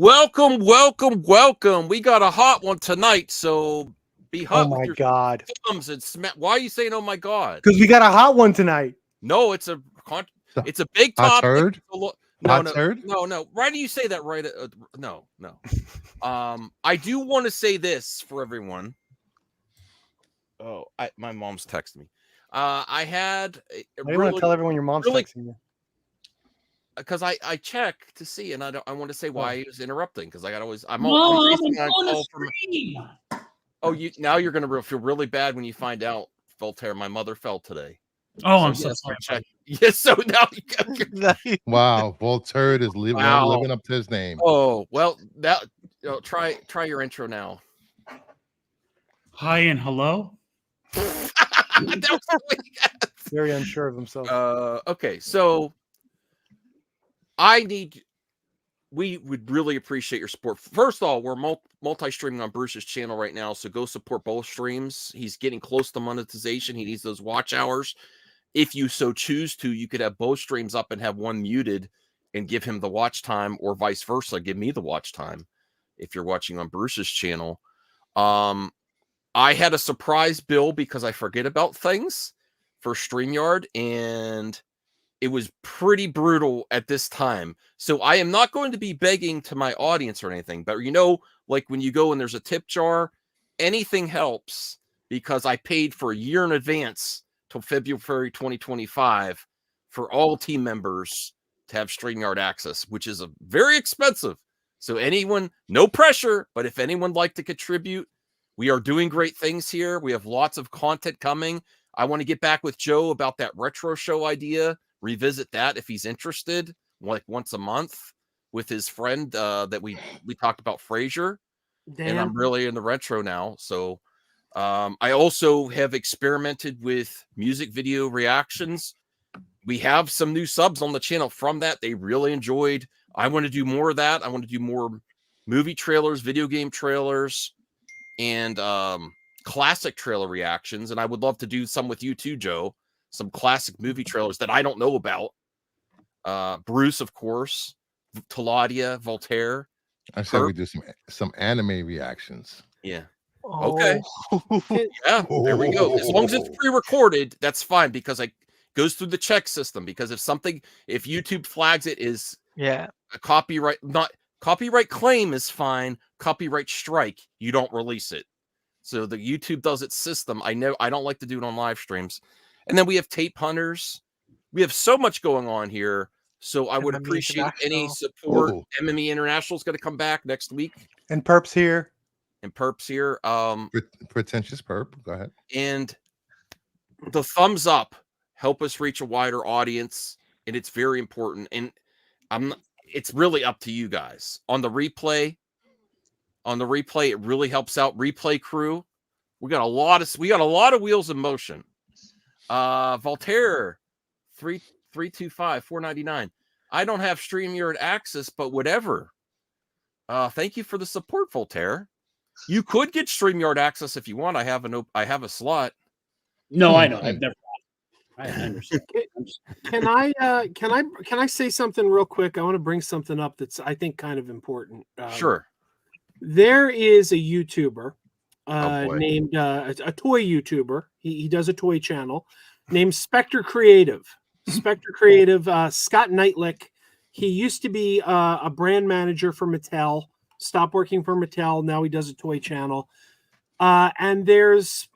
Welcome, welcome, welcome. We got a hot one tonight, so be hot with your God. thumbs and smack. Why are you saying, "Oh my God"? Because we got a hot one tonight. No, it's a big Hot topic. turd? No, Hot no, turd? no. Why do you say that? Right? No. I do want to say this for everyone. Oh, my mom's texting me. I had Why do you want to tell everyone your mom's texting you? because I check to see, and I want to say why he was interrupting because I got always I'm now you're gonna feel really bad when you find out, Voltaire. My mother fell today. Oh, I'm so sorry. Yes, so now you got Wow, Voltaire is living up to his name. Oh well, that try your intro now. Hi and hello. That was very unsure of himself. Okay, so we would really appreciate your support. First of all, we're multi-streaming on Bruce's channel right now, so go support both streams. He's getting close to monetization. He needs those watch hours. If you so choose to, you could have both streams up and have one muted and give him the watch time, or vice versa, give me the watch time if you're watching on Bruce's channel. I had a surprise bill because I forget about things for StreamYard, and it was pretty brutal at this time. So I am not going to be begging to my audience or anything, but like when you go and there's a tip jar, anything helps because I paid for a year in advance till February 2025 for all team members to have StreamYard access, which is very expensive. So anyone, no pressure, but if anyone would like to contribute, we are doing great things here. We have lots of content coming. I want to get back with Joe about that retro show idea, revisit that if he's interested, like once a month with his friend that we talked about, Frazier. Damn. And I'm really in the retro now. So I also have experimented with music video reactions. We have some new subs on the channel from that. They really enjoyed. I want to do more of that. I want to do more movie trailers, video game trailers, and classic trailer reactions. And I would love to do some with you too, Joe. Some classic movie trailers that I don't know about. Bruce, of course, Taladia, Voltaire. I said we do some anime reactions. Yeah. Okay. Yeah, there we go. As long as it's pre-recorded, that's fine because it goes through the check system. Because if YouTube flags it is a copyright, not copyright claim is fine. Copyright strike, you don't release it. So the YouTube does its system. I don't like to do it on live streams. And then we have tape hunters. We have so much going on here. So I would appreciate any support. MME International is going to come back next week. And Perp's here. Pretentious Perp. Go ahead. And the thumbs up help us reach a wider audience. And it's very important. And it's really up to you guys. On the replay, it really helps out. Replay crew. We got a lot of wheels in motion. Voltaire 325-499. I don't have StreamYard access, but whatever. Thank you for the support, Voltaire. You could get StreamYard access if you want. I have a slot. No, I know. I've never. I understand. Can I say something real quick? I want to bring something up that's I think kind of important. Sure. There is a YouTuber named a toy YouTuber. He does a toy channel named Spectre Creative. Scott Knightlick. He used to be a brand manager for Mattel. Stopped working for Mattel. Now he does a toy channel. And there's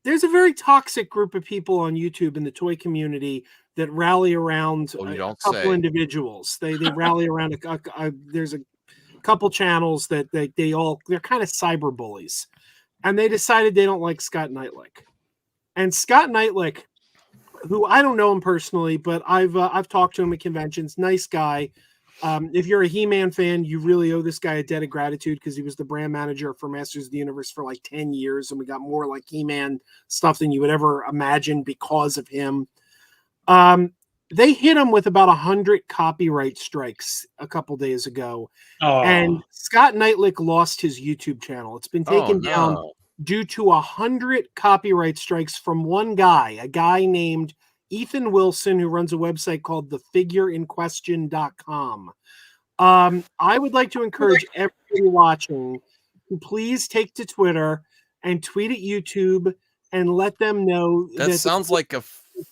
a very toxic group of people on YouTube in the toy community that rally around a couple individuals. They rally around there's a couple channels that they're kind of cyber bullies, and they decided they don't like Scott Knightlick. And Scott Knightlick, who I don't know him personally, but I've talked to him at conventions. Nice guy. If you're a He-Man fan, you really owe this guy a debt of gratitude because he was the brand manager for Masters of the Universe for like 10 years, and we got more like He-Man stuff than you would ever imagine because of him. They hit him with about 100 copyright strikes a couple days ago, and Scott Knightlick lost his YouTube channel. It's been taken down due to 100 copyright strikes from one guy, a guy named Ethan Wilson, who runs a website called thefigureinquestion.com. I would like to encourage everybody watching to please take to Twitter and tweet at YouTube and let them know That sounds like a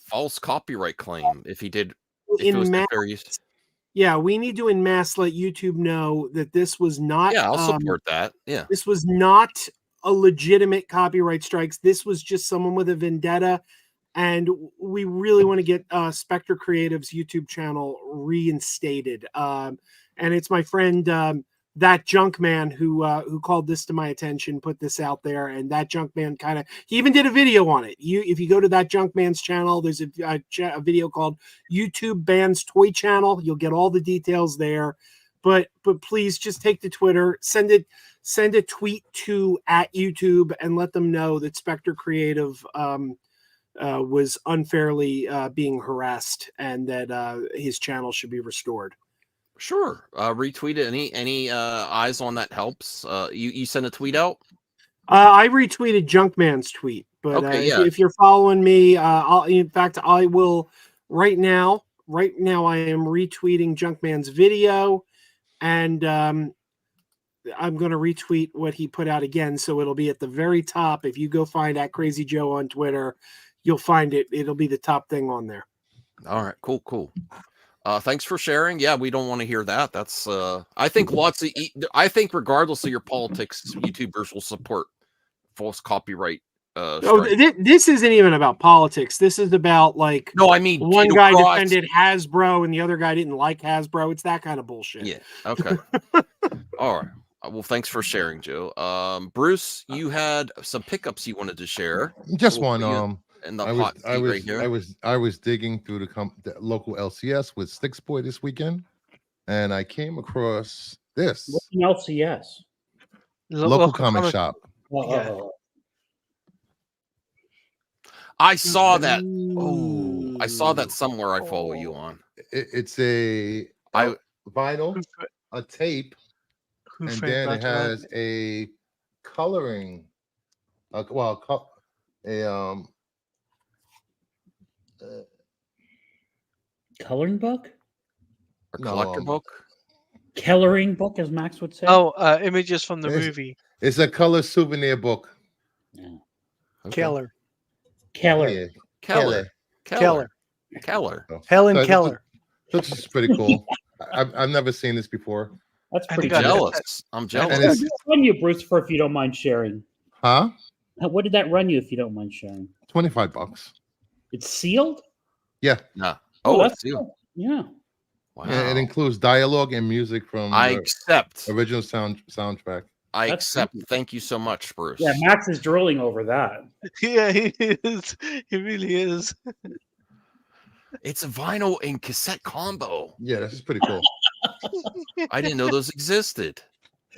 false copyright claim. If he did, if it was in mass, fair use. yeah, we need to in mass let YouTube know that this was not. Yeah, I'll support that. Yeah, this was not a legitimate copyright strikes. This was just someone with a vendetta. And we really want to get Spectre Creative's YouTube channel reinstated. And it's my friend that junk man who called this to my attention, put this out there, and that junk man he even did a video on it. If you go to that junk man's channel, there's a video called YouTube Bans Toy Channel. You'll get all the details there. But please just take to Twitter, send a tweet to at YouTube, and let them know that Spectre Creative was unfairly being harassed, and that his channel should be restored. Sure. Retweet it. Any eyes on that helps. You send a tweet out. I retweeted Junkman's tweet, but Okay, yeah. if you're following me, I will right now. Right now, I am retweeting Junkman's video, and I'm going to retweet what he put out again, so it'll be at the very top. If you go find at Crazy Joe on Twitter, you'll find it. It'll be the top thing on there. All right, cool. Thanks for sharing. Yeah, we don't want to hear that. That's I think I think regardless of your politics, YouTubers will support false copyright. This isn't even about politics. This is about no, I mean one guy defended Hasbro and the other guy didn't like Hasbro. It's that kind of bullshit. Yeah. Okay. All right. Well, thanks for sharing, Joe. Bruce, you had some pickups you wanted to share. Just one. And the I was digging through the local LCS with Sticks Boy this weekend, and I came across this. What's an LCS? Local comic shop. I saw that. Oh, I saw that somewhere. I follow you on. It's a vinyl, a tape, and then it has a coloring. Coloring book? A collector book? Coloring book, as Max would say. Oh, images from the movie. It's a color souvenir book. Yeah. Okay. Keller. Yeah. Keller. Helen Keller. This is pretty cool. I've never seen this before. That's pretty jealous. I'm jealous. What did that run you, Bruce, if you don't mind sharing? Huh? What did that run you, if you don't mind sharing? $25. It's sealed? Yeah. No. Oh, Oh, that's it's sealed. cool. Yeah. Wow. Yeah, it includes dialogue and music from I the accept. original soundtrack. I That's accept. cool. Thank you so much, Bruce. Yeah, Max is drooling over that. Yeah, he is. He really is. It's a vinyl and cassette combo. Yeah, this is pretty cool. I didn't know those existed.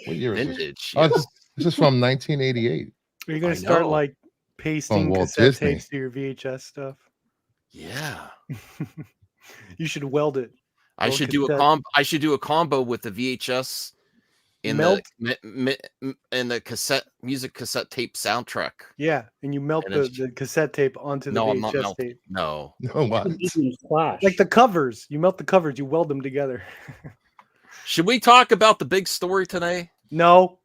What year is this? Vintage. Oh, yes. this is from 1988. Are you going I to start know. like pasting Walt cassette Disney. tapes to your VHS stuff? Yeah. You should weld it. I Well, should do a cassette. I should do a combo with the VHS in Melt? the cassette music cassette tape soundtrack. Yeah, and you melt And the it's- cassette tape onto the No, I'm not VHS melting. tape. No. No, what? Mediums clash. Like the covers. You melt the covers, you weld them together. Should we talk about the big story today? No.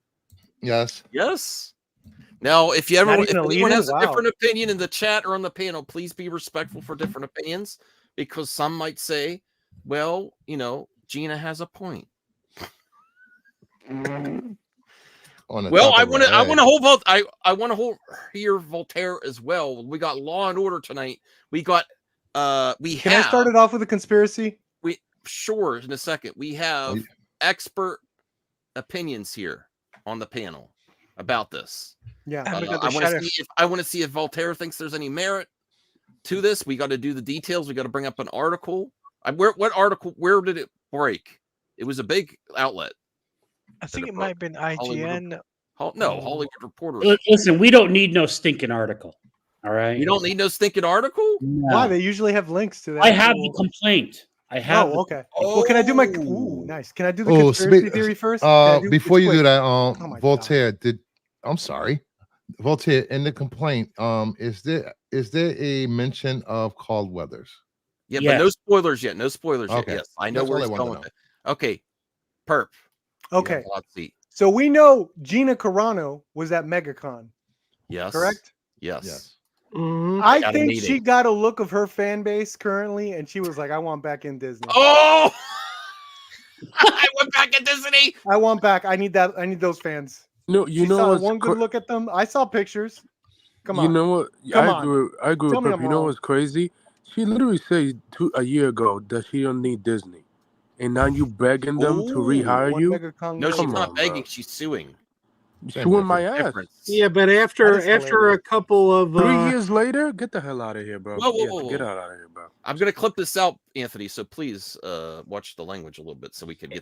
Yes. Yes. Now, if Not even if a anyone leader? has a Wow. different opinion in the chat or on the panel, please be respectful for different opinions, because some might say, well, Gina has a point. Well, I want to hear Voltaire as well. We got Law and Order tonight. We got Can I start it off with a conspiracy? Sure, in a second. We have expert opinions here on the panel about this. Yeah. And we got I the want to sheriff. see if Voltaire thinks there's any merit to this. We got to do the details. We got to bring up an article. What article? Where did it break? It was a big outlet. I think it it might have been IGN. Hollywood Reporters. Listen, we don't need no stinking article. All right. You don't need no stinking article. No. Why? They usually have links to that. I have the complaint. I have. Oh, okay. Well, can I do my? Ooh, nice. Can I do the Oh, conspiracy theory first? Can I do- Before it's you quick. do that, my Voltaire I'm sorry. Voltaire, in the complaint, is there a mention of cold weathers? Yeah, Yes. but no spoilers yet. No spoilers Okay. yet. Yes, I know That's where all I he's wanted going to with it. Okay. Perp. Okay. Hot seat. So we know Gina Carano was at MegaCon. Yes. Correct? Yes. I think she got a look of her fan base currently, and she was like, I want back in Disney. Oh! I went back in Disney. I want back. I need that. I need those fans. No, you know what? One good look at them. I saw pictures. Come on. You know what? I agree Tell with me Perp. I'm You know wrong. what's crazy? She literally said a year ago that she don't need Disney, and now you begging them to rehire One you. MegaCon No, she's later. not begging. bro. She's suing. Suing my ass. Difference. Yeah, but That after is a hilarious. couple of 3 years later, get the hell out of here, bro. Whoa. Get out of here, bro. I'm gonna clip this out, Anthony. So please watch the language a little bit, so we can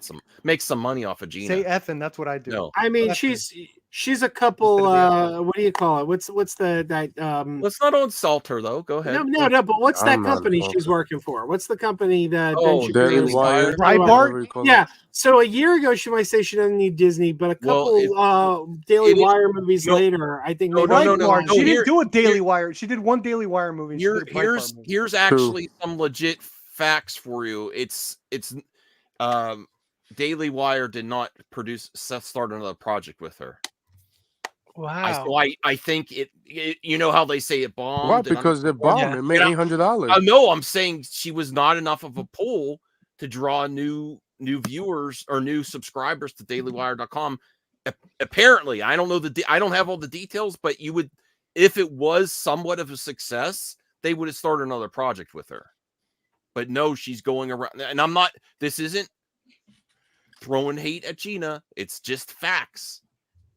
make some money off of Gina. Say effing. That's what I do. No, I mean, she's a couple. What do you call it? What's that? let's not insult her though. Go ahead. No. But what's that I'm not company she's insulted. working for? What's the company that? Oh, Ben Daily Daily Wire. Wire. whatever you call Yeah. it. So a year ago, she might say she doesn't need Disney, but a couple Daily it is- Wire movies no, later, I think. no, maybe no, Breitbart. no, She here- didn't do a Daily Wire. She did one Daily Wire movie. And she did a Breitbart movie. Here's actually some legit facts for you. It's Daily Wire did not start another project with her. Wow. So I think it you know how they say it bombed. Why? and Because it bombed. Yeah. It made $800. No, I'm saying she was not enough of a pull to draw new viewers or new subscribers to dailywire.com. Apparently, I don't know I don't have all the details, but you would, if it was somewhat of a success, they would have started another project with her. But no, she's going around, and this isn't throwing hate at Gina. It's just facts.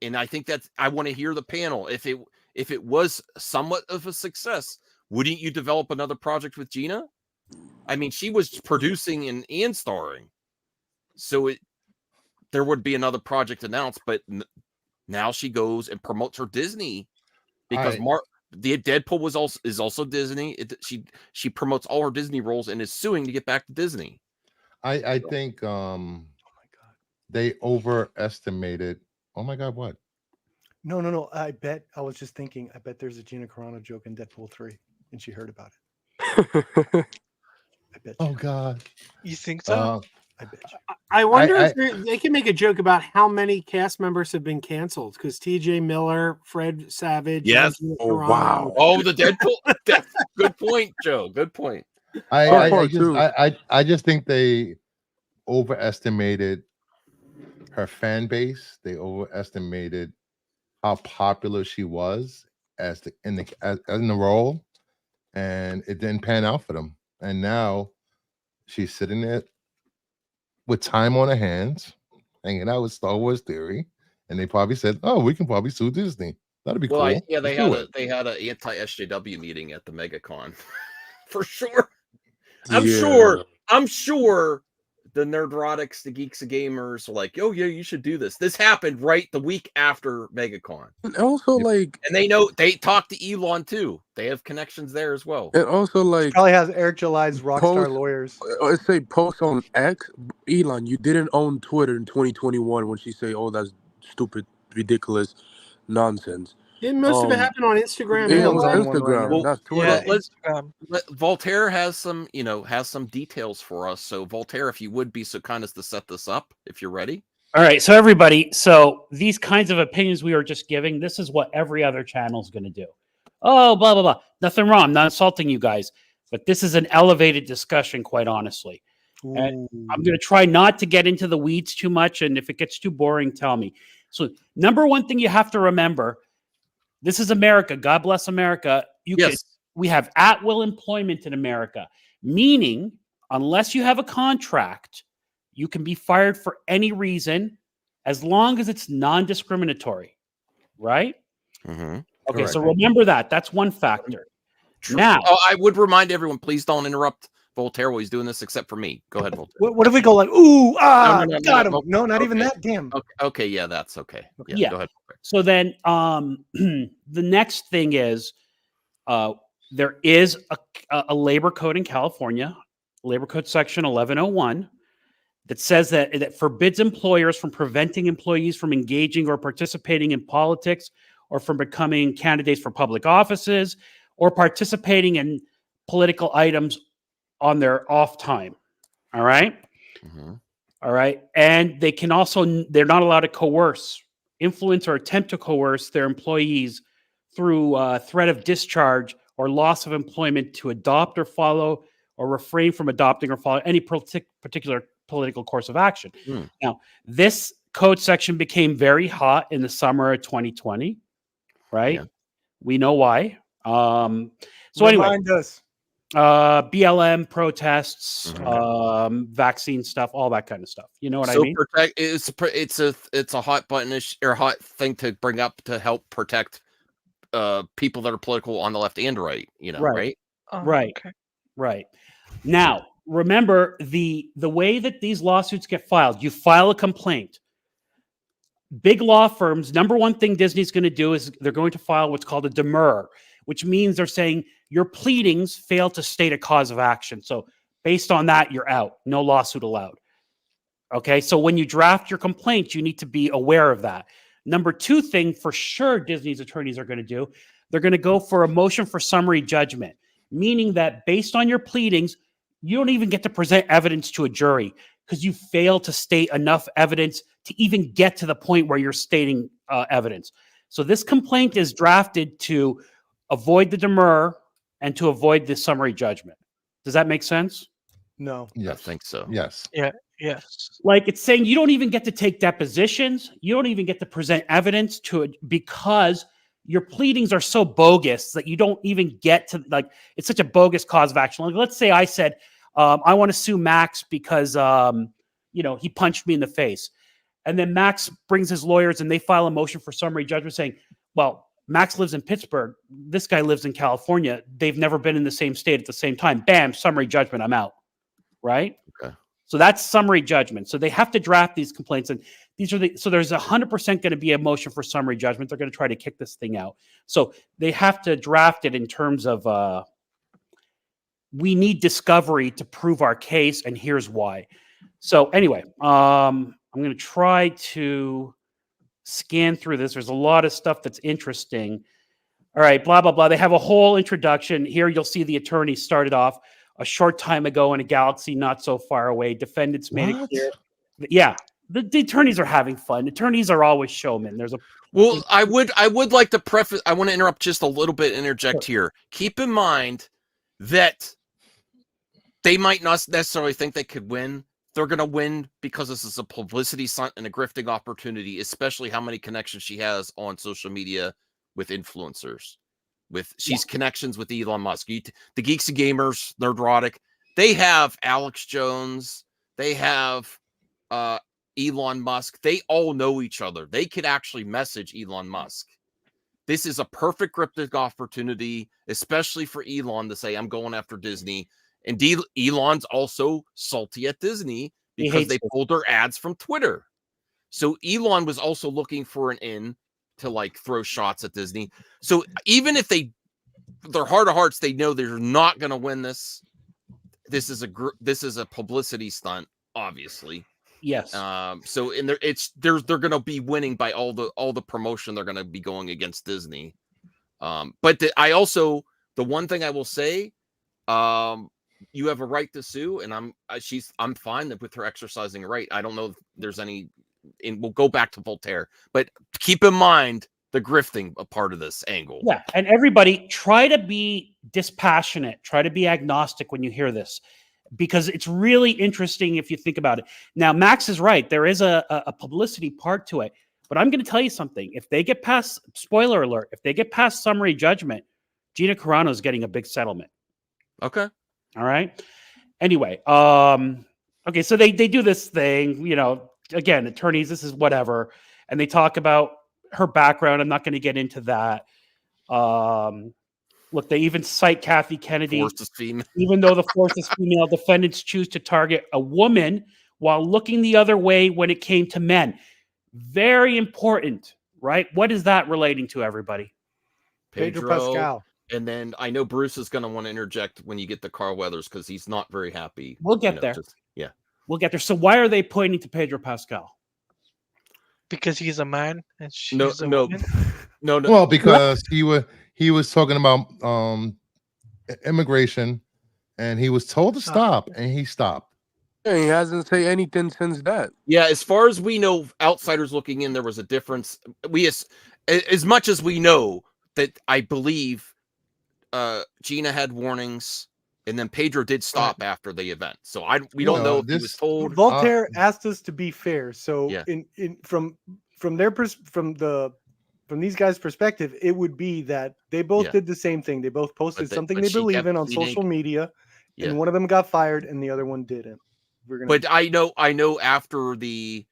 And I think I want to hear the panel. If it was somewhat of a success, wouldn't you develop another project with Gina? I mean, she was producing and starring, so there would be another project announced. But now she goes and promotes her Disney because the Deadpool is also Disney. She promotes all her Disney roles and is suing to get back to Disney. I think Oh my God. they overestimated. Oh my God, what? No. I was just thinking. I bet there's a Gina Carano joke in Deadpool 3, and she heard about it. I bet. Oh God. You think so? I bet you. I wonder if they can make a joke about how many cast members have been canceled because T.J. Miller, Fred Savage. Yes. Gina Oh, Carano. wow. Oh, the Deadpool. Good point, Joe. Good point. I just think they overestimated her fan base. They overestimated how popular she was in the role, and it didn't pan out for them. And now she's sitting there with time on her hands, hanging out with Star Wars Theory, and they probably said, "Oh, we can probably sue Disney. That'd be cool." They Let's do had an anti-SJW meeting at the MegaCon for sure. Yeah. I'm sure the Nerdrotics, the Geeks and Gamers, are like, "Oh yeah, you should do this." This happened right the week after MegaCon, And also, like, and they talked to Elon too. They have connections there as well. and also, like, Probably has Eric July's Rockstar lawyers. let's say post on X. Elon, you didn't own Twitter in 2021 when she say, "Oh, that's stupid, ridiculous nonsense." Didn't most of it happen on Instagram? Yeah, it Elon's was on one right Instagram, now. not Twitter. Yeah, Voltaire has some details for us. So Voltaire, if you would be so kind as to set this up, if you're ready. All right, so everybody, these kinds of opinions we were just giving, this is what every other channel is going to do. Oh, blah, blah, blah. Nothing wrong. I'm not insulting you guys, but this is an elevated discussion, quite honestly. And I'm going to try not to get into the weeds too much, and if it gets too boring, tell me. So, number one thing you have to remember, this is America. God bless America. We have at-will employment in America, meaning unless you have a contract, you can be fired for any reason as long as it's non-discriminatory, right? Mm-hmm. Okay, so remember that. That's one factor. Now, I would remind everyone, please don't interrupt Voltaire while he's doing this, except for me. Go ahead, Voltaire. What if we go like, ooh, got him? no, No, not even okay. that. Damn. Okay, yeah, that's okay. Yeah. Go ahead. so then the next thing is there is a labor code in California, Labor Code Section 1101, that says that forbids employers from preventing employees from engaging or participating in politics or from becoming candidates for public offices or participating in political items on their off time. All right. Mm-hmm. All right. And they can also, they're not allowed to coerce, influence, or attempt to coerce their employees through threat of discharge or loss of employment to adopt or follow or refrain from adopting or follow any particular political course of action. Now, this code section became very hot in the summer of 2020, right? Yeah. We know why. So Remind us. BLM protests, Mhm. vaccine stuff, all that kind of stuff. You know what I mean? It's a hot button or hot thing to bring up to help protect people that are political on the left and right. You know, right? Oh, Right. okay. Right. Now, remember the way that these lawsuits get filed. You file a complaint. Big law firms, number one thing Disney's going to do is they're going to file what's called a demur, which means they're saying your pleadings fail to state a cause of action. So based on that, you're out. No lawsuit allowed. Okay. So when you draft your complaint, you need to be aware of that. Number two thing for sure Disney's attorneys are going to do, they're going to go for a motion for summary judgment, meaning that based on your pleadings, you don't even get to present evidence to a jury because you fail to state enough evidence to even get to the point where you're stating evidence. So this complaint is drafted to avoid the demur and to avoid the summary judgment. Does that make sense? No. I think so. Yes. Yes. Like it's saying you don't even get to take depositions. You don't even get to present evidence to it because your pleadings are so bogus that you don't even get to, like, it's such a bogus cause of action. Like, let's say I said, I want to sue Max because, he punched me in the face. And then Max brings his lawyers and they file a motion for summary judgment saying, well, Max lives in Pittsburgh. This guy lives in California. They've never been in the same state at the same time. Bam, summary judgment. I'm out. Right? Okay. So that's summary judgment. So they have to draft these complaints. And so there's 100% going to be a motion for summary judgment. They're going to try to kick this thing out. So they have to draft it in terms of, we need discovery to prove our case. And here's why. So anyway, I'm going to try to scan through this. There's a lot of stuff that's interesting. All right, blah, blah, blah. They have a whole introduction. Here you'll see the attorney started off a short time ago in a galaxy not so far away. Defendants made it clear. Yeah, the attorneys are having fun. Attorneys are always showmen. I would like to preface. I want to interrupt just a little bit. Interject here. Keep in mind that they might not necessarily think they could win. They're going to win because this is a publicity stunt and a grifting opportunity, especially how many connections she has on social media with influencers. She's connections with Elon Musk. The Geeks and Gamers, Nerdrotic, they have Alex Jones. They have Elon Musk. They all know each other. They could actually message Elon Musk. This is a perfect grifting opportunity, especially for Elon to say, I'm going after Disney. And Elon's also salty at Disney because they pulled their ads from Twitter. So Elon was also looking for an in to like throw shots at Disney. So even if their heart of hearts, they know they're not going to win this. This is a publicity stunt, obviously. Yes. So they're going to be winning by all the promotion they're going to be going against Disney. But the one thing I will say, you have a right to sue, and I'm fine with her exercising a right. I don't know if there's any. And we'll go back to Voltaire, but keep in mind the grifting a part of this angle. Yeah, and everybody try to be dispassionate, try to be agnostic when you hear this, because it's really interesting if you think about it. Now, Max is right. There is a publicity part to it, but I'm going to tell you something. If they get past, spoiler alert, if they get past summary judgment, Gina Carano is getting a big settlement. Okay. All right. Anyway, okay, so they do this thing, again, attorneys, this is whatever. And they talk about her background. I'm not going to get into that. Look, they even cite Kathy Kennedy. Even though the force is female, defendants choose to target a woman while looking the other way when it came to men. Very important, right? What is that relating to, everybody? Pedro Pascal. And then I know Bruce is going to want to interject when you get to Carl Weathers because he's not very happy. We'll get there. We'll get there. So why are they pointing to Pedro Pascal? Because he's a man and she's a woman? No. Well, because he was talking about immigration, and he was told to stop, and he stopped. He hasn't said anything since that. Yeah, as far as we know, outsiders looking in, there was a difference. As much as we know that I believe Gina had warnings, and then Pedro did stop after the event. So we don't know if he was told. Voltaire asked us to be fair. So Yeah. from these guys' perspective, it would be that they both did the same thing. They both posted something they believe in on social media, and one of them got fired and the other one didn't. But I know after the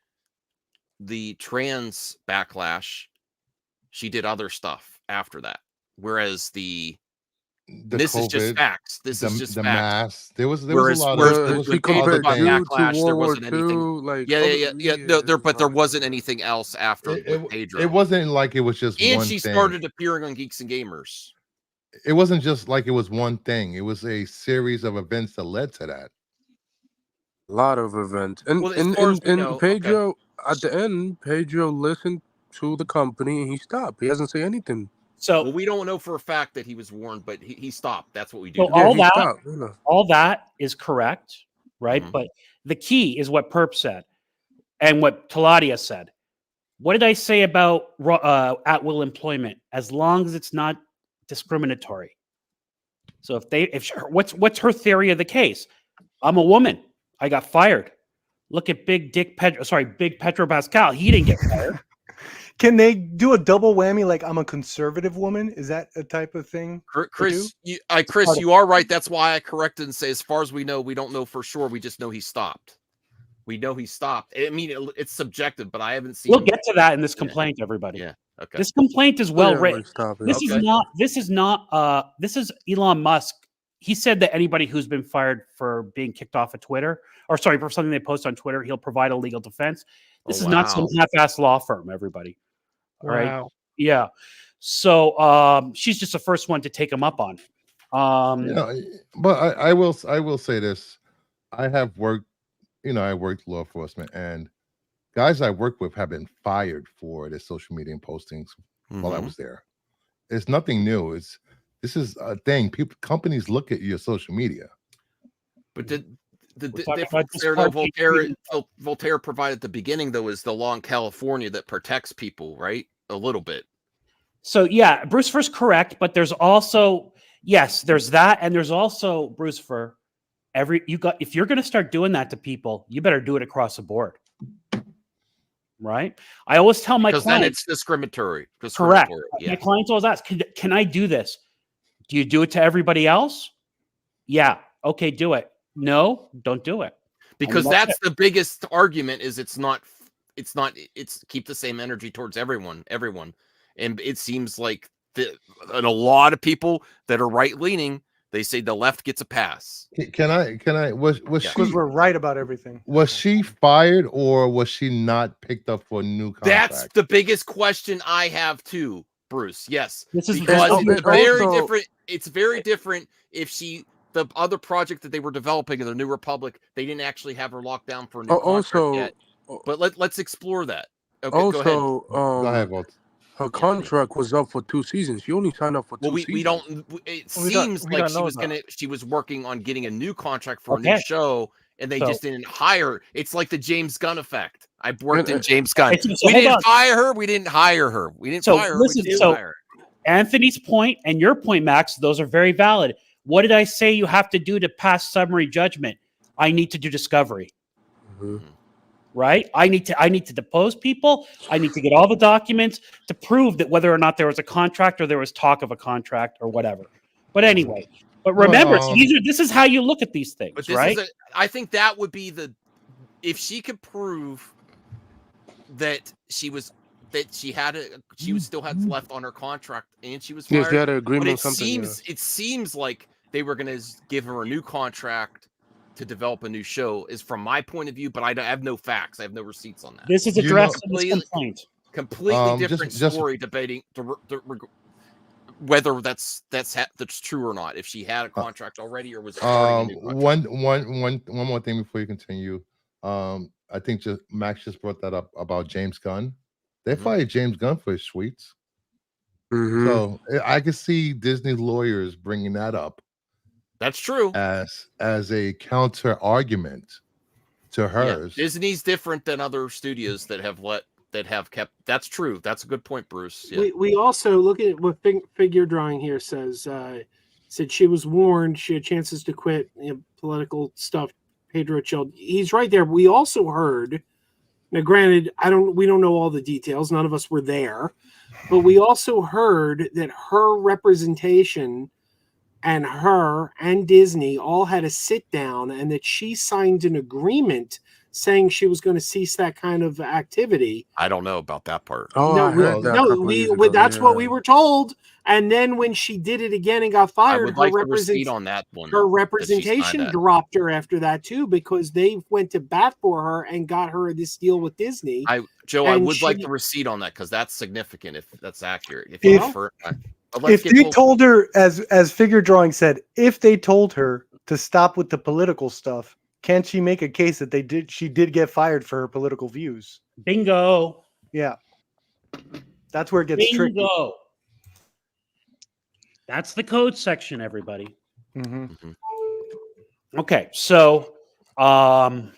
trans backlash, she did other stuff after that. Whereas this COVID, is just facts. This is just the facts. mass. There was a lot of she compared backlash. to there World War wasn't anything. II, like But there wasn't anything else after with Pedro. It wasn't like it was just and one she thing. started appearing on Geeks and Gamers. It wasn't just like it was one thing. It was a series of events that led to that. A lot of events. And Pedro, at the end, Pedro listened to the company and he stopped. He hasn't said anything. So we don't know for a fact that he was warned, but he stopped. That's what we do. So all that is correct, right? Mm-hmm. But the key is what Perp said and what Taladia said. What did I say about at-will employment? As long as it's not discriminatory. So what's her theory of the case? I'm a woman. I got fired. Look at Big Petro Pascal. He didn't get fired. Can they do a double whammy? Like, I'm a conservative woman. Is that a type of thing? Chris, you are right. That's why I corrected and say, as far as we know, we don't know for sure. We just know he stopped. We know he stopped. I mean, it's subjective, but I haven't seen. We'll get to that in this complaint, everybody. Yeah. Okay. This complaint is well written. This is Elon Musk. He said that anybody who's been fired for being kicked off of Twitter, for something they post on Twitter, he'll provide a legal defense. This is not some half-ass law firm, everybody. All right. Yeah. So she's just the first one to take him up on. But I will say this. I have worked, I worked law enforcement, and guys I work with have been fired for their social media postings while I was there. It's nothing new. This is a thing. Companies look at your social media. But the difference there that Voltaire provided at the beginning, though, is the law in California that protects people, right? A little bit. So yeah, Bruce Fur's correct, but there's also there's that, and there's also Bruce Fur. If you're going to start doing that to people, you better do it across the board, right? I always tell my clients, then it's discriminatory. Correct. Yeah. My clients always ask, "Can I do this? Do you do it to everybody else?" Yeah. Okay, do it. No, don't do it. Because that's the biggest argument is it's keep the same energy towards everyone. And it seems like and a lot of people that are right leaning, they say the left gets a pass. Was she, because we're right about everything. Was she fired or was she not picked up for a new contract? That's the biggest question I have too, Bruce. Yes. This is because it's very different. It's very different if the other project that they were developing in the New Republic, they didn't actually have her locked down for a new contract yet. But let's explore that. Okay, go ahead. Her contract was up for 2 seasons. She only signed up for 2 seasons. We don't. It seems like she was working on getting a new contract for a new show, and they just didn't hire. It's like the James Gunn effect. I worked in James Gunn. We didn't fire her. We didn't hire her. We didn't fire her. Listen, Anthony's point and your point, Max, those are very valid. What did I say you have to do to pass summary judgment? I need to do discovery. Mm-hmm. Right? I need to depose people. I need to get all the documents to prove that whether or not there was a contract or there was talk of a contract or whatever. But anyway, remember, this is how you look at these things, right? I think that would be if she could prove that she still had left on her contract and she was fired. Yes, she had an agreement. It seems like they were going to give her a new contract to develop a new show, is from my point of view, but I have no facts. I have no receipts on that. This is addressed in this complaint. Completely different story debating whether that's true or not. If she had a contract already or was one more thing before you continue. I think Max just brought that up about James Gunn. They fired James Gunn for his tweets. Mm-hmm. So I could see Disney lawyers bringing that up. That's true. As a counter argument to hers. Disney's different than other studios that have kept. That's true. That's a good point, Bruce. Yeah. We also look at what figure drawing here says. Said she was warned. She had chances to quit. Political stuff. Pedro chilled. He's right there. We also heard. Now, granted, we don't know all the details. None of us were there, but we also heard that her representation and her and Disney all had a sit down, and that she signed an agreement saying she was going to cease that kind of activity. I don't know about that part. Oh, No, I heard that. that's what we were told. And then when she did it again and got fired, I would like the receipt on that one. her representation dropped her after that too, because they went to bat for her and got her this deal with Disney. I would like the receipt on that, because that's significant if that's accurate. If they told her, as figure drawing said, if they told her to stop with the political stuff, can't she make a case that she did get fired for her political views? Bingo. Yeah. That's where it gets tricky. That's the code section, everybody. Mm-hmm. Okay, so but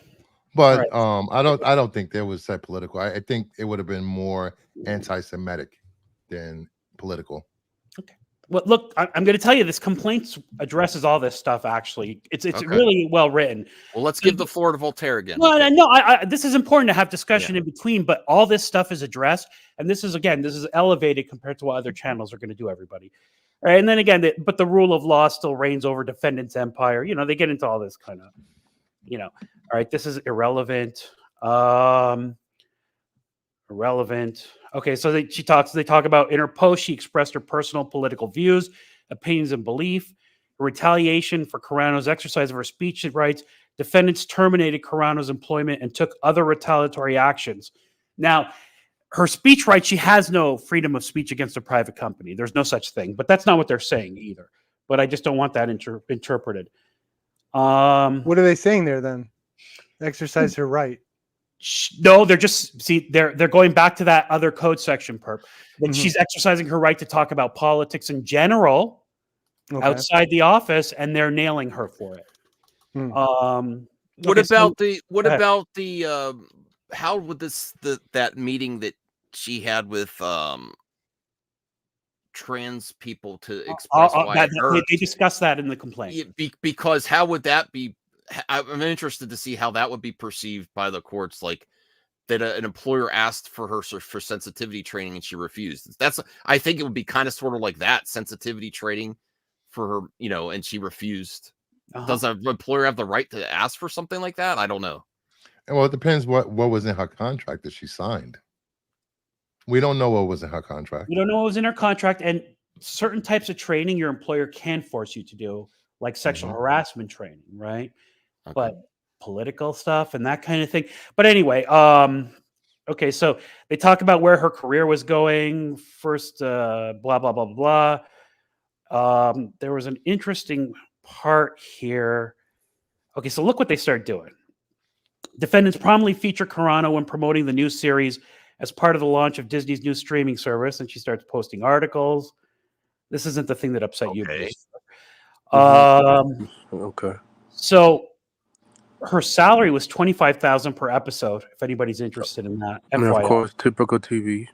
right. I don't think there was that political. I think it would have been more anti-Semitic than political. Okay. Well, look, I'm going to tell you, this complaint addresses all this stuff. Actually, it's really well written. Well, let's give the floor to Voltaire again. Well, no, this is important to have discussion in between, but all this stuff is addressed, and this is elevated compared to what other channels are going to do. Everybody, all right? And then again, but the rule of law still reigns over defendant's empire. They get into all this kind of, all right. This is irrelevant. Irrelevant. Okay, so they talk about in her post, she expressed her personal political views, opinions, and belief. Retaliation for Carano's exercise of her speech rights. Defendants terminated Carano's employment and took other retaliatory actions. Now, her speech rights, she has no freedom of speech against a private company. There's no such thing, but that's not what they're saying either. But I just don't want that interpreted. What are they saying there then? Exercise her right. No, they're going back to that other code section, perp. That she's exercising her right to talk about politics in general outside the office, and they're nailing her for it. What about the how would that meeting that she had with trans people to express why they discussed that in the complaint? Because how would that be? I'm interested to see how that would be perceived by the courts, like that an employer asked for her for sensitivity training and she refused. I think it would be kind of sort of like that, sensitivity training for her, and she refused. Does an employer have the right to ask for something like that? I don't know. Well, it depends what was in her contract that she signed. We don't know what was in her contract. We don't know what was in her contract, and certain types of training your employer can force you to do, like sexual harassment training, right? Okay. But political stuff and that kind of thing. But anyway, okay, so they talk about where her career was going. First, blah, blah, blah, blah, blah. There was an interesting part here. Okay, so look what they start doing. Defendants promptly feature Carano when promoting the new series as part of the launch of Disney's new streaming service, and she starts posting articles. This isn't the thing that upset you. Okay. So her salary was $25,000 per episode. If anybody's interested in that, I mean, of course, typical TV.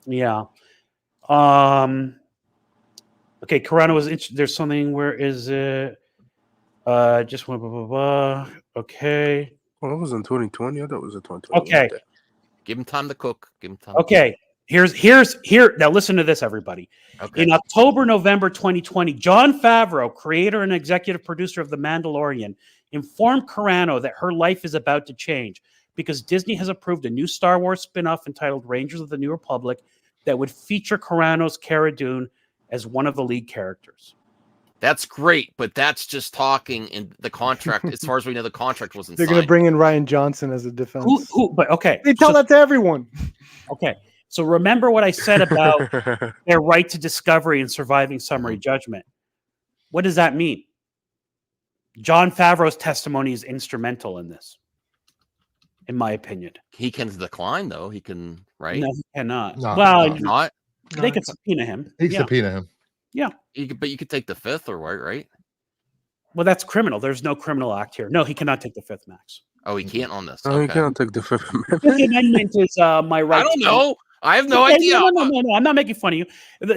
Yeah. Okay, Carano was. There's something. Where is it? Just blah, blah, blah, blah. Okay. Well, it was in 2020. I thought it was in 2020. Okay. Give him time to cook. Give him time. Okay. Here. Now listen to this, everybody. Okay. In October, November 2020, Jon Favreau, creator and executive producer of The Mandalorian, informed Carano that her life is about to change because Disney has approved a new Star Wars spin-off entitled Rangers of the New Republic that would feature Carano's Cara Dune as one of the lead characters. That's great, but that's just talking in the contract. As far as we know, the contract wasn't They're going to bring in Ryan Johnson as a defense. But okay. They tell that to everyone. Okay. So remember what I said about their right to discovery and surviving summary judgment. What does that mean? Jon Favreau's testimony is instrumental in this, in my opinion. He can decline, though. He can, right? No, he cannot. No, not. They could subpoena him. He could subpoena him. Yeah. But you could take the fifth, or right? Well, that's criminal. There's no criminal act here. No, he cannot take the fifth, Max. Oh, he can't on this. No, he Okay. can't take the Fifth Amendment. Fifth Amendment is my right. I don't know. I have no Okay, idea. No. I'm not making fun of you.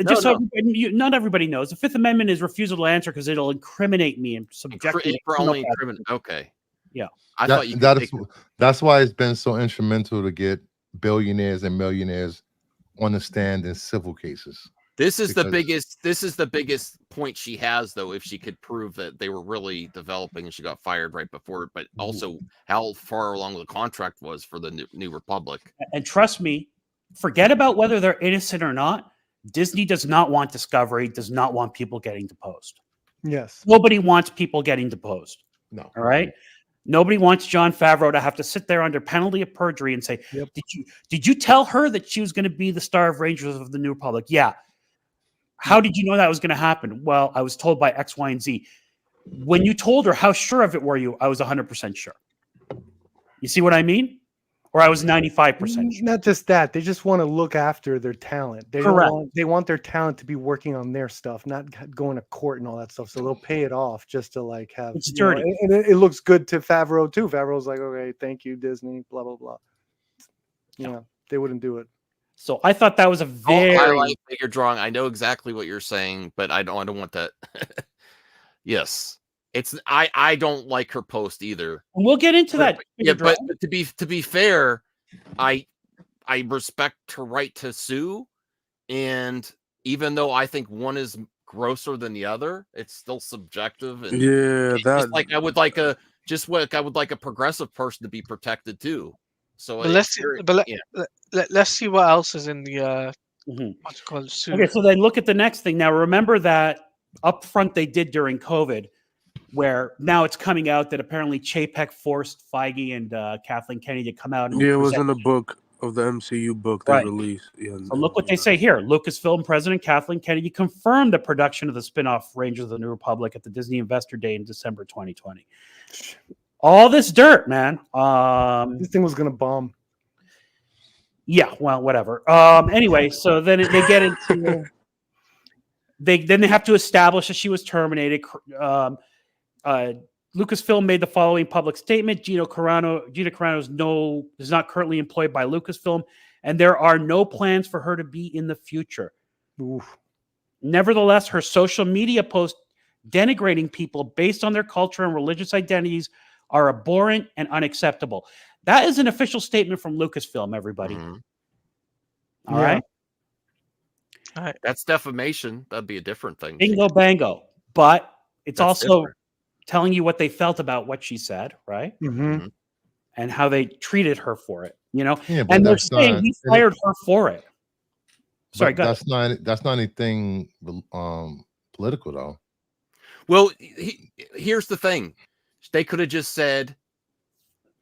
Just so no. not everybody knows, the Fifth Amendment is refusal to answer because it'll incriminate me and subject me to For criminal only penalty. Okay. Yeah. I thought you could that's why it's been so instrumental to get billionaires and millionaires on the stand in civil cases. This is the biggest point she has, though, if she could prove that they were really developing and she got fired right before, but also how far along the contract was for the New Republic. And trust me, forget about whether they're innocent or not. Disney does not want discovery, does not want people getting deposed. Yes. Nobody wants people getting deposed. No. All right. Nobody wants Jon Favreau to have to sit there under penalty of perjury and say, Yep. Did you tell her that she was going to be the star of Rangers of the New Republic? Yeah. How did you know that was going to happen? Well, I was told by X, Y, and Z. When you told her, how sure of it were you? I was 100% sure. You see what I mean? Or I was 95% sure. Not just that. They just want to look after their talent. Correct. They want their talent to be working on their stuff, not going to court and all that stuff. So they'll pay it off just to like have. It's dirty. And it looks good to Favreau too. Favreau's like, okay, thank you, Disney, blah, blah, blah. Yeah, they wouldn't do it. So I thought that was a very highlight that you're drawing. I know exactly what you're saying, but I don't want that. Yes. I don't like her post either. And we'll get into that. Yeah, but to be fair, I respect her right to sue, and even though I think one is grosser than the other, it's still subjective. And that like I would like a progressive person to be protected too. So let's see what else is in the what's it called suit. Okay, so then look at the next thing. Now remember that up front they did during COVID, where now it's coming out that apparently Chapek forced Feige and Kathleen Kennedy to come out. And it was in the book of the MCU book they released. Yeah, so look what they say here. Lucasfilm President Kathleen Kennedy confirmed the production of the spin-off Rangers of the New Republic at the Disney Investor Day in December 2020. All this dirt, man. This thing was gonna bomb. Yeah, well, whatever. Anyway, so then they get into they have to establish that she was terminated. Lucasfilm made the following public statement: Gina Carano is not currently employed by Lucasfilm, and there are no plans for her to be in the future. Oof. Nevertheless, her social media posts denigrating people based on their culture and religious identities are abhorrent and unacceptable. That is an official statement from Lucasfilm, everybody. Mm-hmm. All right. That's defamation. That'd be a different thing. Bingo bango. But it's That's also different. telling you what they felt about what she said, right? Mm-hmm. And how they treated her for it, you know? Yeah, but and they're saying he fired her for it. Sorry, go ahead. That's not anything political though. Well, here's the thing. They could have just said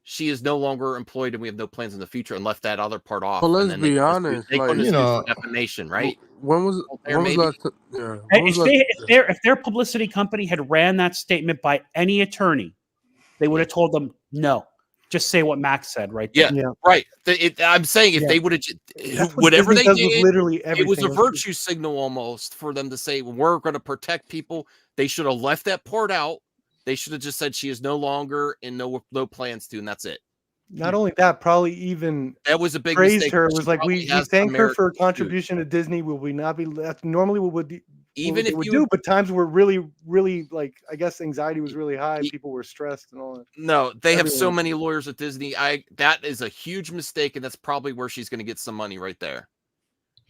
she is no longer employed and we have no plans in the future and left that other part off. Well, let's be honest. They couldn't Like, for defamation, right? When was last? If their publicity company had ran that statement by any attorney, they would have told them no. Just say what Max said, right? Yeah, right. I'm saying if they would have, whatever they did, literally it was a virtue signal almost for them to say, well, we're going to protect people. They should have left that part out. They should have just said she is no longer and no plans to, and that's it. Not only that, probably even that was a big praised mistake. her. It was like we thank her for her contribution to Disney. Will we not be? That's normally what would even if we do, but times were really, really like I guess anxiety was really high. People were stressed and all that. No, they have so many lawyers at Disney. That is a huge mistake, and that's probably where she's going to get some money right there.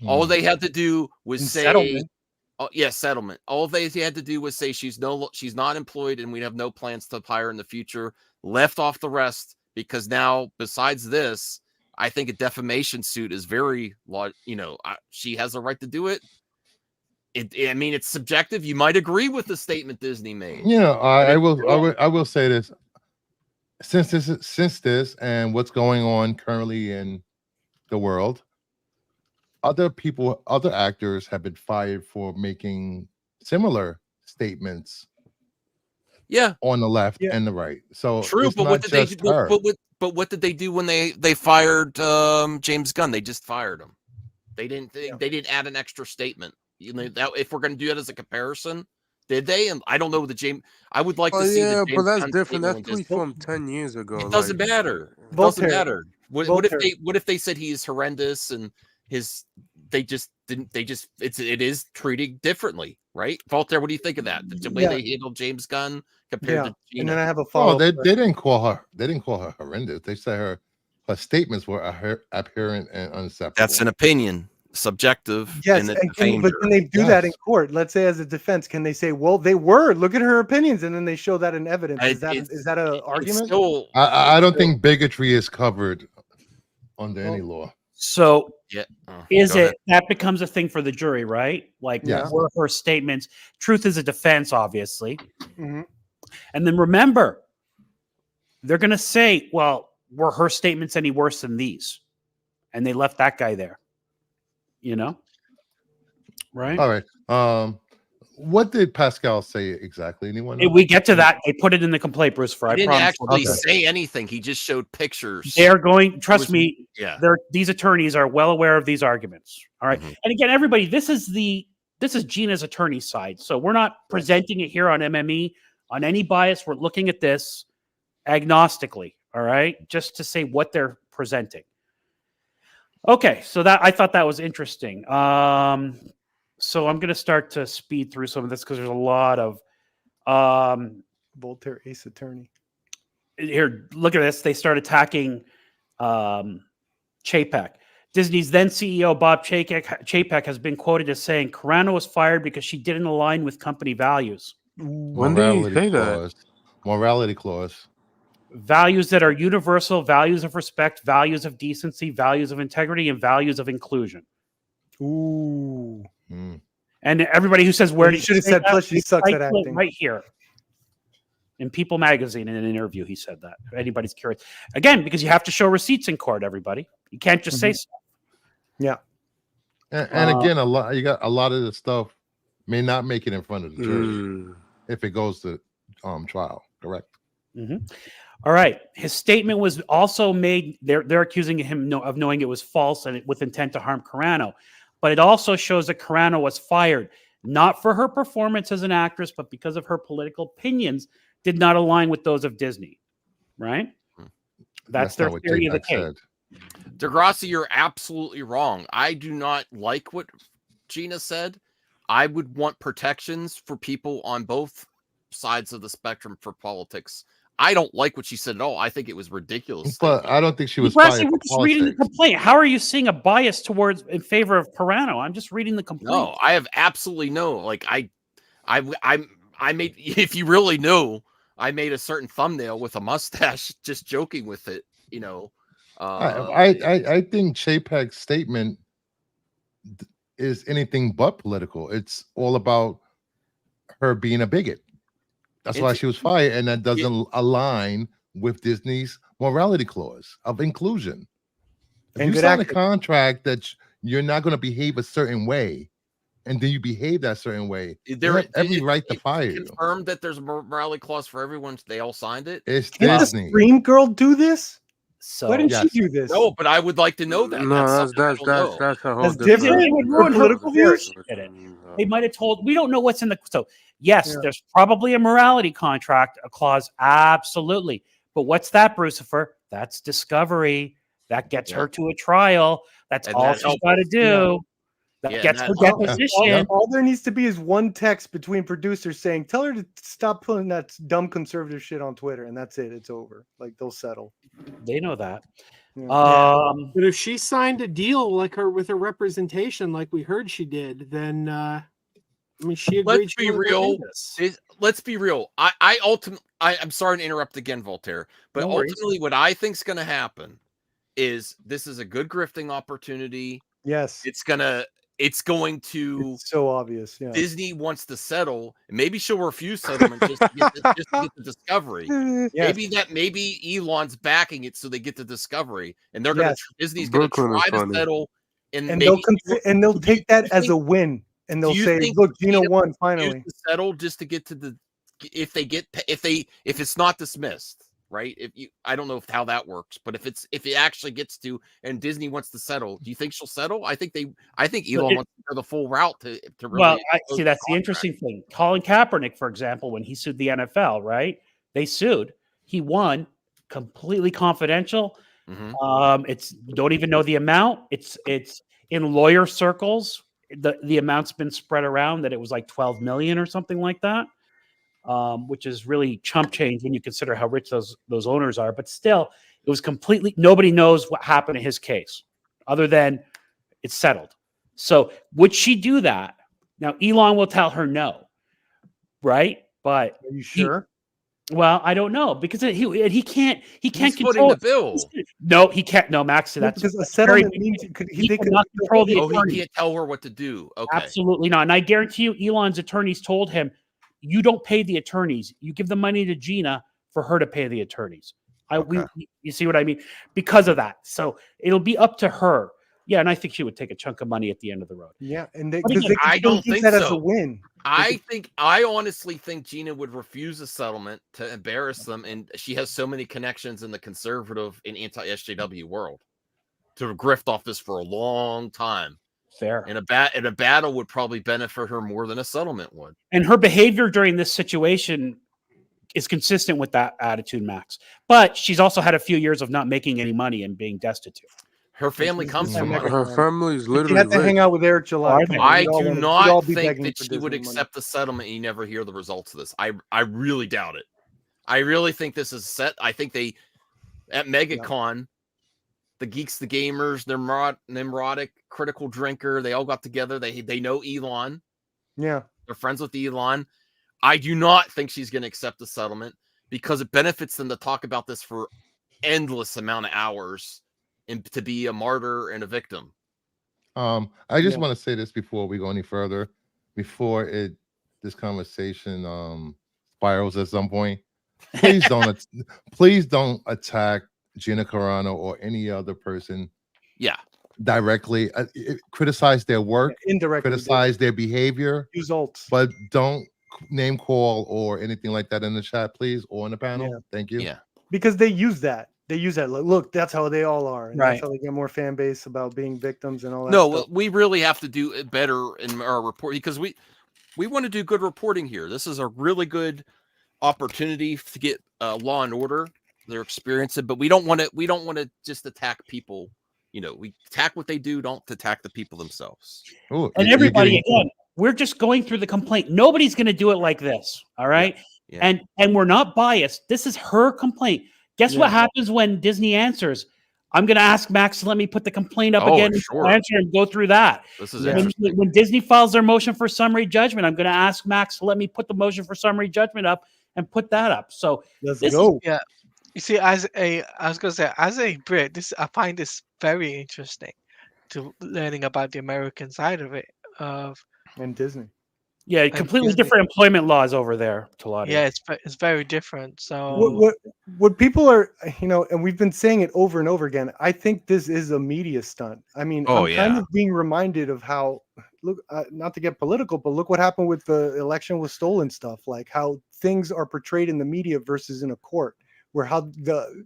All they had to do was say settlement. Oh, yeah, settlement. All they had to do was say she's not employed and we have no plans to hire in the future. Left off the rest because now, besides this, I think a defamation suit is very, she has a right to do it. I mean, it's subjective. You might agree with the statement Disney made. Yeah, I will say this. Since this and what's going on currently in the world, other actors have been fired for making similar statements. Yeah, on the left and the right. So true, but what did they do? But what did they do when they fired James Gunn? They just fired him. They didn't add an extra statement. That if we're going to do it as a comparison, Did they? And I don't know the James. I would like Oh to see yeah, the but James that's Gunn different. That's statement when tweets from 10 years ago. it doesn't Like, matter. It Voltaire. doesn't matter. What Voltaire. if they said he is horrendous and they just didn't it is treated differently, right? Voltaire, what do you think of that? The way they handled James Gunn compared to Gina? And then I have a Oh, follow-up. they didn't call her horrendous. They said her statements were apparent and unacceptable. That's an opinion, subjective. Yes, and but can they do that in court? Let's say as a defense, can they say, well, they were, look at her opinions, and then they show that in evidence? Is that an argument? Still, I don't think bigotry is covered under any law. So is it that becomes a thing for the jury, right? Like, Yes. were her statements, truth is a defense, obviously. Mm-hmm. And then remember, they're going to say, well, were her statements any worse than these? And they left that guy there, right? All right. What did Pascal say exactly? Anyone know? We get to that. They put it in the complaint, Bruce. He didn't actually say anything. He just showed pictures. They're going. Trust me. Yeah. These attorneys are well aware of these arguments. All right. Mm-hmm. And again, everybody, this is Gina's attorney side. So we're not presenting it here on MME on any bias. We're looking at this agnostically. All right, just to say what they're presenting. Okay, so I thought that was interesting. So I'm going to start to speed through some of this because there's a lot of Voltaire ace attorney. Here, look at this. They start attacking Chapek. Disney's then CEO Bob Chapek has been quoted as saying Carano was fired because she didn't align with company values. When did he say that? Morality clause. Values that are universal, values of respect, values of decency, values of integrity, and values of inclusion. Ooh. And everybody who says where he should have said, plus she sucks at acting. Right here. In People Magazine, in an interview, he said that. If anybody's curious. Again, because you have to show receipts in court, everybody. You can't just say stuff. Yeah. And again, you got a lot of the stuff may not make it in front of the jury if it goes to trial, correct? Mm-hmm. All right. His statement was also made. They're accusing him of knowing it was false and with intent to harm Carano. But it also shows that Carano was fired, not for her performance as an actress, but because of her political opinions did not align with those of Disney. Right? That's their theory of the case. Degrassi, you're absolutely wrong. I do not like what Gina said. I would want protections for people on both sides of the spectrum for politics. I don't like what she said at all. I think it was ridiculous. But I don't think she was fired for just reading the complaint. How are you seeing a bias in favor of Carano? I'm just reading the complaint. No, I have absolutely no. Like I made. If you really knew, I made a certain thumbnail with a mustache, just joking with it. I think Chapek's statement is anything but political. It's all about her being a bigot. That's why she was fired, and that doesn't align with Disney's morality clause of inclusion. If you sign a contract that you're not going to behave a certain way, and then you behave that certain way, they have every right to fire you. Confirmed that there's a morality clause for everyone. They all signed it. It's Disney. Did the Scream Girl do this? So why didn't she do this? No, but I would like to know that. No, that's a whole different. It would ruin political views. They might have told. We don't know what's in the. So yes, there's probably a morality contract, a clause, absolutely. But what's that, Brucifer? That's discovery. That gets her to a trial. That's all she's got to do. That gets her deposition. All there needs to be is one text between producers saying, "Tell her to stop pulling that dumb conservative shit on Twitter," and that's it. It's over. Like they'll settle. They know that. But if she signed a deal like her with her representation, like we heard she did, then I mean, she agreed. Let's be real. Let's be real. I'm sorry to interrupt again, Voltaire, but ultimately, what I think is going to happen is this is a good grifting opportunity. Yes, it's going to. It's so obvious. Yeah. Disney wants to settle, and maybe she'll refuse settlement just to get the discovery. Yes. Maybe Elon's backing it so they get the discovery, and they're going to Disney's going to try to settle, and they'll take that as a win, and they'll say, "Look, Gina won finally." To settle just to get to the if it's not dismissed. right? I don't know how that works, but if it actually gets to, and Disney wants to settle, do you think she'll settle? I think Elon wants to go the full route to really. Well, I see. That's the interesting thing. Colin Kaepernick, for example, when he sued the NFL, right? They sued. He won, completely confidential. It's don't even know the amount. It's in lawyer circles. The amount's been spread around that it was like 12 million or something like that, which is really chump change when you consider how rich those owners are. But still, it was completely, nobody knows what happened in his case other than it's settled. So would she do that? Now, Elon will tell her no, right? But are you sure? Well, I don't know because he can't control the bill. No, he can't. No, Max, that's because a settlement means he cannot control the attorney. He can't tell her what to do. Okay, absolutely not. And I guarantee you, Elon's attorneys told him, "You don't pay the attorneys. You give the money to Gina for her to pay the attorneys." You see what I mean? Because of that, so it'll be up to her. Yeah, and I think she would take a chunk of money at the end of the road. Yeah, and I don't think that so. as a win. I honestly think Gina would refuse a settlement to embarrass them, and she has so many connections in the conservative and anti-SJW world to grift off this for a long time. Fair. And a battle would probably benefit her more than a settlement would. And her behavior during this situation is consistent with that attitude, Max. But she's also had a few years of not making any money and being destitute. Her family comes from money. Her family is literally. You have to hang out with Eric July. I do not think that she would accept the settlement. And you never hear the results of this. I really doubt it. I really think this is set. I think they at MegaCon, the geeks, the gamers, Nimrodic, critical drinker, they all got together. They know Elon. Yeah, they're friends with Elon. I do not think she's going to accept the settlement because it benefits them to talk about this for endless amount of hours. And to be a martyr and a victim. I just want to say this before we go any further, before this conversation spirals at some point. Please don't attack Gina Carano or any other person. Yeah, directly. Criticize their work, indirectly criticize their behavior, results, but don't name call or anything like that in the chat, please, or in the panel. Yeah. Thank you. Yeah, because they use that. They use that. Look, that's how they all are. And right. That's how they get more fan base about being victims and all that. No, stuff. We really have to do it better in our report because we want to do good reporting here. This is a really good opportunity to get Law and Order, their experience, but we don't want to just attack people. You know, we attack what they do, don't attack the people themselves. Ooh, and everybody, again, we're just going through the complaint. Nobody's going to do it like this. All right. Yeah. And we're not biased. This is her complaint. Guess what happens when Disney answers? I'm going to ask Max to let me put the complaint up again and go through that. This is interesting. When Disney files their motion for summary judgment, I'm going to ask Max to let me put the motion for summary judgment up and put that up. So let's go. Yeah. You see, I was going to say, as a Brit, I find this very interesting to learning about the American side of it. And Disney. Yeah, completely different employment laws over there, Talati. Yeah, it's very different. So what people are, and we've been saying it over and over again. I think this is a media stunt. I mean, I'm kind of being reminded of how look, not to get political, but look what happened with the election with stolen stuff. Like how things are portrayed in the media versus in a court, where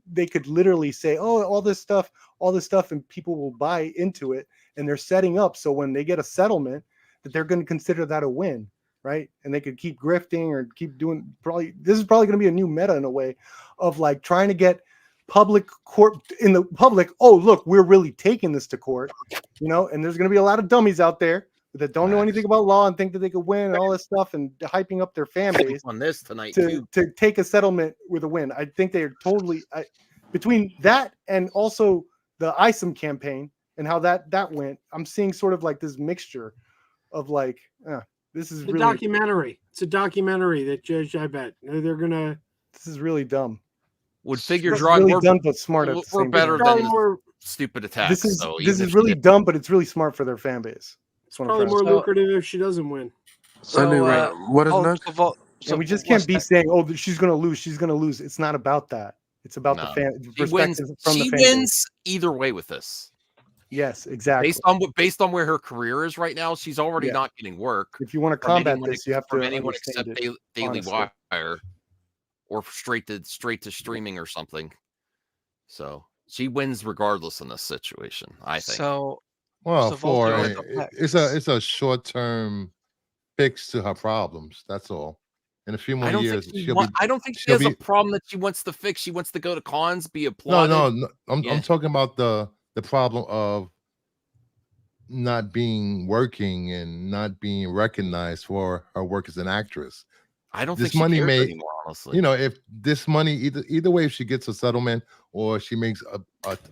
they could literally say, "Oh, all this stuff," and people will buy into it, and they're setting up so when they get a settlement, that they're going to consider that a win, right? And they could keep grifting or keep doing this is probably going to be a new meta in a way of like trying to get public court in the public. Oh, look, we're really taking this to court, and there's going to be a lot of dummies out there that don't know anything about law and think that they could win and all this stuff and hyping up their fan base on this tonight to take a settlement with a win. I think they are totally between that and also the ISOM campaign and how that went. I'm seeing sort of like this mixture of like, this is the really documentary. It's a documentary that Judge, I bet they're gonna. This is really dumb. Would figure drawing really more dumb but smart. We're better than the stupid attacks. This is really dumb, but it's really smart for their fan base. It's probably more lucrative if she doesn't win. So what is next? So we just can't be saying, "Oh, she's gonna lose. She's gonna lose." It's not about that. It's about the fan. She wins either way with this. Yes, exactly. Based on where her career is right now, she's already not getting work. If you want to combat this, you have to anyone except Daily Wire. or straight to streaming or something. So she wins regardless in this situation, I think. So, well, so for Voltaire it's a short term fix to her problems. That's all. In a few more I don't think years, I don't think she has a problem that she wants to fix. She wants to go to cons, be applauded. No. I'm talking about the problem of not being working and not being recognized for her work as an actress. I don't This think she money cares may, anymore, honestly. you know, if this money either way, if she gets a settlement or she makes a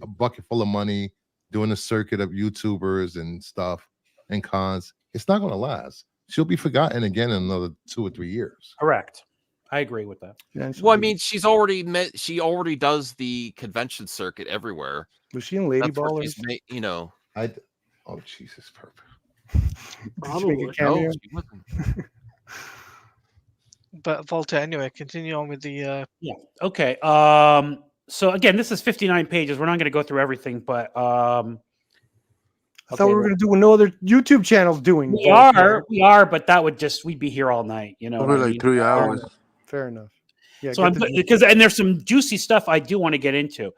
bucket full of money doing a circuit of YouTubers and stuff and cons, it's not going to last. She'll be forgotten again in another 2 or 3 years. Correct. I agree with that. Yeah, Well, I mean, she already does the convention circuit everywhere. was she in Lady Ballers? You know, oh Jesus, perfect. Did she make a cameo? no, she wasn't. But Voltaire, anyway, continue on with the. Yeah. Okay. So again, this is 59 pages. We're not going to go through everything, but I thought we were going to do what no other YouTube channel's doing. We are, but that would we'd be here all night. You know, Probably like 3 hours. Fair enough. Yeah. So and there's some juicy stuff I do want to get into.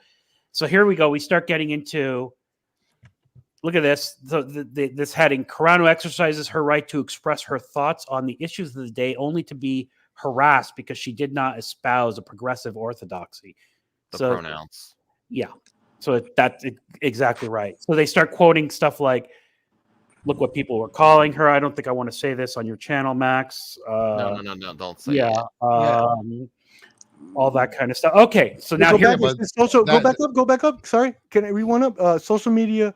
So here we go. We start getting into. Look at this. This heading: Carano exercises her right to express her thoughts on the issues of the day, only to be harassed because she did not espouse a progressive orthodoxy. The pronouns. Yeah. So that's exactly right. So they start quoting stuff like, look what people were calling her. I don't think I want to say this on your channel, Max. No, don't say it. All that kind of stuff. Okay. So now go back up. Sorry. Can I read one up? Social media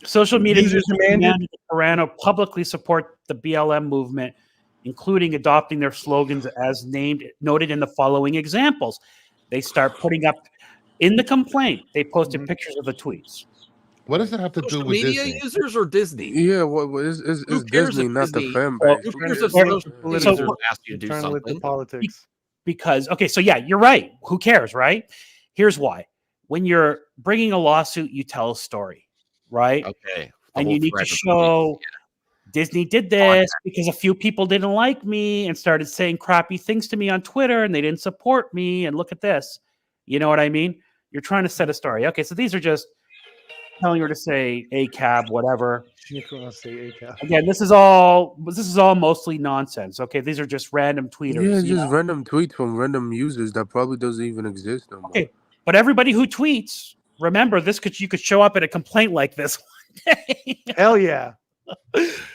users demanded Carano publicly support the BLM movement, including adopting their slogans as noted in the following examples. They start putting up in the complaint. They posted pictures of the tweets. What does it have to do with media Disney? users or Disney? Yeah, is Disney not the fan base? Who cares if social media users ask you to do trying to something? lift the politics. Because so yeah, you're right. Who cares, right? Here's why: when you're bringing a lawsuit, you tell a story, right? Okay, and you need to show. Disney did this because a few people didn't like me and started saying crappy things to me on Twitter and they didn't support me. And look at this. You know what I mean? You're trying to set a story. Okay, so these are just telling her to say ACAB, whatever. Again, this is all mostly nonsense. Okay, these are just random tweeters. Yeah, just random tweets from random users that probably doesn't even exist no more. Okay, but everybody who tweets, remember you could show up at a complaint like this one day. Hell yeah.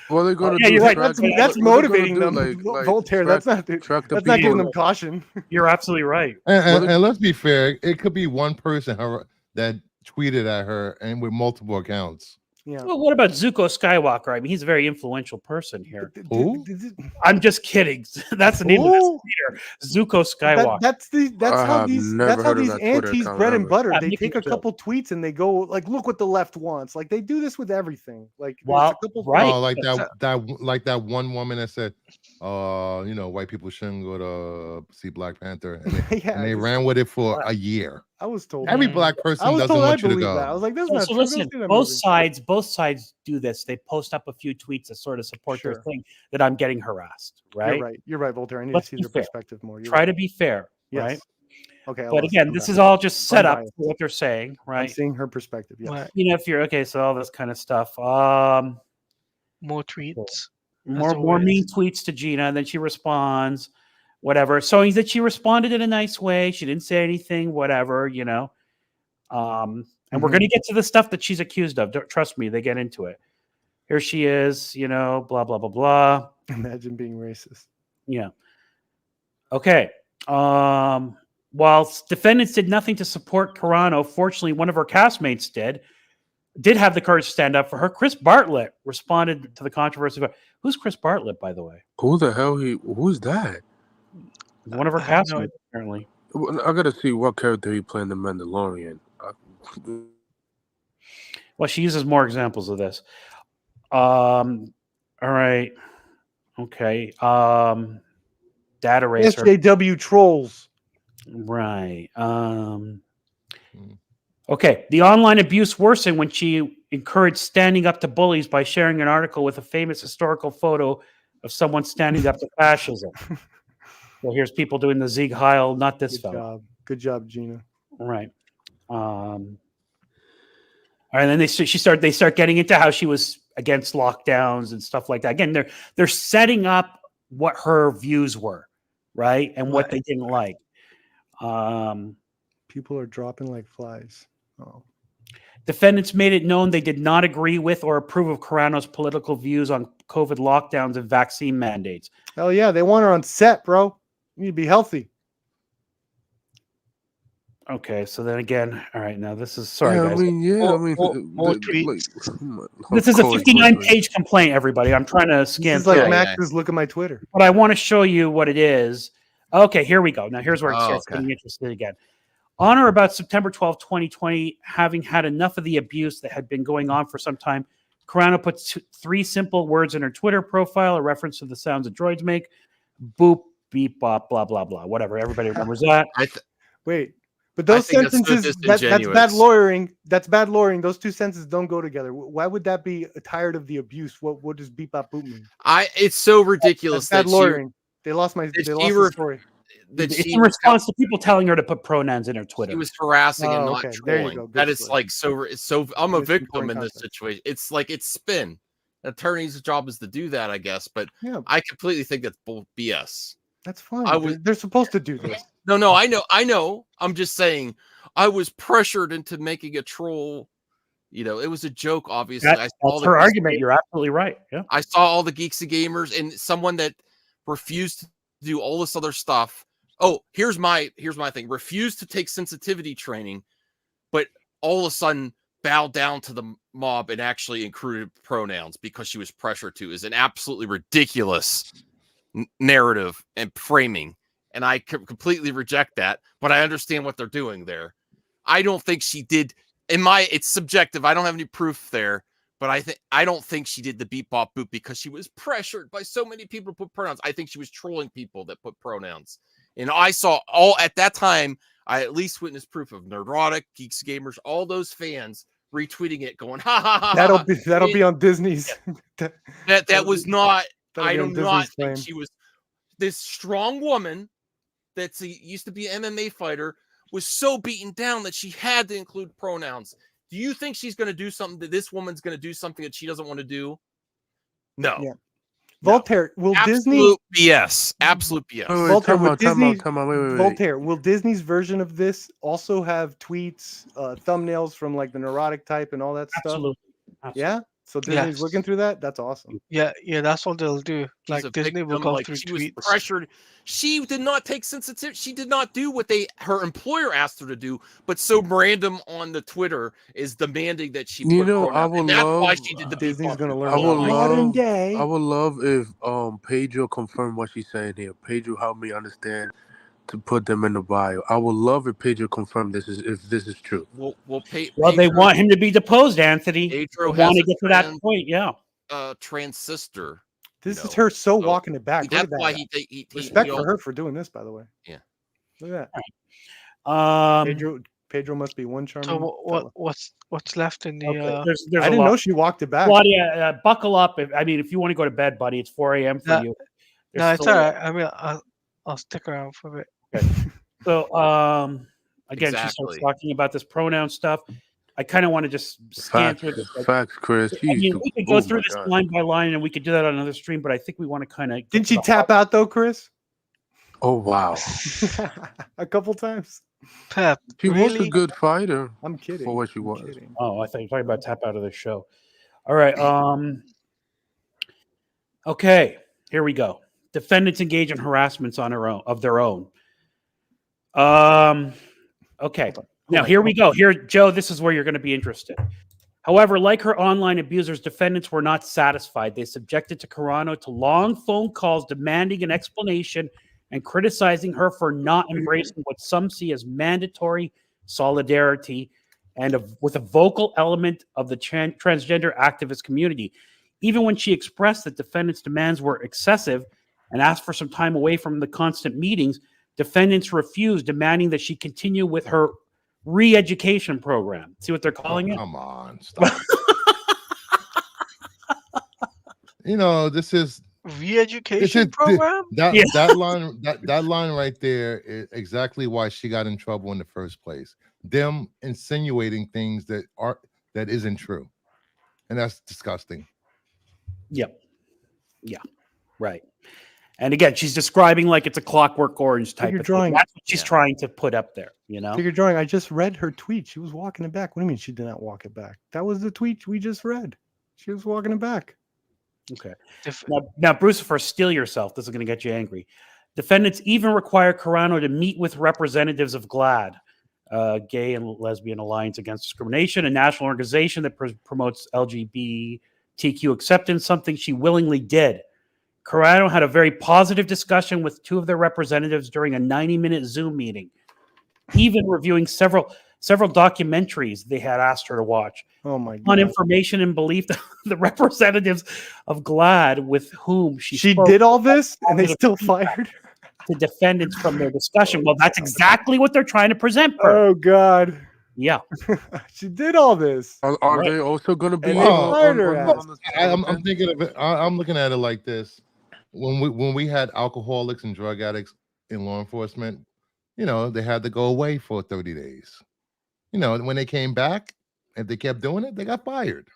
Well, they're going to you're right. That's motivating them. Voltaire, that's not giving them caution. You're absolutely right. And let's be fair. It could be one person that tweeted at her and with multiple accounts. Yeah. Well, what about Zuko Skywalker? I mean, he's a very influential person here. Who? I'm just kidding. That's the name of this leader, Zuko Skywalker. That's how these antis bread and butter. They take a couple tweets and they go like, look what the left wants. Like they do this with everything. Like right. Oh, like that one woman that said, white people shouldn't go to see Black Panther, and they ran with it for a year. I was told every black person doesn't want you to go. That. I was like, "That's not true." Listen, both sides do this. They post up a few tweets that sort of support their thing. That I'm getting harassed, right? You're right, Voltaire. I need to see their perspective more. Try to be fair, right? Okay. But again, this is all just set up for what they're saying, right? I'm seeing her perspective. Yeah. If you're okay, so all this kind of stuff. More tweets. More mean tweets to Gina, and then she responds. Whatever. So that she responded in a nice way. She didn't say anything, whatever, And we're going to get to the stuff that she's accused of. Trust me, they get into it. Here she is, blah, blah, blah, blah. Imagine being racist. Yeah. Okay. While defendants did nothing to support Carano, fortunately, one of her castmates did have the courage to stand up for her. Chris Bartlett responded to the controversy. Who's Chris Bartlett, by the way? Who the hell who's that? One of her castmates, apparently. I gotta see what character he played in The Mandalorian. Well, she uses more examples of this. All right. Okay. Data racer. SJW trolls. Right. Okay. The online abuse worsened when she encouraged standing up to bullies by sharing an article with a famous historical photo of someone standing up to fascism. So here's people doing the Sieg Heil, not this Good fellow. job. Good job, Gina. Right. All right, and then they start getting into how she was against lockdowns and stuff like that. Again, they're setting up what her views were, right, and what they didn't like. People are dropping like flies. Oh. Defendants made it known they did not agree with or approve of Carano's political views on COVID lockdowns and vaccine mandates. Hell yeah, they want her on set, bro. You need to be healthy. Okay, so then again, all right, now this is sorry, Yeah, guys. More tweets. This is a 59-page complaint, everybody. I'm trying to scan. This is like Max's look at my Twitter. But I want to show you what it is. Okay, here we go. Now here's where it starts getting interested again. On or about September 12, 2020, having had enough of the abuse that had been going on for some time, Carano put 3 simple words in her Twitter profile, a reference to the sounds that droids make. Boop, beep, bop, blah, blah, blah. Whatever. Everybody remembers that. Wait. But those sentences, that's bad lawyering. That's bad lawyering. Those 2 sentences don't go together. Why would that be tired of the abuse? What does beep bop boop mean? It's so ridiculous. That's bad lawyering. They lost the story. It's in response to people telling her to put pronouns in her Twitter. She was harassing and not trolling. There you go. That is like so. I'm a victim in this situation. It's like it's spin. Attorney's job is to do that, I guess. But I completely think that's BS. That's fine. They're supposed to do this. No, I know. I'm just saying, I was pressured into making a troll. You know, it was a joke. Obviously, that's her argument. You're absolutely right. Yeah, I saw all the geeks and gamers and someone that refused to do all this other stuff. Oh, here's my thing. Refused to take sensitivity training, but all of a sudden bowed down to the mob and actually included pronouns because she was pressured to is an absolutely ridiculous narrative and framing. And I completely reject that, but I understand what they're doing there. I don't think she did. It's subjective. I don't have any proof there, but I don't think she did the beep bop boop because she was pressured by so many people to put pronouns. I think she was trolling people that put pronouns. And I saw at that time, I at least witnessed proof of Nerdrotic, Geeks Gamers, all those fans retweeting it, going, ha ha ha. That'll be on Disney's. that was not. I do not think she was this strong woman that's used to be an MMA fighter was so beaten down that she had to include pronouns. Do you think she's going to do something that this woman's going to do something that she doesn't want to do? No. Yeah. Voltaire, will Absolute BS. Absolute BS. Voltaire, Voltaire, will Disney's version of this also have tweets, thumbnails from like the neurotic type and all that stuff? Absolutely. Yeah. So Disney's looking through that. That's awesome. Yeah, that's what they'll do. Like Disney will go through she tweets. Was pressured. She did not take sensitivity. She did not do what her employer asked her to do. But so random on the Twitter is demanding that she. I would that's love. why she did the Disney's going to learn. Modern day. I would love if Pedro confirmed what she's saying here. Pedro helped me understand to put them in the bio. I would love if Pedro confirmed if this is true. Well, they want him to be deposed, Anthony. Pedro want to get to that point, transistor. This is her walking it back. That's why he respect for her for doing this, by the way. Yeah. Look at that. Pedro must be one charming. So what's left in the? There's I didn't know she walked it back. Claudia, buckle up. If you want to go to bed, buddy, it's 4 a.m. for you. No, it's all right. I mean, I'll stick around for a bit. Okay. So again, she starts talking about this pronoun stuff. I kind of want to just scan through this. Facts, Chris. We could go through this line by line, and we could do that on another stream. But I think we want to kind of. Didn't she tap out though, Chris? Oh wow! A couple times. Pep, she was a good fighter. I'm kidding. For what she was. Oh, I thought you were talking about tap out of the show. All right. Okay. Here we go. Defendants engage in harassments of their own. Okay. Now here we go. Here, Joe, this is where you're going to be interested. However, like her online abusers, defendants were not satisfied. They subjected to Carano to long phone calls demanding an explanation and criticizing her for not embracing what some see as mandatory solidarity and with a vocal element of the transgender activist community. Even when she expressed that defendants' demands were excessive and asked for some time away from the constant meetings, defendants refused, demanding that she continue with her re-education program. See what they're calling it? Come on, stop. This is re-education program? That line right there is exactly why she got in trouble in the first place. Them insinuating things that isn't true, and that's disgusting. Yep. Yeah. Right. And again, she's describing like it's a Clockwork Orange type of thing. That's what she's trying to put up there, you know? Figure drawing. I just read her tweet. She was walking it back. What do you mean she did not walk it back? That was the tweet we just read. She was walking it back. Okay. Now, Bruce, for steal yourself, this is going to get you angry. Defendants even require Carano to meet with representatives of GLAAD, Gay and Lesbian Alliance Against Discrimination, a national organization that promotes LGBTQ acceptance, something she willingly did. Carano had a very positive discussion with two of their representatives during a 90-minute Zoom meeting, even reviewing several documentaries they had asked her to watch. Oh my God. On information and belief that the representatives of GLAAD with whom she did all this and they still fired her. The defendants from their discussion. Well, that's exactly what they're trying to present her. Oh God. Yeah. She did all this. Are they also going to be? I'm thinking of it. I'm looking at it like this. When we had alcoholics and drug addicts in law enforcement, you know, they had to go away for 30 days. You know, when they came back, if they kept doing it, they got fired.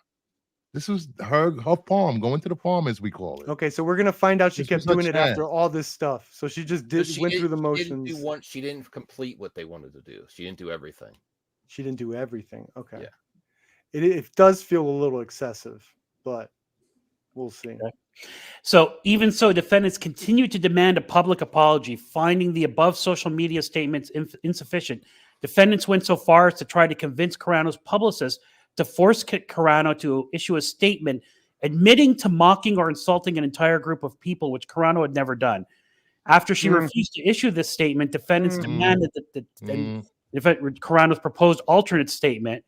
This was her farm, going to the farm, as we call it. Okay, so we're gonna find out she kept doing it after all this stuff. So she just went through the motions. She didn't complete what they wanted to do. She didn't do everything. She didn't do everything. Okay. Yeah. It does feel a little excessive, but we'll see. Okay. So even so, defendants continue to demand a public apology, finding the above social media statements insufficient. Defendants went so far as to try to convince Carano's publicist to force Carano to issue a statement admitting to mocking or insulting an entire group of people, which Carano had never done. After she refused to issue this statement, defendants demanded that Carano's proposed alternate statement.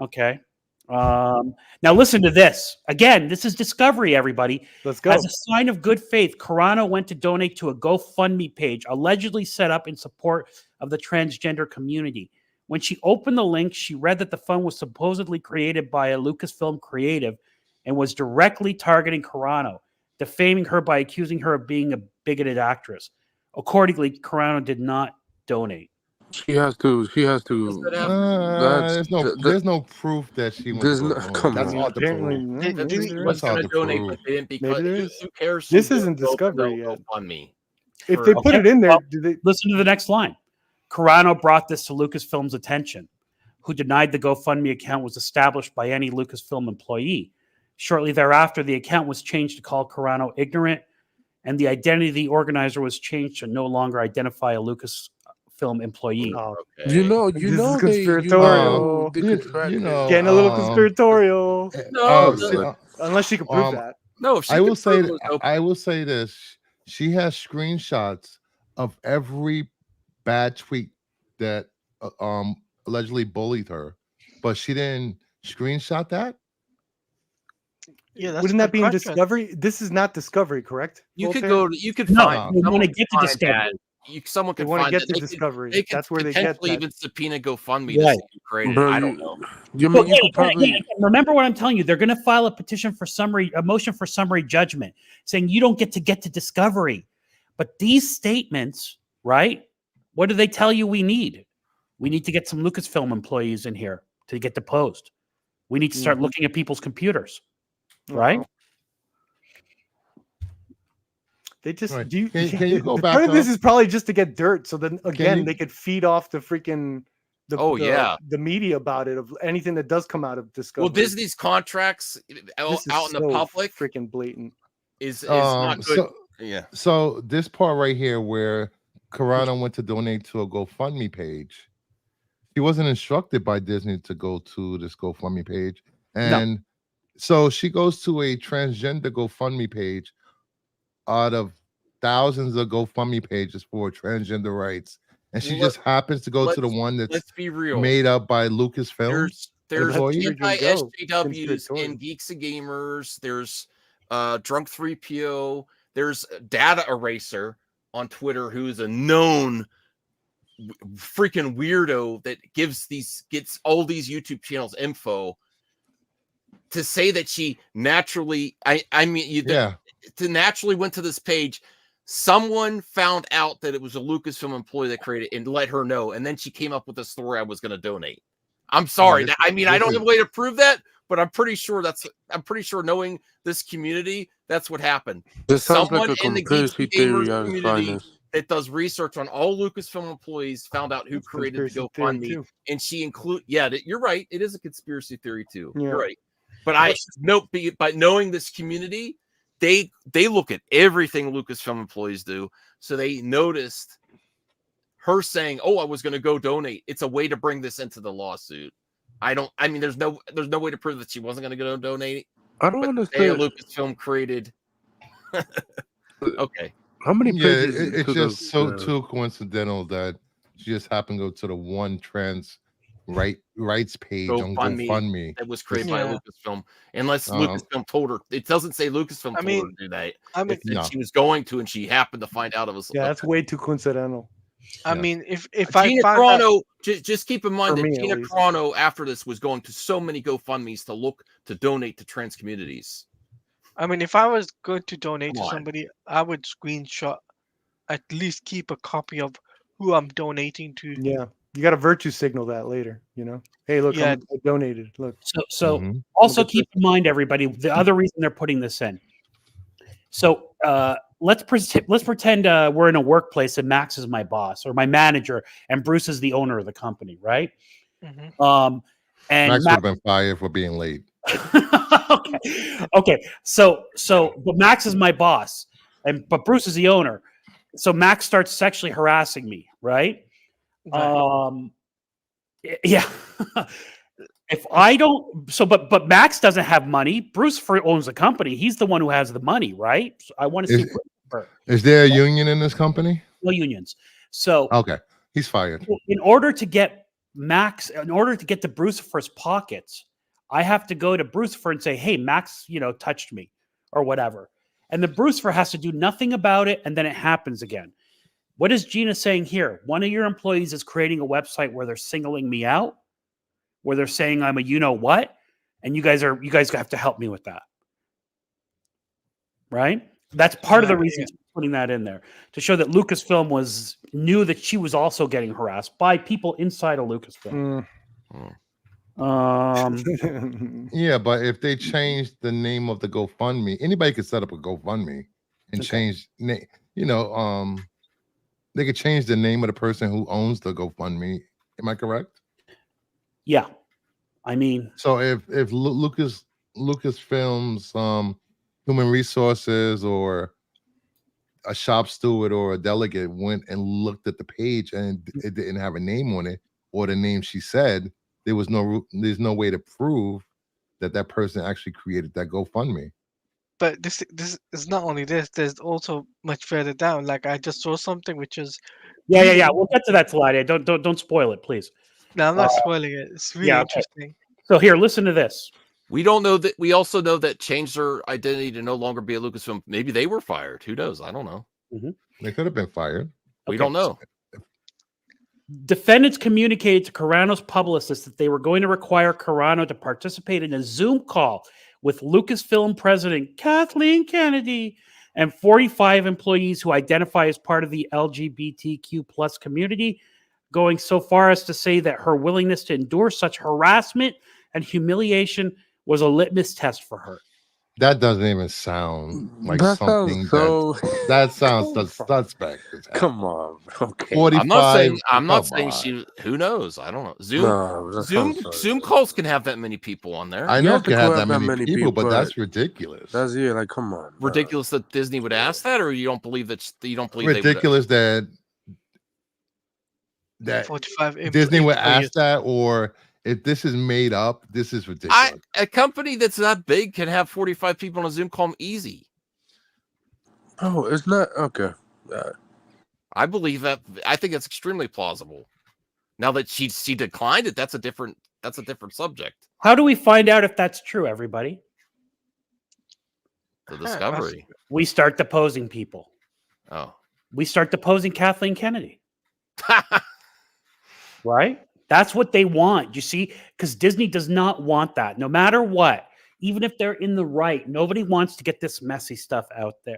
Okay. Now listen to this. Again, this is discovery, everybody. Let's go. As a sign of good faith, Carano went to donate to a GoFundMe page allegedly set up in support of the transgender community. When she opened the link, she read that the fund was supposedly created by a Lucasfilm creative and was directly targeting Carano, defaming her by accusing her of being a bigoted actress. Accordingly, Carano did not donate. She has to. There's no proof that she went to come That's on. hard to prove. Was going to donate, but they didn't because who cares? This isn't discovery yet. On me. If they put it in there, do they listen to the next line? Carano brought this to Lucasfilm's attention, who denied the GoFundMe account was established by any Lucasfilm employee. Shortly thereafter, the account was changed to call Carano ignorant, and the identity of the organizer was changed to no longer identify a Lucasfilm employee. Oh, okay. You know, this is conspiratorial. Getting a little conspiratorial. Unless she can prove that. No, if she I will say this: she has screenshots of every bad tweet that allegedly bullied her, but she didn't screenshot that. Yeah, wouldn't that be in discovery? This is not discovery, correct? You could go. You could find. You want to get to discovery. Someone could want to find get to discovery. They That's where they get that. even subpoena GoFundMe to create it. I don't know. Remember what I'm telling you. They're going to file a petition for a motion for summary judgment, saying you don't get to discovery. But these statements, right? What do they tell you we need? We need to get some Lucasfilm employees in here to get deposed. We need to start looking at people's computers, right? They just Right. do. Can you go back? Part of this is probably just to get dirt, so then again they could feed off the freaking the media about it of anything that does come out of Discovery. Well, Disney's contracts out in the public freaking blatant is not good. So this part right here where Carano went to donate to a GoFundMe page, he wasn't instructed by Disney to go to this GoFundMe page, and so she goes to a transgender GoFundMe page out of thousands of GoFundMe pages for transgender rights, and she just happens to go to the one that's made up by Lucasfilm. There's anti-SJWs in Geeks and Gamers. There's Drunk 3PO. There's Data Eraser on Twitter, who's a known freaking weirdo that gets all these YouTube channels info. To say that she naturally, to naturally went to this page. Someone found out that it was a Lucasfilm employee that created it and let her know, and then she came up with a story I was going to donate. I'm sorry. I don't have a way to prove that, but I'm pretty sure knowing this community, that's what happened. This sounds Someone like a in the conspiracy Geeky Gamers theory community that does research on all Lucasfilm employees found out who created the GoFundMe, and she you're right. It is a conspiracy theory too. Yeah. You're right. But by knowing this community, they look at everything Lucasfilm employees do. So they noticed her saying, "Oh, I was going to go donate." It's a way to bring this into the lawsuit. There's no way to prove that she wasn't going to go donate. I don't understand. Lucasfilm created. Okay. How many pages? It's just too coincidental that she just happened to go to the one trans rights page on GoFundMe that was created by Lucasfilm. Unless Lucasfilm told her, it doesn't say Lucasfilm told her to do that. She was going to, and she happened to find out it was. Yeah, that's way too coincidental. I mean, if Gina Carano, just keep in mind that Gina Carano after this was going to so many GoFundMe's to donate to trans communities. I mean, if I was going to donate to somebody, I would screenshot, at least keep a copy of who I'm donating to. Yeah, you got to virtue signal that later. Hey, look, I donated. Look. So also keep in mind, everybody, the other reason they're putting this in. So let's pretend we're in a workplace and Max is my boss or my manager and Bruce is the owner of the company, right? And Max would have been fired for being late. Okay. So, but Max is my boss, but Bruce is the owner. So Max starts sexually harassing me, right? Yeah. If I don't, but Max doesn't have money. Bruce owns the company. He's the one who has the money, right? So I want to see. Is there a union in this company? No unions. So okay, he's fired. In order to get to Brucifer's pockets, I have to go to Brucifer and say, "Hey, Max, touched me," or whatever. And the Brucifer has to do nothing about it, and then it happens again. What is Gina saying here? One of your employees is creating a website where they're singling me out, where they're saying I'm a you-know-what, and you guys have to help me with that. Right? That's part of the reason for putting that in there, to show that Lucasfilm knew that she was also getting harassed by people inside of Lucasfilm. Yeah, but if they changed the name of the GoFundMe, anybody could set up a GoFundMe and change name. They could change the name of the person who owns the GoFundMe. Am I correct? Yeah, I mean, so if Lucasfilm's human resources or a shop steward or a delegate went and looked at the page and it didn't have a name on it or the name she said, there's no way to prove that person actually created that GoFundMe. But this is not only this. There's also much further down. Like I just saw something which is. Yeah. We'll get to that slide. Don't spoil it, please. No, I'm not spoiling it. It's really interesting. So here, listen to this. We don't know that. We also know that changed their identity to no longer be a Lucasfilm. Maybe they were fired. Who knows? I don't know. They could have been fired. We don't know. Defendants communicated to Carano's publicist that they were going to require Carano to participate in a Zoom call with Lucasfilm president Kathleen Kennedy and 45 employees who identify as part of the LGBTQ plus community, going so far as to say that her willingness to endure such harassment and humiliation was a litmus test for her. That doesn't even sound like something that sounds suspect. Come on. Okay. 45. I'm not saying she. Who knows? I don't know. Zoom calls can have that many people on there. I know it can have that many people, but that's ridiculous. That's like, come on. Ridiculous that Disney would ask that, or you don't believe that ridiculous that 45 Disney would ask that, or if this is made up, this is ridiculous. A company that's that big can have 45 people on a Zoom call easy. Oh, it's not okay. I believe that. I think it's extremely plausible. Now that she declined it, that's a different subject. How do we find out if that's true, everybody? The discovery. We start deposing people. Oh. We start deposing Kathleen Kennedy. Right? That's what they want, you see? Because Disney does not want that. No matter what, even if they're in the right. Nobody wants to get this messy stuff out there.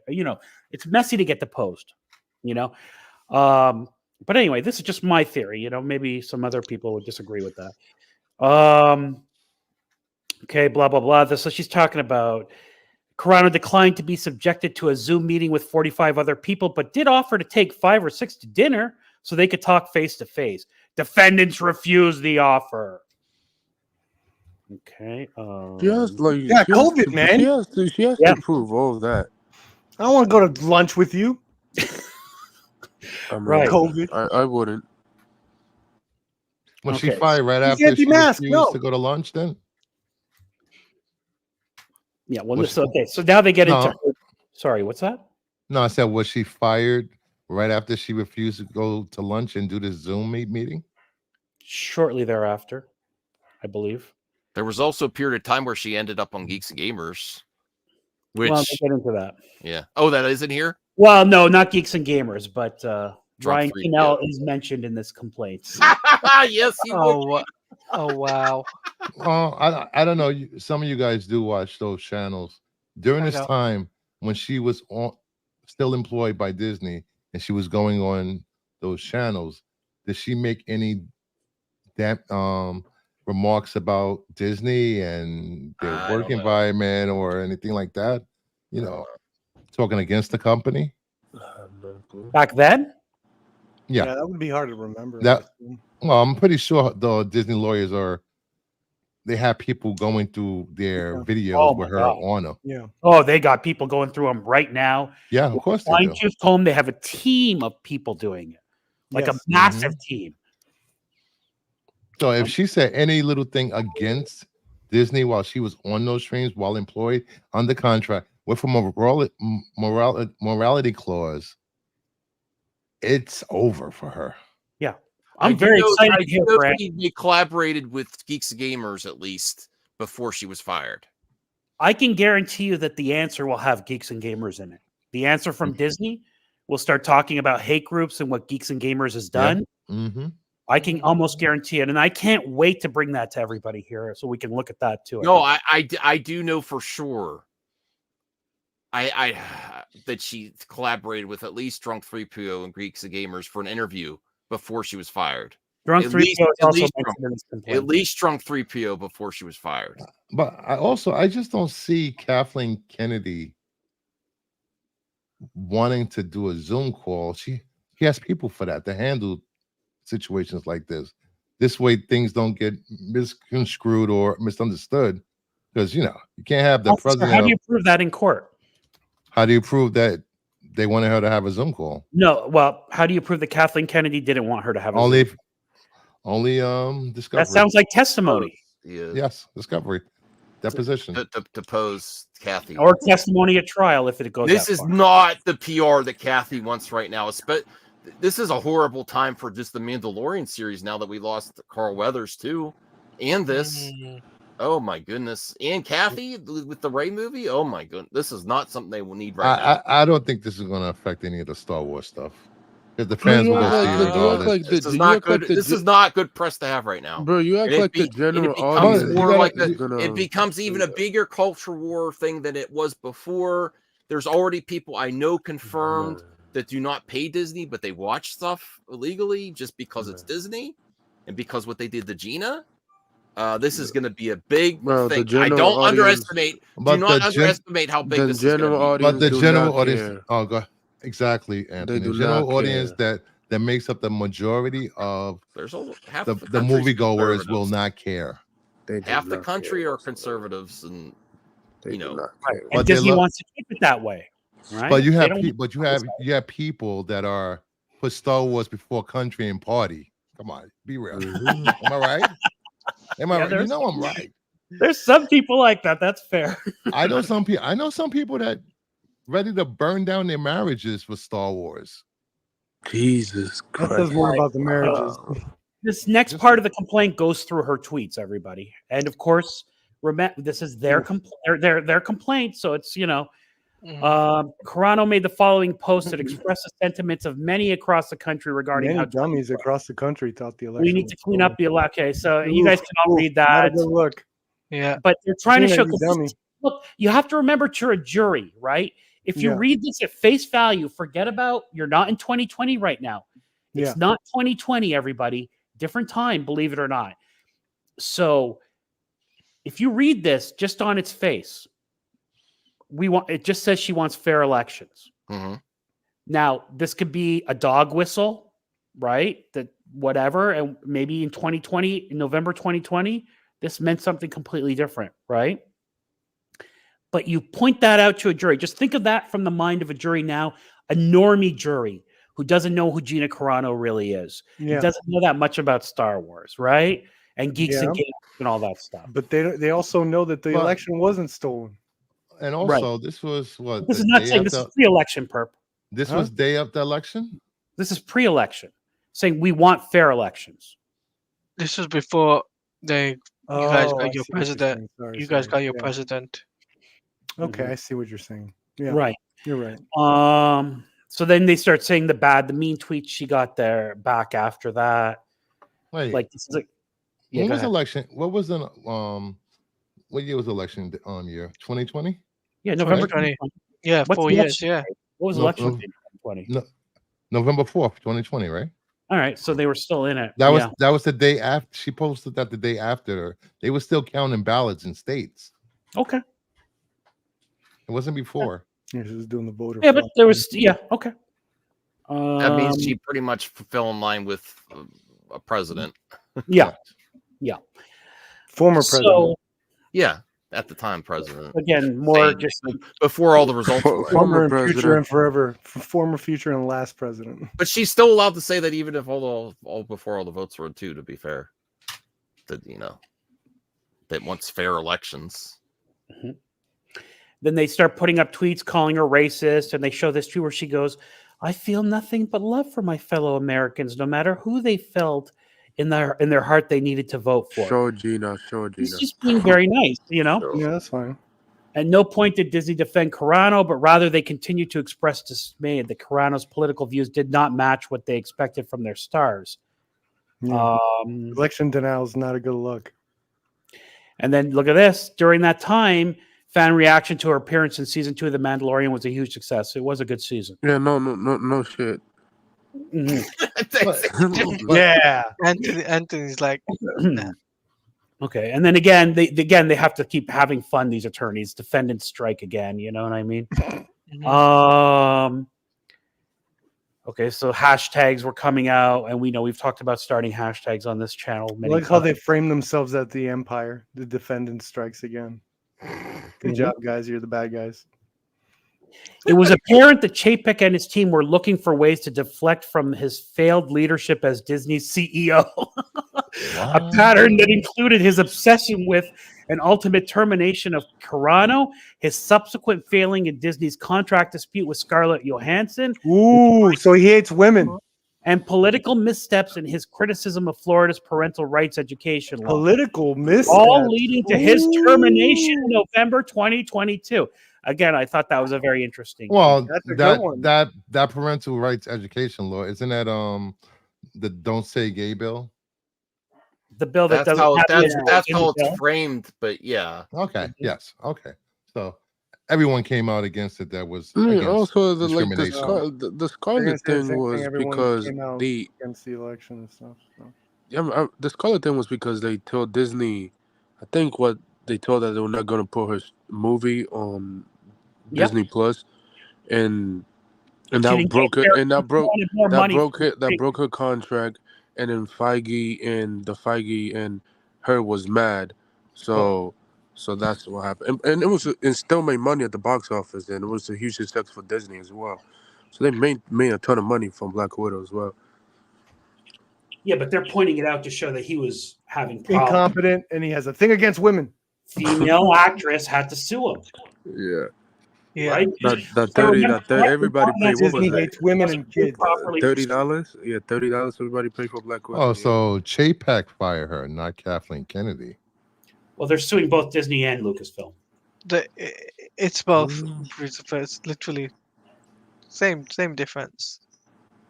It's messy to get the post, But anyway, this is just my theory. Maybe some other people would disagree with that. Okay, blah, blah, blah. So she's talking about Carano declined to be subjected to a Zoom meeting with 45 other people, but did offer to take 5 or 6 to dinner so they could talk face to face. Defendants refused the offer. Okay. COVID, man. She has to prove all of that. I don't want to go to lunch with you. Right. COVID. I wouldn't. Was she fired right after she refused to go to lunch then? Yeah, well, okay. So now they get into her. Sorry, what's that? No, I said, was she fired right after she refused to go to lunch and do this Zoom meeting? Shortly thereafter, I believe. There was also a period of time where she ended up on Geeks and Gamers. Which, well, we'll get into that. Yeah. Oh, that isn't here? Well, no, not Geeks and Gamers, but Ryan Cannell is mentioned in this complaint. Yes, he would. Oh, wow. I don't know. Some of you guys do watch those channels. During this time, when she was still employed by Disney and she was going on those channels, did she make any remarks about Disney and their work environment or anything like that? Talking against the company? Back then? Yeah, that would be hard to remember. Well, I'm pretty sure the Disney lawyers they have people going through their videos with her on them. Yeah. Oh, they got people going through them right now. Yeah, of course they do. Home, they have a team of people doing it, like a massive team. So if she said any little thing against Disney while she was on those streams, while employed under contract with a morality clause, it's over for her. Yeah. I'm very excited to hear Brad. They collaborated with Geeks and Gamers at least before she was fired. I can guarantee you that the answer will have Geeks and Gamers in it. The answer from Disney will start talking about hate groups and what Geeks and Gamers has done. Yeah. Mm-hmm. I can almost guarantee it, and I can't wait to bring that to everybody here so we can look at that too. No, I do know for sure. That she collaborated with at least Drunk 3PO and Geeks and Gamers for an interview before she was fired. Drunk 3PO is also mentioned in this complaint. At least Drunk 3PO before she was fired. But I just don't see Kathleen Kennedy wanting to do a Zoom call. She has people for that to handle situations like this. This way things don't get misconstrued or misunderstood. Because you can't have the president. How do you prove that in court? How do you prove that they wanted her to have a Zoom call? No, well, how do you prove that Kathleen Kennedy didn't want her to have a Zoom call? Only discovery. That sounds like testimony. Yes, discovery. Deposition. To depose Kathy. Or testimony at trial if it goes This is not the PR that Kathy wants right now. But this is a horrible time for just the Mandalorian series now that we lost Carl Weathers too. And this. Oh my goodness. And Kathy with the Rey movie. Oh my goodness. This is not something they will need right now. I don't think this is going to affect any of the Star Wars stuff. Because the fans will go see this is not good. This is not good press to have right now. Bro, you act like the general audience. It becomes even a bigger culture war thing than it was before. There's already people I know confirmed that do not pay Disney, but they watch stuff illegally just because it's Disney and because what they did to Gina. This is going to be a big thing. I don't underestimate. Do not underestimate how big this is going to be. But the general audience, exactly, Anthony. The general audience that makes up the majority of the moviegoers will not care. Half the country are conservatives, and and Disney wants to keep it that way, right? But you have people that are put Star Wars before country and party. Come on, be real. Am I right? Am I right? I'm right. There's some people like that. That's fair. I know some people that ready to burn down their marriages for Star Wars. Jesus Christ. That says more about the marriages. This next part of the complaint goes through her tweets, everybody. And of course, remember, this is their complaint. So it's, Carano made the following post that expresses sentiments of many across the country regarding how dummies across the country thought the election. We need to clean up the election. Okay, so you guys can all read that. Good look. Yeah. But they're trying to show. dummy. Look, you have to remember you're a jury, right? If you read this at face value, forget about you're not in 2020 right now. It's not 2020, everybody. Different time, believe it or not. So if you read this just on its face, it just says she wants fair elections. Mm-hmm. Now, this could be a dog whistle, right? That whatever, and maybe in 2020, in November 2020, this meant something completely different, right? But you point that out to a jury. Just think of that from the mind of a jury now, a normie jury who doesn't know who Gina Carano really is. He doesn't know that much about Star Wars, right? And geeks and games and all that stuff. But they also know that the election wasn't stolen. And also, this was what? This is not saying this is pre-election, Perp. This was day of the election? This is pre-election, saying we want fair elections. This was before you guys got your president. You guys got your president. Okay, I see what you're saying. Yeah, right. You're right. So then they start saying the mean tweets she got there back after that. Wait, like this is like when was election? What was the what year was election year? 2020? Yeah, November 2020. Yeah, 4 years. Yeah. What was election in 2020? No, November 4th, 2020, right? All right, so they were still in it. That was the day after she posted that. The day after, they were still counting ballots in states. Okay. It wasn't before. Yeah, she was doing the voter. Yeah, but there was okay. That means she pretty much fell in line with a president. Yeah. Former president. Yeah, at the time, president. Again, more just before all the results. Former and future and forever. Former, future, and last president. But she's still allowed to say that even if all before all the votes were in too. To be fair, that that wants fair elections. Mm-hmm. Then they start putting up tweets calling her racist, and they show this tweet where she goes, "I feel nothing but love for my fellow Americans, no matter who they felt in their heart they needed to vote for." Show Gina. She's just being very nice, Yeah, that's fine. At no point did Disney defend Carano, but rather they continued to express dismay that Carano's political views did not match what they expected from their stars. Yeah. Election denial is not a good look. And then look at this. During that time, fan reaction to her appearance in season 2 of The Mandalorian was a huge success. It was a good season. Yeah, no shit. Mm-hmm. Yeah. Anthony's like, okay. And then again, they have to keep having fun. These attorneys, defendants strike again. You know what I mean? Mm-hmm. Okay, so hashtags were coming out, and we've talked about starting hashtags on this channel. I like how they frame themselves at the Empire. The defendant strikes again. Good job, guys. You're the bad guys. It was apparent that Chapek and his team were looking for ways to deflect from his failed leadership as Disney's CEO. A pattern that included his obsession with an ultimate termination of Carano, his subsequent failing in Disney's contract dispute with Scarlett Johansson. Ooh, so he hates women. And political missteps in his criticism of Florida's parental rights education law. Political missteps. All leading to his termination in November 2022. Again, I thought that was a very interesting. Well, that parental rights education law, isn't that the Don't Say Gay bill? The bill that that's doesn't that's how it's framed, but yeah. Okay. Yes. Okay. So everyone came out against it. That was also the Scarlet thing was because against the election and stuff. So. Yeah, the Scarlet thing was because they told Disney, I think what they told that they were not going to put her movie on Disney Plus, and that broke it, and that broke her contract, and then Feige and her was mad, so that's what happened, and it still made money at the box office, and it was a huge success for Disney as well, so they made a ton of money from Black Widow as well. Yeah, but they're pointing it out to show that he was having problems. Incompetent, and he has a thing against women. Female actress had to sue him. Yeah. Right? That 30, everybody paid. What was hates women and kids. $30? Yeah, $30 everybody paid for Black Widow. Oh, so Chapek fired her, not Kathleen Kennedy. Well, they're suing both Disney and Lucasfilm. It's both. It's literally same difference.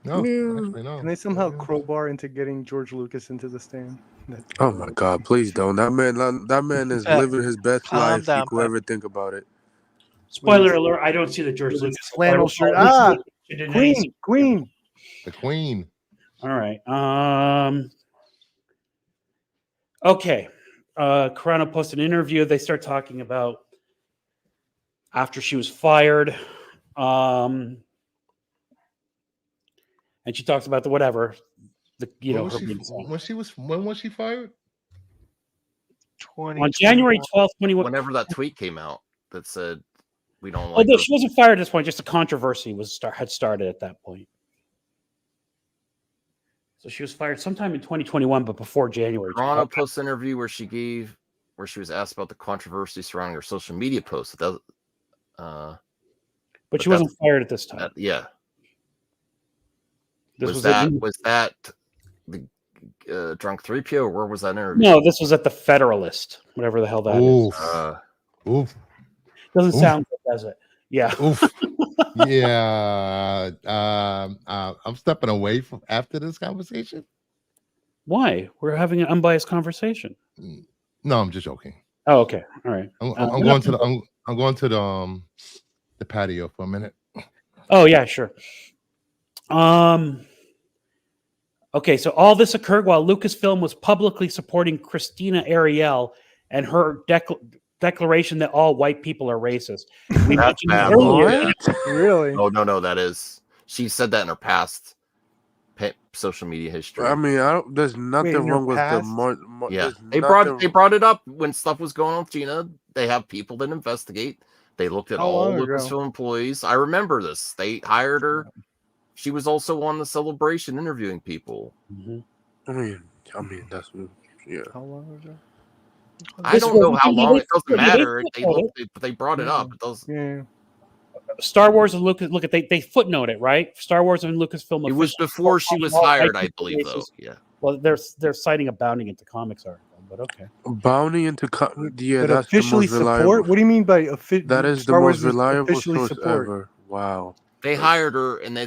No, actually no. Can they somehow crowbar into getting George Lucas into the stand? Oh my God! Please don't. That man is living his best Calm life. down, You could ever think about it. Spoiler alert! I don't see the George Lucas flannel shirt. Queen. The Queen. All right. Okay. Carano posted an interview. They start talking about after she was fired. And she talks about the whatever. When was she fired? On January 12th, 2021. Whenever that tweet came out that said we don't like. Although she wasn't fired at this point, just a controversy had started at that point. So she was fired sometime in 2021, but before January. Carano post interview where she was asked about the controversy surrounding her social media post. But she wasn't fired at this time. Yeah. Was that the Drunk 3PO, or where was that interview? No, this was at the Federalist, whatever the hell that is. Doesn't sound good, does it? Yeah. Yeah. I'm stepping away from after this conversation. Why? We're having an unbiased conversation. No, I'm just joking. Oh, okay. All right. I'm going to the patio for a minute. Oh yeah, sure. Okay, so all this occurred while Lucasfilm was publicly supporting Christina Ariel and her declaration that all white people are racist. We mentioned earlier. Really? Oh no, that is. She said that in her past social media history. I mean, there's nothing wrong with the yeah. They brought it up when stuff was going on with Gina. They have people that investigate. They looked at all Lucasfilm employees. I remember this. They hired her. She was also on the Celebration interviewing people. Mm-hmm. I mean, that's How long ago? I don't know how long. It doesn't matter. They brought it up. It does. Yeah. Star Wars and Lucas. Look at they footnote it, right? Star Wars and Lucasfilm. It was before she was hired, I believe, though. Yeah. Well, they're citing a Bounding into Comics article, but okay. Bounding into but that's officially the most reliable. Support. What do you mean by that is Star the Wars most reliable source support. ever? Wow. They hired her, and I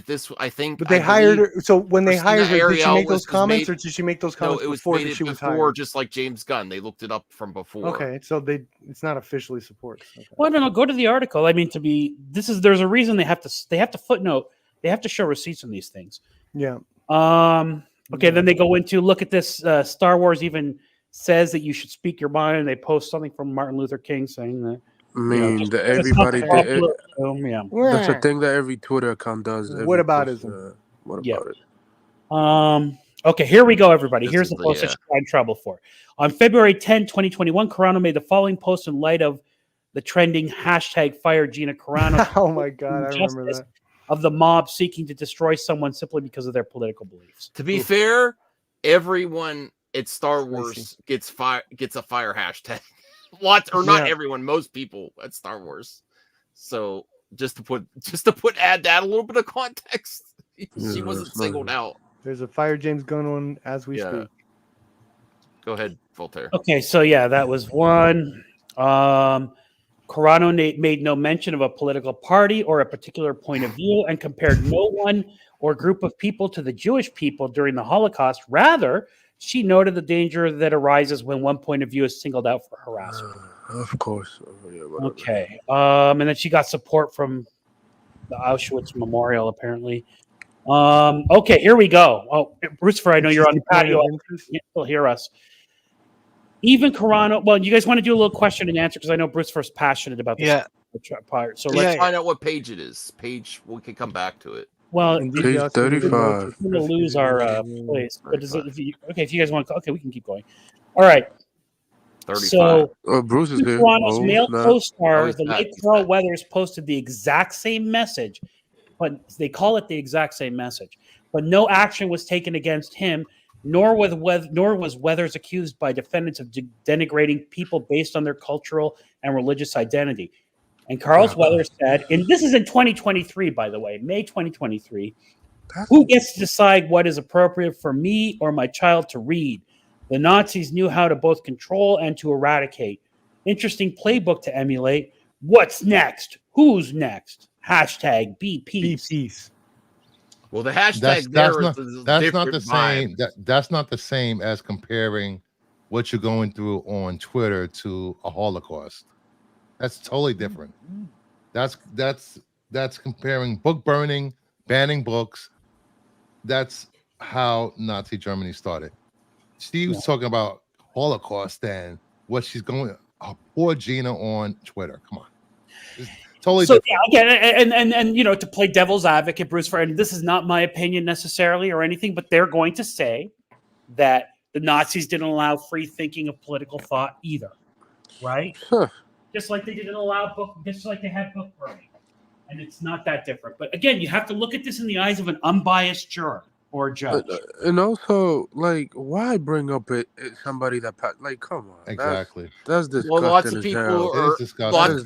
think. But they hired her. So when they hired her, did she make those comments, or did she make those comments before she was hired? Just like James Gunn, they looked it up from before. Okay, so it's not officially support. Okay. Well, no, go to the article. I mean, there's a reason they have to footnote. They have to show receipts on these things. Yeah. Okay, then they go into look at this. Star Wars even says that you should speak your mind. They post something from Martin Luther King saying that. I mean, everybody did. That's a thing that every Twitter account does. What aboutism? What about it? Okay, here we go, everybody. Here's the post that she got in trouble for. On February 10, 2021, Carano made the following post in light of the trending hashtag Fire Gina Carano. Oh my God, I remember that. Of the mob seeking to destroy someone simply because of their political beliefs. To be fair, everyone at Star Wars gets a fire hashtag. Not everyone, most people at Star Wars. So just to add that a little bit of context, she wasn't singled out. There's a Fire James Gunn on as we speak. Go ahead, Voltaire. Okay, so that was one. Carano made no mention of a political party or a particular point of view and compared no one or group of people to the Jewish people during the Holocaust. Rather, she noted the danger that arises when one point of view is singled out for harassment. Of course. Okay. And then she got support from the Auschwitz Memorial, apparently. Okay, here we go. Oh, Brucifer, I know you're on the patio. You still hear us. Even Carano. Well, you guys want to do a little question and answer because I know Brucifer's passionate about this part. So let's find out what page it is. We can come back to it. Well, page 35. We're going to lose our place. But if you guys want to, we can keep going. All right. 35. So, Bruce is here. Carano's male co-star, the late Carl Weathers, posted the exact same message, but they call it the exact same message. But no action was taken against him, nor was Weathers accused by defendants of denigrating people based on their cultural and religious identity. And Carl Weathers said, and this is in 2023, by the way, May 2023, who gets to decide what is appropriate for me or my child to read? The Nazis knew how to both control and to eradicate. Interesting playbook to emulate. What's next? Who's next? Hashtag be peace. Well, the hashtag that's not the same. That's not the same as comparing what you're going through on Twitter to a Holocaust. That's totally different. That's comparing book burning, banning books. That's how Nazi Germany started. She was talking about Holocaust and what she's going. Poor Gina on Twitter. Come on, it's totally different. Yeah, again, and you know, to play devil's advocate, Bruce, and this is not my opinion necessarily or anything, but they're going to say that the Nazis didn't allow free thinking of political thought either, right? Huh. Just like they didn't allow just like they had book burning, and it's not that different. But again, you have to look at this in the eyes of an unbiased juror or judge. And also, like, why bring up somebody that like, come on, exactly. That's disgusting. Well, lots of people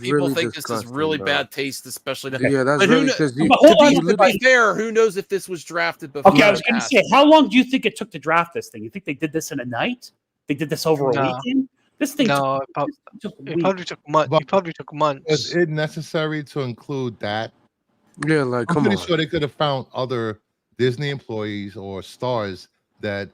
really think this is really bad taste, especially. Yeah, that's really because to be fair, who knows if this was drafted before? Okay, I was going to say, how long do you think it took to draft this thing? You think they did this in a night? They did this over a weekend? This thing it probably took months. It probably took months. Was it necessary to include that? Yeah, like, I'm pretty sure they could have found other Disney employees or stars that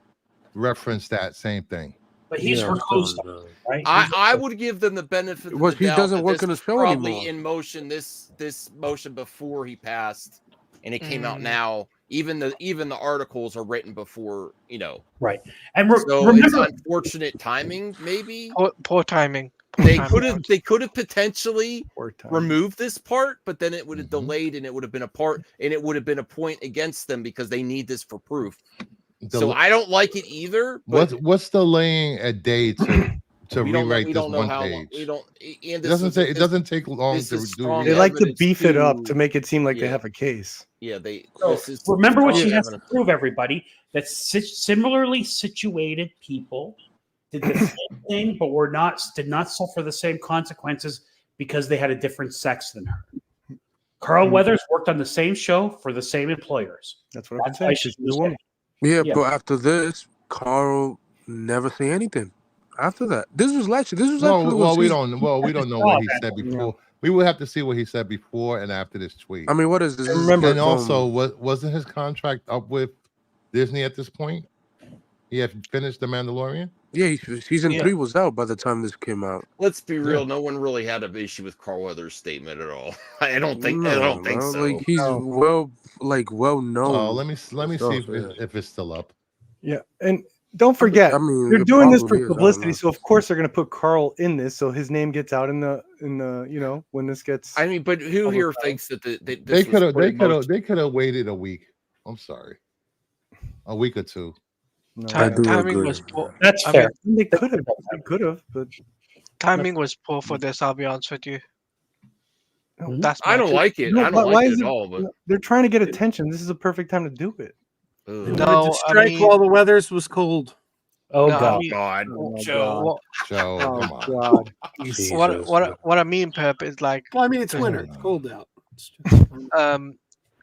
reference that same thing. But he's her co-star, right? I would give them the benefit of the doubt. He doesn't work in the show probably anymore. In motion, this motion before he passed, and it came out now. Even the articles are written before, you know. Right. And so remember, it's unfortunate timing, maybe. Poor timing. They could have potentially removed this part, but then it would have delayed, and it would have been a point against them because they need this for proof. So I don't like it either. What's delaying a day to rewrite this one page? It doesn't take long to do. They like to beef it up to make it seem like they have a case. Yeah, remember what she has to prove, everybody, that similarly situated people did the same thing, but did not suffer the same consequences because they had a different sex than her. Carl Weathers worked on the same show for the same employers. That's what I can say. She's a woman. Yeah, but after this, Carl never say anything. After that, this was actually we don't know what he said before. We would have to see what he said before and after this tweet. I mean, what is this? Remember, and also, wasn't his contract up with Disney at this point? He had finished The Mandalorian. Yeah, season 3 was out by the time this came out. Let's be real. No one really had an issue with Carl Weathers' statement at all. I don't think so. Like, he's well known. Let me see if it's still up. Yeah, and don't forget, they're doing this for publicity, so of course they're going to put Carl in this, so his name gets out in the when this gets. I mean, but who here thinks that they could have waited a week? I'm sorry, a week or two. No, timing was poor. That's fair. They could have, but timing was poor for this. I'll be honest with you. I don't like it. I don't like it at all. But they're trying to get attention. This is a perfect time to do it. No, strike while the weathers was cold. Oh God, Joe, come on. What I mean, Pep, is like. Well, I mean, it's winter. It's cold out.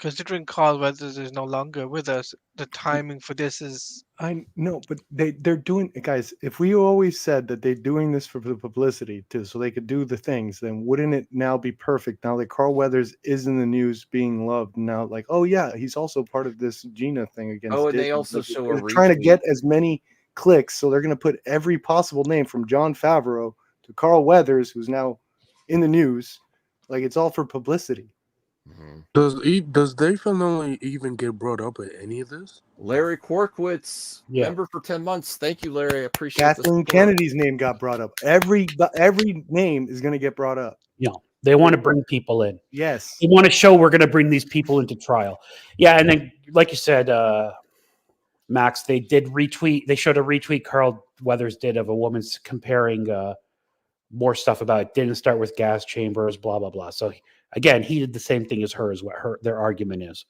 Considering Carl Weathers is no longer with us, the timing for this is. I know, but they're doing, guys. If we always said that they're doing this for the publicity too, so they could do the things, then wouldn't it now be perfect? Now that Carl Weathers is in the news, being loved, now like, oh yeah, he's also part of this Gina thing against. Oh, and Disney. they also show they're trying to get as many clicks, so they're going to put every possible name from Jon Favreau to Carl Weathers, who's now in the news. Like, it's all for publicity. Mm-hmm. Does Dave Filoni even get brought up at any of this? Larry Korkwitz, member for 10 months. Thank you, Larry. I appreciate it. Kathleen Kennedy's name got brought up. Every name is going to get brought up. Yeah, they want to bring people in. Yes, they want to show we're going to bring these people into trial. Yeah, and then like you said, Max, they did retweet. They showed a retweet Carl Weathers did of a woman's comparing more stuff about it. Didn't start with gas chambers, blah blah blah. So. Again, he did the same thing as her, is what their argument is.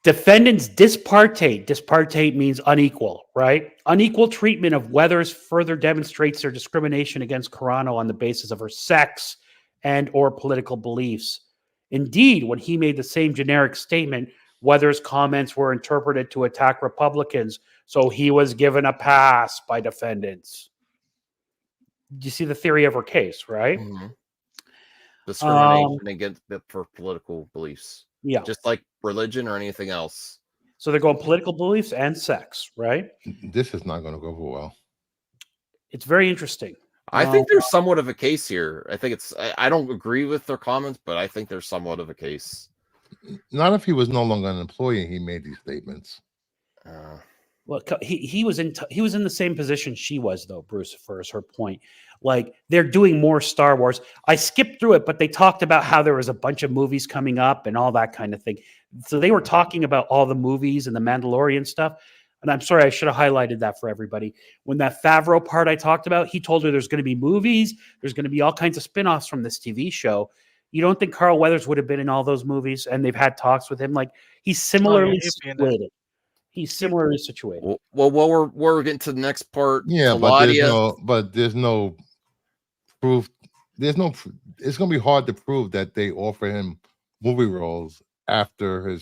Defendants dispartate. Dispartate means unequal, right? Unequal treatment of Weathers further demonstrates their discrimination against Carano on the basis of her sex and or political beliefs. Indeed, when he made the same generic statement, Weathers' comments were interpreted to attack Republicans, so he was given a pass by defendants. You see the theory of her case, right? Mm-hmm. Discrimination against for political beliefs. Yeah. Just like religion or anything else. So they're going political beliefs and sex, right? This is not going to go well. It's very interesting. I think there's somewhat of a case here. I think I don't agree with their comments, but I think there's somewhat of a case. Not if he was no longer an employee and he made these statements. Well, he was in the same position she was, though, Bruce, for her point. Like, they're doing more Star Wars. I skipped through it, but they talked about how there was a bunch of movies coming up and all that kind of thing. So they were talking about all the movies and the Mandalorian stuff. And I'm sorry, I should have highlighted that for everybody. When that Favreau part I talked about, he told her there's going to be movies, there's going to be all kinds of spin-offs from this TV show. You don't think Carl Weathers would have been in all those movies? And they've had talks with him. Like, he's similarly situated. He's similarly situated. Well, we're getting to the next part. Yeah, but there's no proof. It's going to be hard to prove that they offer him movie roles after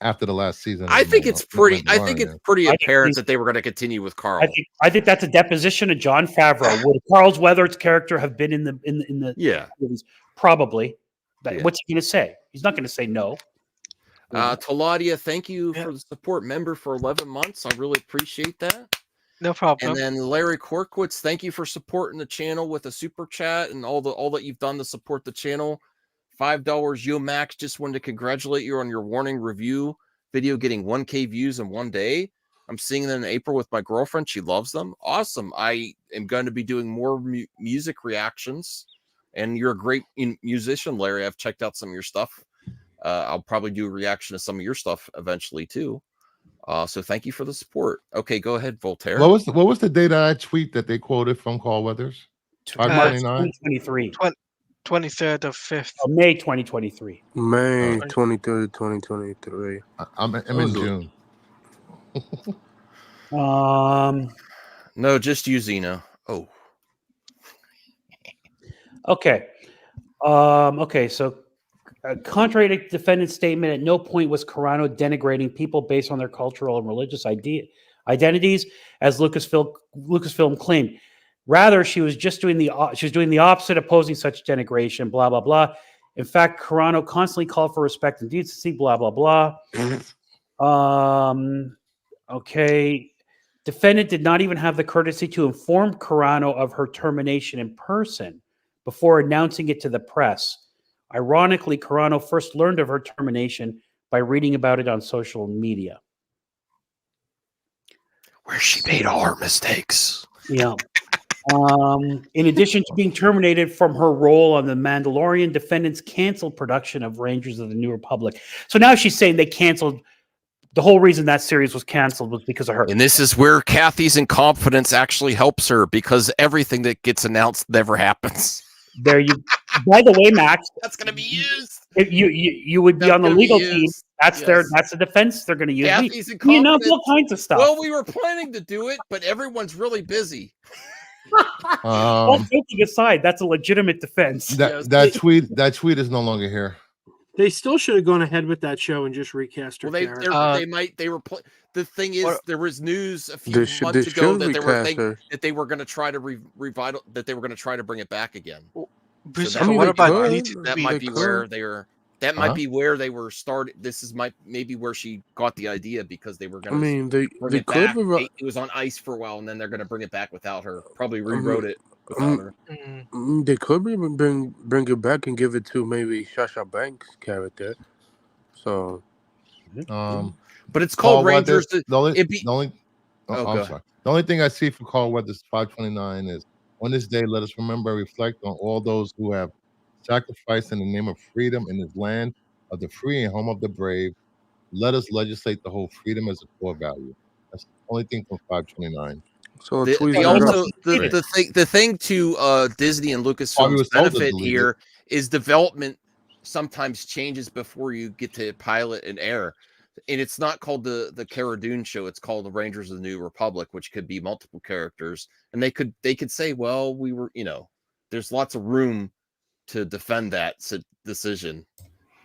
the last season. I think it's pretty apparent that they were going to continue with Carl. I think that's a deposition of Jon Favreau. Would Carl's Weathers character have been in the movies? Probably. What's he going to say? He's not going to say no. Taladia, thank you for the support member for 11 months. I really appreciate that. No problem. And then Larry Korkwitz, thank you for supporting the channel with a super chat and all that you've done to support the channel. $5. Yo Max, just wanted to congratulate you on your warning review video getting 1K views in one day. I'm seeing them in April with my girlfriend. She loves them. Awesome. I am going to be doing more music reactions, and you're a great musician, Larry. I've checked out some of your stuff. I'll probably do a reaction to some of your stuff eventually too. So thank you for the support. Okay, go ahead, Voltaire. What was the date of that tweet that they quoted from Carl Weathers? 2023. 23rd of 5th. May 2023. May 23rd, 2023. I'm in June. No, just you, Zeno. Oh. Okay. Okay, so contrary to defendant's statement, at no point was Carano denigrating people based on their cultural and religious identities, as Lucasfilm claimed. Rather, she was doing the opposite, opposing such denigration. Blah blah blah. In fact, Carano constantly called for respect and decency. Blah blah blah. Okay. Defendant did not even have the courtesy to inform Carano of her termination in person before announcing it to the press. Ironically, Carano first learned of her termination by reading about it on social media, where she made all her mistakes. Yeah. In addition to being terminated from her role on The Mandalorian, defendants canceled production of Rangers of the New Republic. So now she's saying they canceled. The whole reason that series was canceled was because of her. And this is where Kathy's incompetence actually helps her, because everything that gets announced never happens. There you. By the way, Max, that's going to be used. If you would be on the legal team. That's the defense they're going to use. Kathy's we announced all kinds of stuff. Well, we were planning to do it, but everyone's really busy. All joking aside, that's a legitimate defense. That tweet is no longer here. They still should have gone ahead with that show and just recast her. Well, the thing is, there was news a few months ago that they were going to try to that they were going to try to bring it back again. Bruce, So what about that might be where they were. That might be where they were started. This is maybe where she got the idea, because they were going to. I mean, they could. It was on ice for a while, and then they're going to bring it back without her. Probably rewrote it without her. They could even bring it back and give it to maybe Sasha Banks' character. So, but it's called Rangers. The only thing I see for Carl Weathers 529 is, on this day, let us remember and reflect on all those who have sacrificed in the name of freedom in this land of the free and home of the brave. Let us legislate the whole freedom as a core value. That's the only thing from 529. So the thing to Disney and Lucasfilm's benefit here is development sometimes changes before you get to pilot and air. And it's not called the Cara Dune show. It's called the Rangers of the New Republic, which could be multiple characters. And they could say, well, we were, there's lots of room to defend that decision.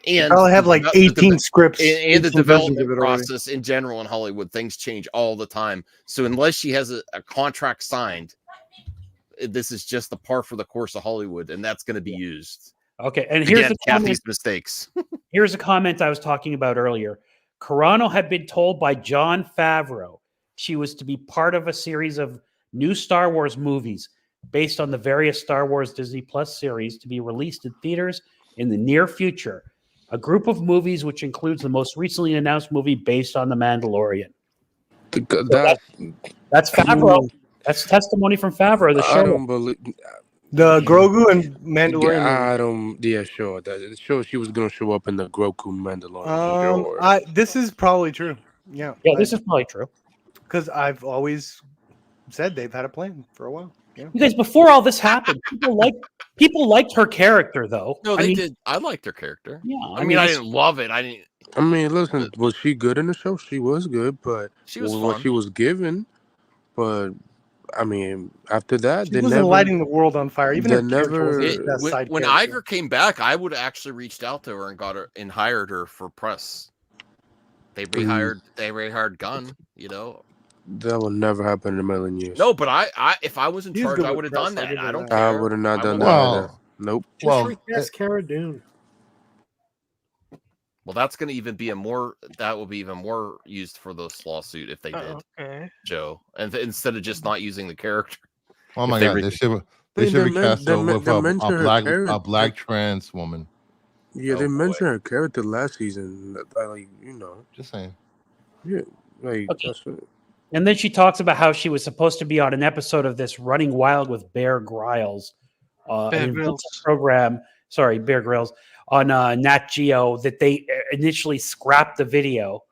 And I'll have like 18 scripts and the development process in general in Hollywood. Things change all the time. So unless she has a contract signed, this is just the par for the course of Hollywood, and that's going to be used. Okay, and here's Kathy's mistakes. Here's a comment I was talking about earlier. Carano had been told by Jon Favreau she was to be part of a series of new Star Wars movies based on the various Star Wars Disney Plus series to be released in theaters in the near future. A group of movies which includes the most recently announced movie based on The Mandalorian. That's Favreau. That's testimony from Favreau. The show. I don't believe the Grogu and Mandalorian. I don't. Yeah, sure. That sure she was gonna show up in the Grogu Mandalorian. Sure. This is probably true. Yeah. Yeah, this is probably true. Because I've always said they've had a plan for a while. Yeah. You guys, before all this happened, people liked her character, though. No, they did. I liked her character. Yeah, I mean, I didn't love it. I mean, listen, was she good in the show? She was good, but she was what she was given. But I mean, after that, she wasn't lighting the world on fire. Even if when Iger came back, I would have actually reached out to her and got her and hired her for press. They rehired Gunn, you know. That would never happen in a million years. No, but I if I was in charge, I would have done that. I don't care. I would have not done that either. Nope. Just recast Cara Dune. Well, that's going to even be that will be even more used for this lawsuit if they did, Joe. And instead of just not using the character. Oh my God, they should recast her with a black trans woman. Yeah, they mentioned her character last season. Like, you know, just saying. Yeah, like that's it. And then she talks about how she was supposed to be on an episode of this Running Wild with Bear Grylls, program. Sorry, Bear Grylls on Nat Geo. That they initially scrapped the video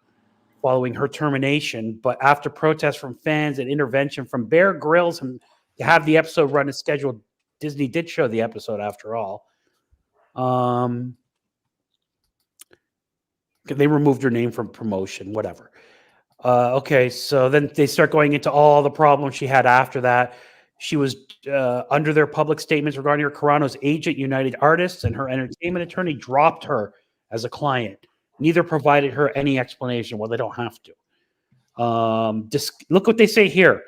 following her termination, but after protests from fans and intervention from Bear Grylls to have the episode run as scheduled, Disney did show the episode after all. They removed her name from promotion, whatever. Okay, so then they start going into all the problems she had after that. She was under their public statements regarding her. Carano's agent, United Artists, and her entertainment attorney dropped her as a client. Neither provided her any explanation. Well, they don't have to. Look what they say here.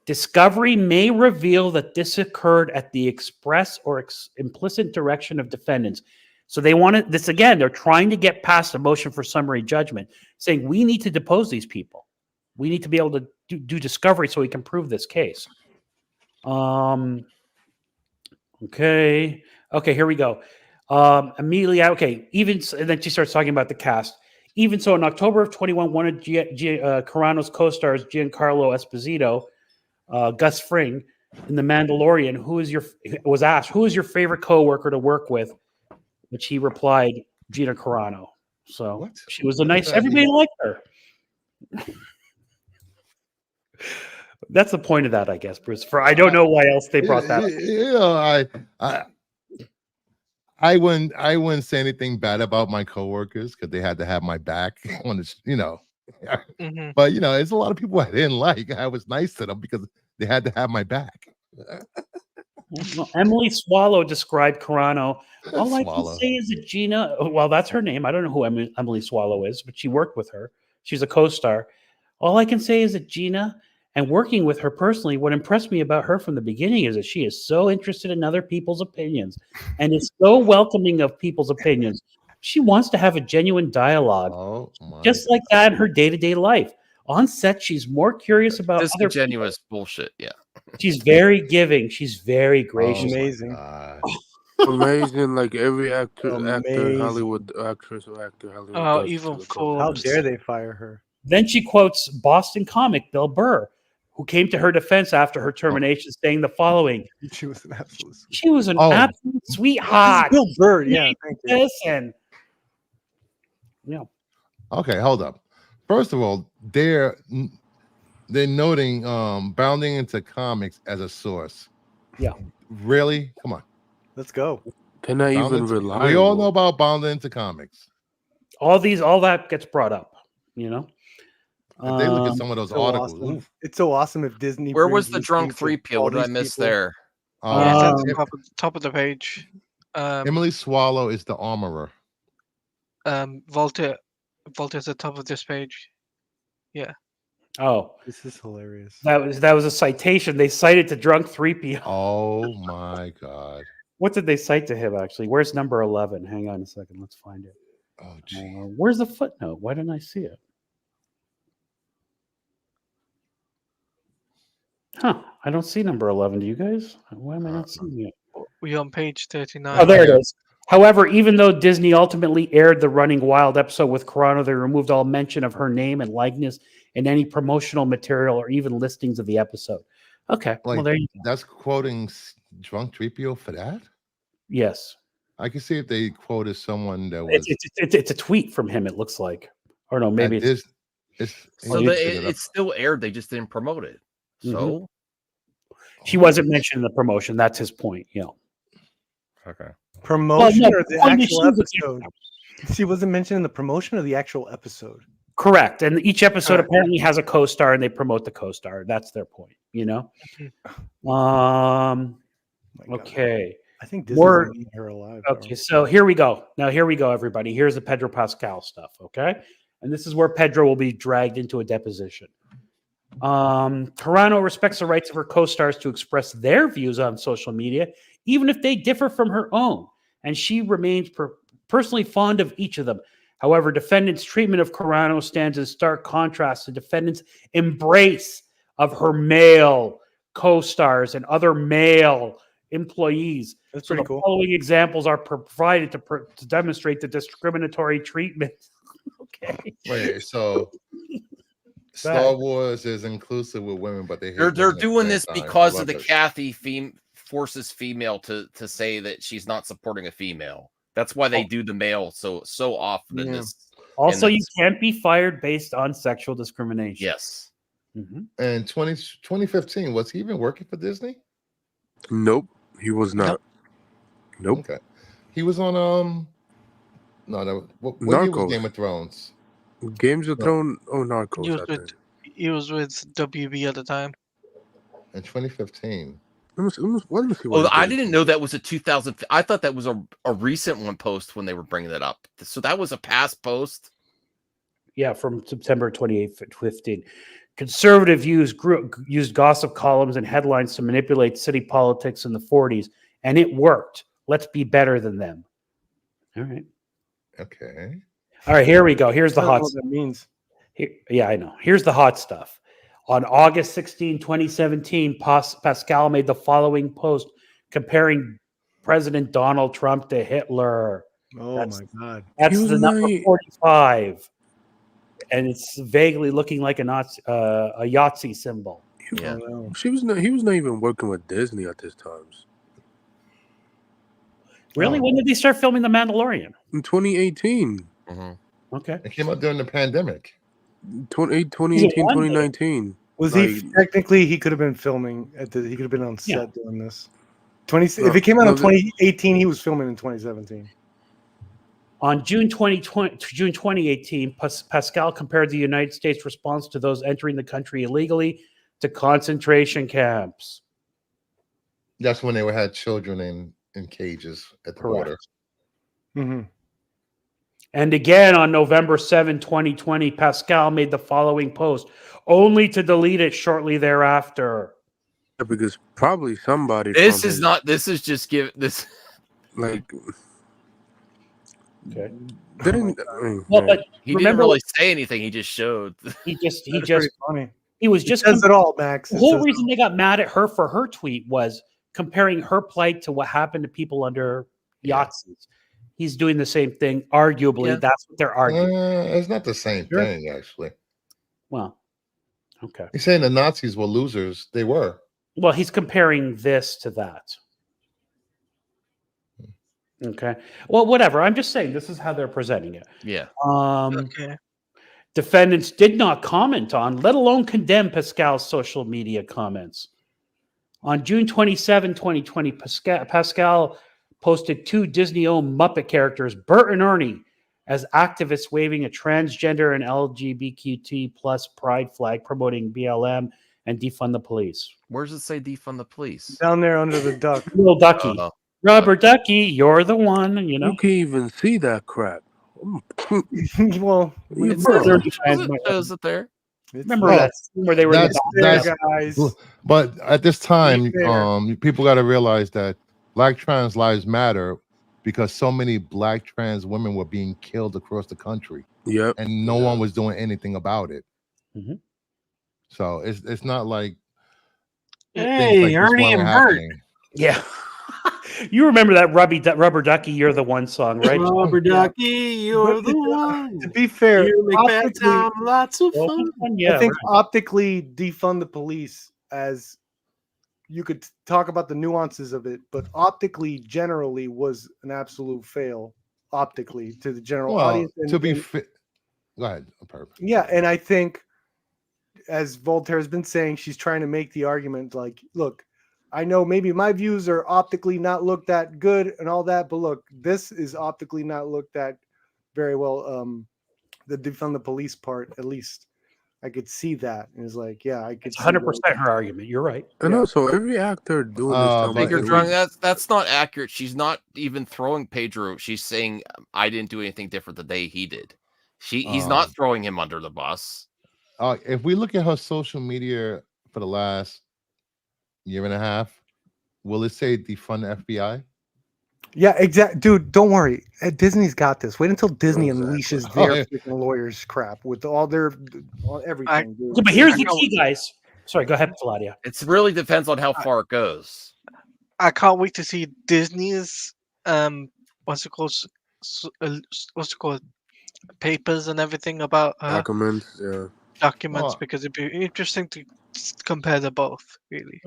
Discovery may reveal that this occurred at the express or implicit direction of defendants. So they wanted this again. They're trying to get past a motion for summary judgment, saying we need to depose these people. We need to be able to do discovery so we can prove this case. Okay, here we go. Immediately, okay. And then she starts talking about the cast. Even so, in October of 21, one of Carano's co-stars, Giancarlo Esposito, Gus Fring, in The Mandalorian, was asked, who is your favorite co-worker to work with? Which he replied, Gina Carano. So she was everybody liked her. That's the point of that, I guess, Bruce. I don't know why else they brought that up. You know, I wouldn't say anything bad about my coworkers because they had to have my back on this, you know. Mm-hmm. But you know, there's a lot of people I didn't like. I was nice to them because they had to have my back. Well, Emily Swallow described Carano. All I can say is that Gina, well, that's her name. I don't know who Emily Swallow is, but she worked with her. She's a co-star. All I can say is that Gina, and working with her personally, what impressed me about her from the beginning is that she is so interested in other people's opinions and is so welcoming of people's opinions. She wants to have a genuine dialogue, just like that in her day-to-day life. On set, she's more curious about other genuine bullshit. Yeah. She's very giving. She's very gracious. Amazing. Amazing, like every actor, Hollywood actress or actor, Hollywood. Oh, even Forbes. How dare they fire her? Then she quotes Boston comic Bill Burr, who came to her defense after her termination, saying the following: "She was an absolute. She was an absolute sweetheart." Bill Burr, yeah. Listen. Yeah. Okay, hold up. First of all, they're noting Bounding into Comics as a source. Yeah. Really? Come on. Let's go. They're not even reliable. We all know about Bounding into Comics. All that gets brought up, you know. If they look at some of those articles. Awesome. It's so awesome if Disney. Where was the drunk 3PO? What did I miss there? It's at the top of the page. Emily Swallow is the armorer. Volta's at the top of this page. Yeah. Oh, this is hilarious. That was a citation. They cited to drunk 3PO. Oh my God. What did they cite to him actually? Where's number 11? Hang on a second. Let's find it. Oh, gee. Where's the footnote? Why didn't I see it? Huh. I don't see number 11. Do you guys? Why am I not seeing it? We're on page 39. Oh, there it is. However, even though Disney ultimately aired the Running Wild episode with Carano, they removed all mention of her name and likeness in any promotional material or even listings of the episode. Okay, well, there you go. That's quoting Drunk Tripio for that? Yes. I can see if they quoted someone that was... It's a tweet from him, it looks like. Or no, maybe it's so it's still aired. They just didn't promote it. So she wasn't mentioned in the promotion. That's his point. Yeah. Okay. Promotion or the actual episode? She wasn't mentioned in the promotion or the actual episode. Correct. And each episode apparently has a co-star, and they promote the co-star. That's their point. You know. Okay. I think Disney's gonna eat her alive. Okay, so here we go. Now here we go, everybody. Here's the Pedro Pascal stuff. Okay, and this is where Pedro will be dragged into a deposition. Carano respects the rights of her co-stars to express their views on social media, even if they differ from her own, and she remains personally fond of each of them. However, defendants' treatment of Carano stands in stark contrast to defendants' embrace of her male co-stars and other male employees. That's pretty cool. Following examples are provided to demonstrate the discriminatory treatment. Okay. Wait, so Star Wars is inclusive with women, but they're doing this because of the Kathy forces female to say that she's not supporting a female. That's why they do the male so often in this. Also, you can't be fired based on sexual discrimination. Yes. And 2015, was he even working for Disney? Nope, he was not. Nope. Okay. He was on what year was Game of Thrones? Games of Thrones. Oh, Narcos. He was with WB at the time. In 2015. I didn't know that was a 2000. I thought that was a recent one post when they were bringing that up. So that was a past post. Yeah, from September 2015. Conservative used gossip columns and headlines to manipulate city politics in the 40s, and it worked. Let's be better than them. All right. Okay. All right, here we go. Here's the hot stuff. That means. Yeah, I know. Here's the hot stuff. On August 16, 2017, Pascal made the following post comparing President Donald Trump to Hitler. My God. That's the number 45. And it's vaguely looking like a Yahtzee symbol. Yeah. He was not even working with Disney at this time. Really? When did they start filming The Mandalorian? In 2018. Okay. It came out during the pandemic. 2018, 2019. Was he technically? He could have been filming he could have been on set doing this. If it came out in 2018, he was filming in 2017. On June 2018, Pascal compared the United States response to those entering the country illegally to concentration camps. That's when they had children in cages at the border. And again, on November 7, 2020, Pascal made the following post, only to delete it shortly thereafter. Yeah, because probably somebody. This is just like. Okay. But he didn't really say anything. He just showed. He just funny. He was just says it all, Max. The whole reason they got mad at her for her tweet was comparing her plight to what happened to people under Yahtzees. He's doing the same thing. Arguably, that's what they're arguing. It's not the same thing, actually. Well, okay. He's saying the Nazis were losers. They were. Well, he's comparing this to that. Okay. Well, whatever. I'm just saying this is how they're presenting it. Yeah. Okay. Defendants did not comment on, let alone condemn Pascal's social media comments. On June 27, 2020, Pascal posted 2 Disney-owned Muppet characters, Bert and Ernie, as activists waving a transgender and LGBTQ plus pride flag promoting BLM and defund the police. Where does it say defund the police? Down there under the duck. Little ducky. Rubber ducky, you're the one, you know. You can't even see that crap. Well, shows it there. Remember that where they were guys. But at this time, people got to realize that Black trans lives matter because so many Black trans women were being killed across the country. Yep. And no one was doing anything about it. Mm-hmm. So it's not like Hey, like Ernie and Bert. happening. Yeah. You remember that Rubber Ducky, You're the One song, right? Rubber Ducky, you're the one. To be fair, you make bad time lots of fun. Yeah, I think optically defund the police, as you could talk about the nuances of it, but optically generally was an absolute fail optically to the general audience. And, to be fit. Go ahead. Yeah, and I think, as Voltaire has been saying, she's trying to make the argument like, look, I know maybe my views are optically not looked that good and all that, but look, this is optically not looked at very well. The defund the police part, at least I could see that. And it's like, yeah, I could. It's 100% her argument. You're right. And also, every actor doing this time. Make her drunk. That's not accurate. She's not even throwing Pedro. She's saying I didn't do anything different the day he did. He's not throwing him under the bus. If we look at her social media for the last year and a half, will it say defund the FBI? Yeah, exactly, dude. Don't worry, Disney's got this. Wait until Disney unleashes their freaking lawyers crap with all their everything. But here's the key, guys. Sorry, go ahead, Claudia. It really depends on how far it goes. I can't wait to see Disney's what's it called, papers and everything about documents, because it'd be interesting to compare the both, really.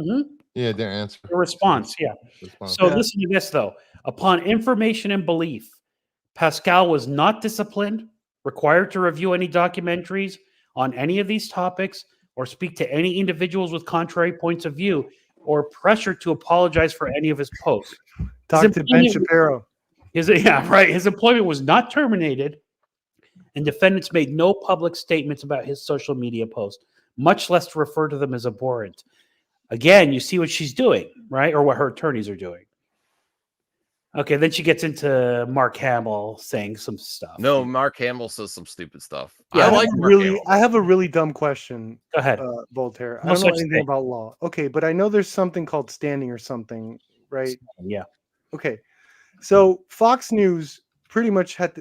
Yeah, their answer. The response, So listen to this, though. Upon information and belief, Pascal was not disciplined, required to review any documentaries on any of these topics, or speak to any individuals with contrary points of view, or pressured to apologize for any of his posts. Dr. Ben Shapiro. His employment was not terminated, and defendants made no public statements about his social media posts, much less to refer to them as abhorrent. Again, you see what she's doing, right? Or what her attorneys are doing. Okay, then she gets into Mark Hamill saying some stuff. No, Mark Hamill says some stupid stuff. Yeah, I have a really dumb question. Go ahead, Voltaire. I don't know anything about law. Okay, but I know there's something called standing or something, right? Yeah. Okay, so Fox News pretty much had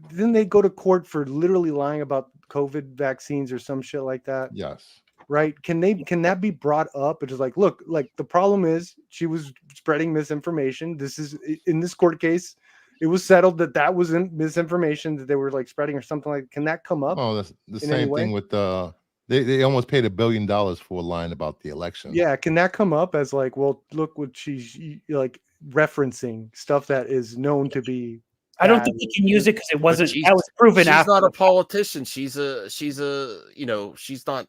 didn't they go to court for literally lying about COVID vaccines or some shit like that? Yes. Right? Can that be brought up? It's just like, look, like the problem is she was spreading misinformation. This is in this court case, it was settled that was misinformation that they were like spreading or something like. Can that come up? Oh, that's the same thing with they almost paid $1 billion for lying about the election. Yeah, can that come up as like, well, look what she's like referencing stuff that is known to be. I don't think you can use it because it wasn't. That was proven after. She's not a politician. She's a she's not.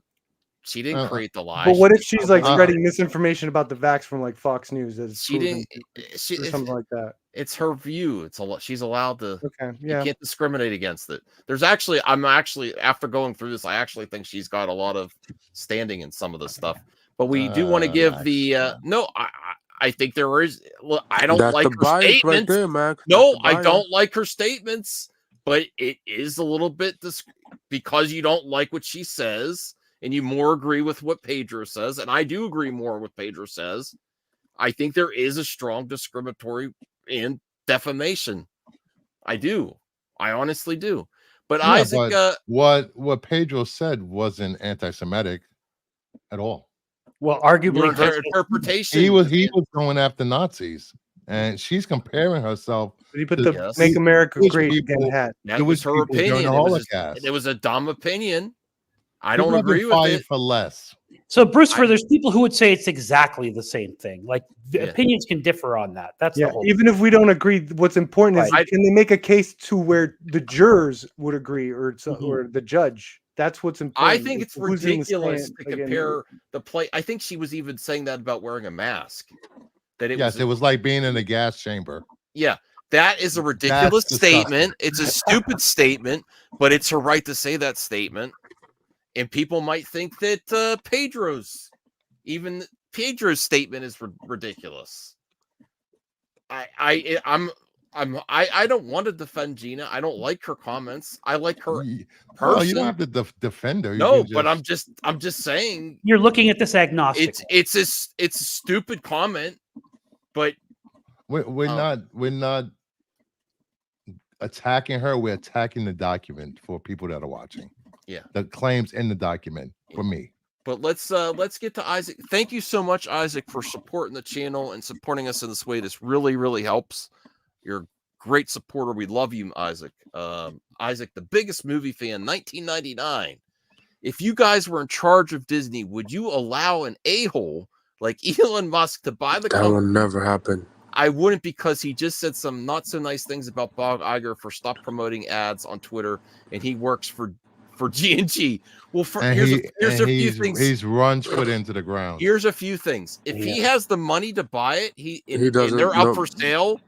She didn't create the lie. But what if she's like spreading misinformation about the vax from like Fox News? She didn't. Or something like that. It's her view. It's she's allowed to. Okay. Yeah. You can't discriminate against it. I'm actually after going through this, I actually think she's got a lot of standing in some of this stuff. But we do want to give the no. I think there is. Look, I don't like her statements. Right there, Max. No, I don't like her statements. But it is a little bit because you don't like what she says. And you more agree with what Pedro says, and I do agree more with Pedro says. I think there is a strong discriminatory and defamation. I do. I honestly do. But yeah, Isaac, what Pedro said wasn't anti-Semitic at all. Well, arguably, her interpretation. He was going after Nazis, and she's comparing herself. But he put the "Make America Great Again" hat. That was her opinion. It was a dumb opinion. I don't agree with it. For less. So, Bruce, there's people who would say it's exactly the same thing. Like opinions can differ on that. That's the whole even if we don't agree. What's important is can they make a case to where the jurors would agree or the judge? That's what's important. I think it's ridiculous to compare the play. I think she was even saying that about wearing a mask. That it was like being in a gas chamber. Yeah. That is a ridiculous statement. It's a stupid statement, but it's her right to say that statement. And people might think that Pedro's statement is ridiculous. I don't want to defend Gina. I don't like her comments. I like her person. Well, you don't have to defend her. But I'm just saying. You're looking at this agnostic. It's a stupid comment, but we're not attacking her. We're attacking the document for people that are watching. Yeah, the claims in the document for me. But let's get to Isaac. Thank you so much, Isaac, for supporting the channel and supporting us in this way. This really, really helps. You're a great supporter. We love you, Isaac. Isaac, the biggest movie fan, 1999. If you guys were in charge of Disney, would you allow an a-hole like Elon Musk to buy the company? That would never happen. I wouldn't, because he just said some not so nice things about Bob Iger for stop promoting ads on Twitter, and he works for G&G. Well, here's a few things. He's run Twitter into the ground. Here's a few things. If he has the money to buy it, and they're up for sale,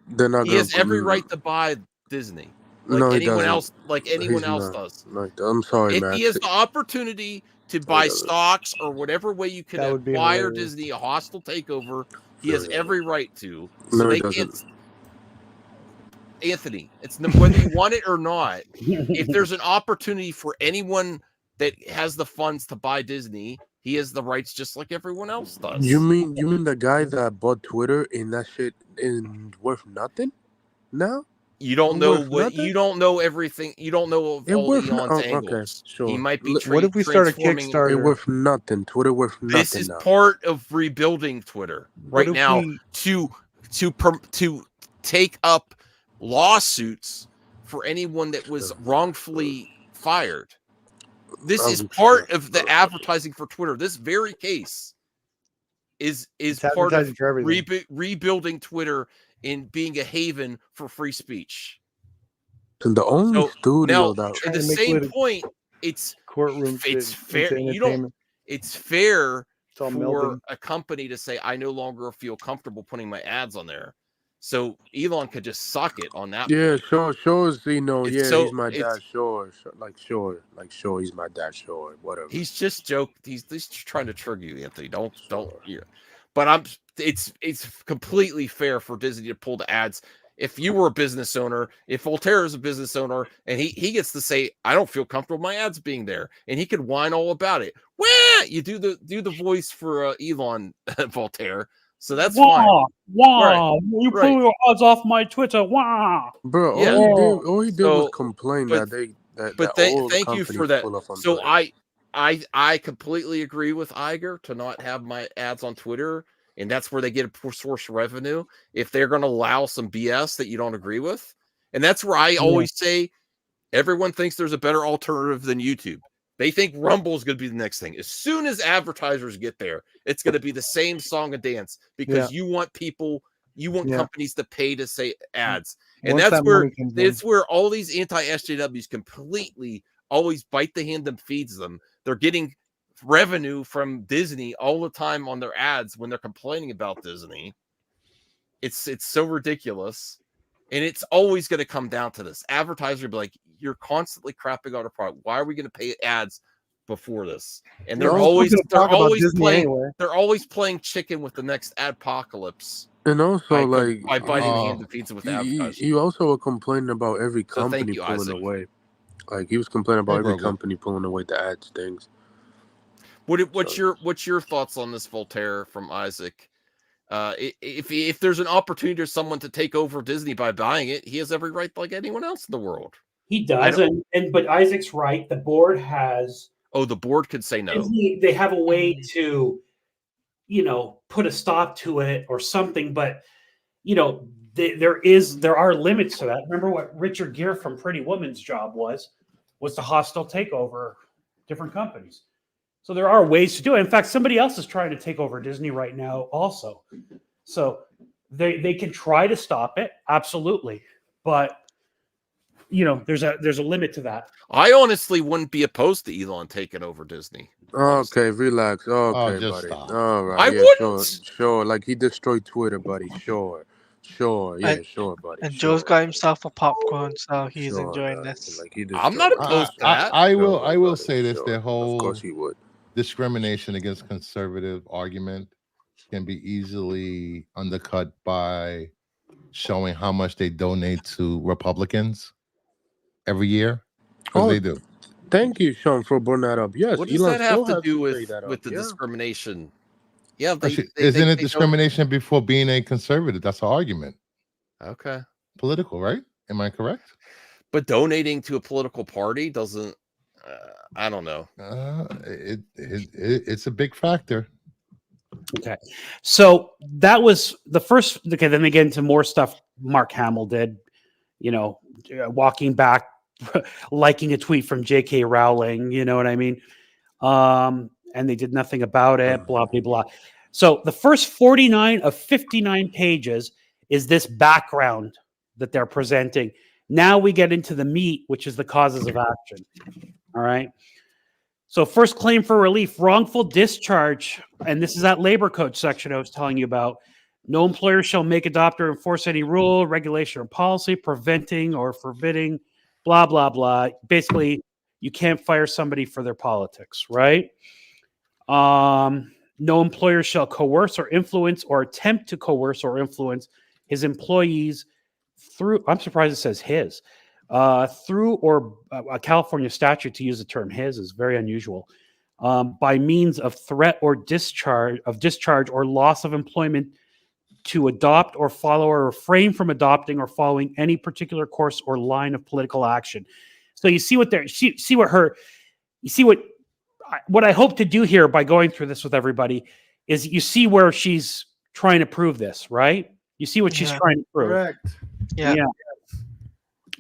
he has every right to buy Disney. Like anyone else does. I'm sorry, If he has the opportunity to buy stocks or whatever way you can acquire Disney, a hostile takeover, he has every right to. So No, they can't. Anthony, it's whether you want it or not. If there's an opportunity for anyone that has the funds to buy Disney, he has the rights just like everyone else does. You mean the guy that bought Twitter and that shit is worth nothing now? You don't know you don't know everything. You don't know of all Elon's angles. Okay, sure. He might be What if we start a Kickstarter? It worth nothing. Twitter worth nothing. This is part of rebuilding Twitter right now to take up lawsuits for anyone that was wrongfully fired. This is part of the advertising for Twitter. This very case is part of rebuilding Twitter and being a haven for free speach. And the only studio now, at the same point, it's courtroom. It's fair. It's fair for a company to say, I no longer feel comfortable putting my ads on there. So Elon could just suck it on that. Yeah, sure, he's my dad, sure, he's my dad, sure, whatever. He's just joking. He's trying to trigger you, Anthony. Don't. Yeah. But it's completely fair for Disney to pull the ads. If you were a business owner, if Voltaire is a business owner, and he gets to say, I don't feel comfortable my ads being there, and he could whine all about it. Well, you do the voice for Elon, Voltaire. So that's fine. Wow! You pull your ads off my Twitter. Wow, bro. All he did was complain that they. Thank you for that. So I completely agree with Iger to not have my ads on Twitter, and that's where they get a source of revenue. If they're going to allow some BS that you don't agree with, and that's where I always say, everyone thinks there's a better alternative than YouTube. They think Rumble is going to be the next thing. As soon as advertisers get there, it's going to be the same song and dance because you want companies to pay to say ads. And that's where all these anti-SJWs completely always bite the hand that feeds them. They're getting revenue from Disney all the time on their ads when they're complaining about Disney. It's so ridiculous. And it's always going to come down to this. Advertisers will be like, you're constantly crapping on a product. Why are we going to pay ads before this? And they're always playing chicken with the next adpocalypse. And also, by biting the hand that feeds it with advertising. You also were complaining about every company pulling away. Like he was complaining about every company pulling away the ads things. What's your thoughts on this, Voltaire, from Isaac? If there's an opportunity for someone to take over Disney by buying it, he has every right like anyone else in the world. He does, but Isaac's right. The board has. Oh, the board could say no. They have a way to, put a stop to it or something. But there are limits to that. Remember what Richard Gere from Pretty Woman's job was the hostile takeover different companies. So there are ways to do it. In fact, somebody else is trying to take over Disney right now also. So they can try to stop it, absolutely. But there's a limit to that. I honestly wouldn't be opposed to Elon taking over Disney. Okay, relax. Okay, buddy. Stop. All right. I wouldn't. Sure. Like he destroyed Twitter, buddy. Sure. Yeah, sure, buddy. And Joe's got himself a popcorn, so he's enjoying this. Like I'm not opposed to that. I will say this: their whole of course he would. Discrimination against conservative argument can be easily undercut by showing how much they donate to Republicans every year. Because they do. Thank you, Sean, for bringing that up. Yes, what does that have to do with the discrimination? Yeah, isn't it discrimination before being a conservative? That's an argument. Okay. Political, right? Am I correct? But donating to a political party doesn't. I don't know. It's a big factor. Okay, so that was the first. Okay, then they get into more stuff Mark Hamill did. You know, walking back, liking a tweet from J.K. Rowling. You know what I mean? And they did nothing about it. Blah blah blah. So the first 49 of 59 pages is this background that they're presenting. Now we get into the meat, which is the causes of action. All right. So first claim for relief, wrongful discharge. And this is that labor code section I was telling you about. No employer shall make, adopt, or enforce any rule, regulation, or policy preventing or forbidding, blah, blah, blah. Basically, you can't fire somebody for their politics, right? No employer shall coerce or influence or attempt to coerce or influence his employees through, I'm surprised it says his, through or a California statute to use the term his is very unusual, by means of threat or discharge or loss of employment to adopt or follow or refrain from adopting or following any particular course or line of political action. So you see what what I hope to do here by going through this with everybody is you see where she's trying to prove this, right? You see what she's trying to prove. Correct. Yeah.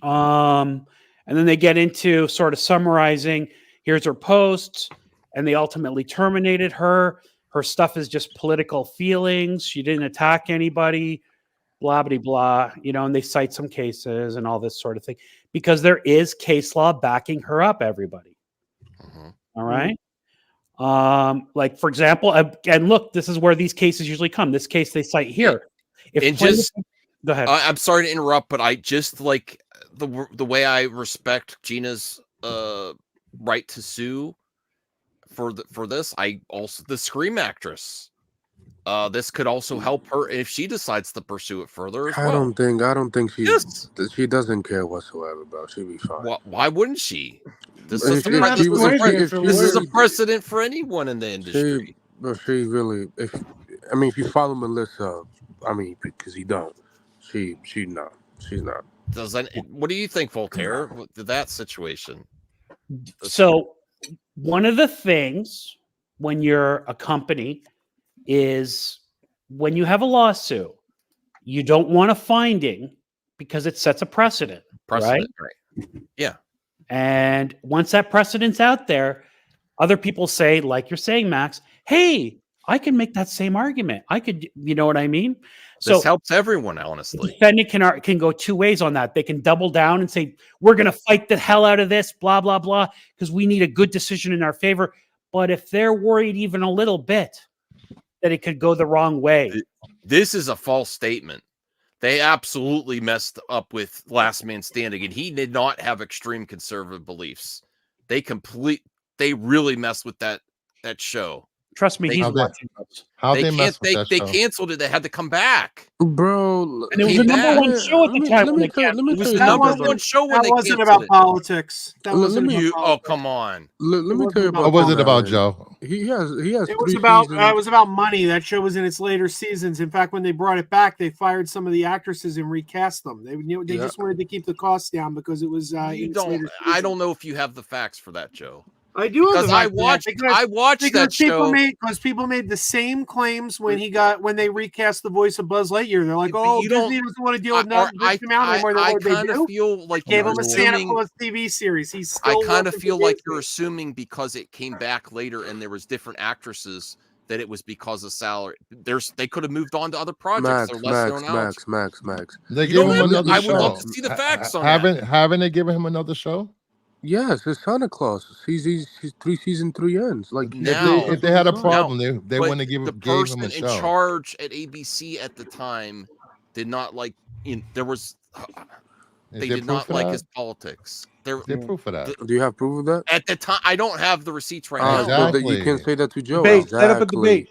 And then they get into sort of summarizing, here's her posts, and they ultimately terminated her. Her stuff is just political feelings. She didn't attack anybody, blah, blah, blah, and they cite some cases and all this sort of thing because there is case law backing her up, everybody. Mm-hmm. All right. Like for example, and look, this is where these cases usually come. This case they cite here. Go ahead. I'm sorry to interrupt, but I just like the way I respect Gina's right to sue for this. I also the Scream actress. This could also help her if she decides to pursue it further as well. I don't think she doesn't care whatsoever, bro. She'll be fine. Why wouldn't she? This If is a precedent for anyone in the industry. She really, if you follow Melissa, because you don't, she's not. What do you think, Voltaire, with that situation? So one of the things when you're a company is when you have a lawsuit, you don't want a finding because it sets a precedent. Right? Yeah. And once that precedent's out there, other people say, like you're saying, Max, hey, I can make that same argument. I could, you know what I mean? This helps everyone, honestly. The defendant can go two ways on that. They can double down and say, we're going to fight the hell out of this, blah, blah, blah, because we need a good decision in our favor. But if they're worried even a little bit that it could go the wrong way. This is a false statement. They absolutely messed up with Last Man Standing, and he did not have extreme conservative beliefs. They really messed with that show. Trust me, he's watching those. They canceled it. They had to come back, bro. And it was the number one show at the time. It was the number one show when they wasn't about politics. That wasn't about politics. Oh, come on. Let me tell you about. What was it about, Joe? He has. It was about money. That show was in its later seasons. In fact, when they brought it back, they fired some of the actresses and recast them. They just wanted to keep the costs down because it was. I don't know if you have the facts for that, Joe. I do because I watched that show because people made the same claims when they recast the voice of Buzz Lightyear. They're like, "Oh, Disney doesn't want to deal with that anymore." I kind of feel like gave him a Santa Claus TV series. I kind of feel like you're assuming because it came back later and there was different actresses that it was because of salary. They could have moved on to other projects. Max. They gave him another show. I would love to see the facts on that. Haven't they given him another show? Yes, it's Santa Claus. He's 3 ends. Like now, if they had a problem, they wouldn't have the person in charge at ABC at the time did not like. There was they did not like his politics. There's proof of that. Do you have proof of that? At the time, I don't have the receipts right now. Exactly. You can't say that to Joe. Set up a debate.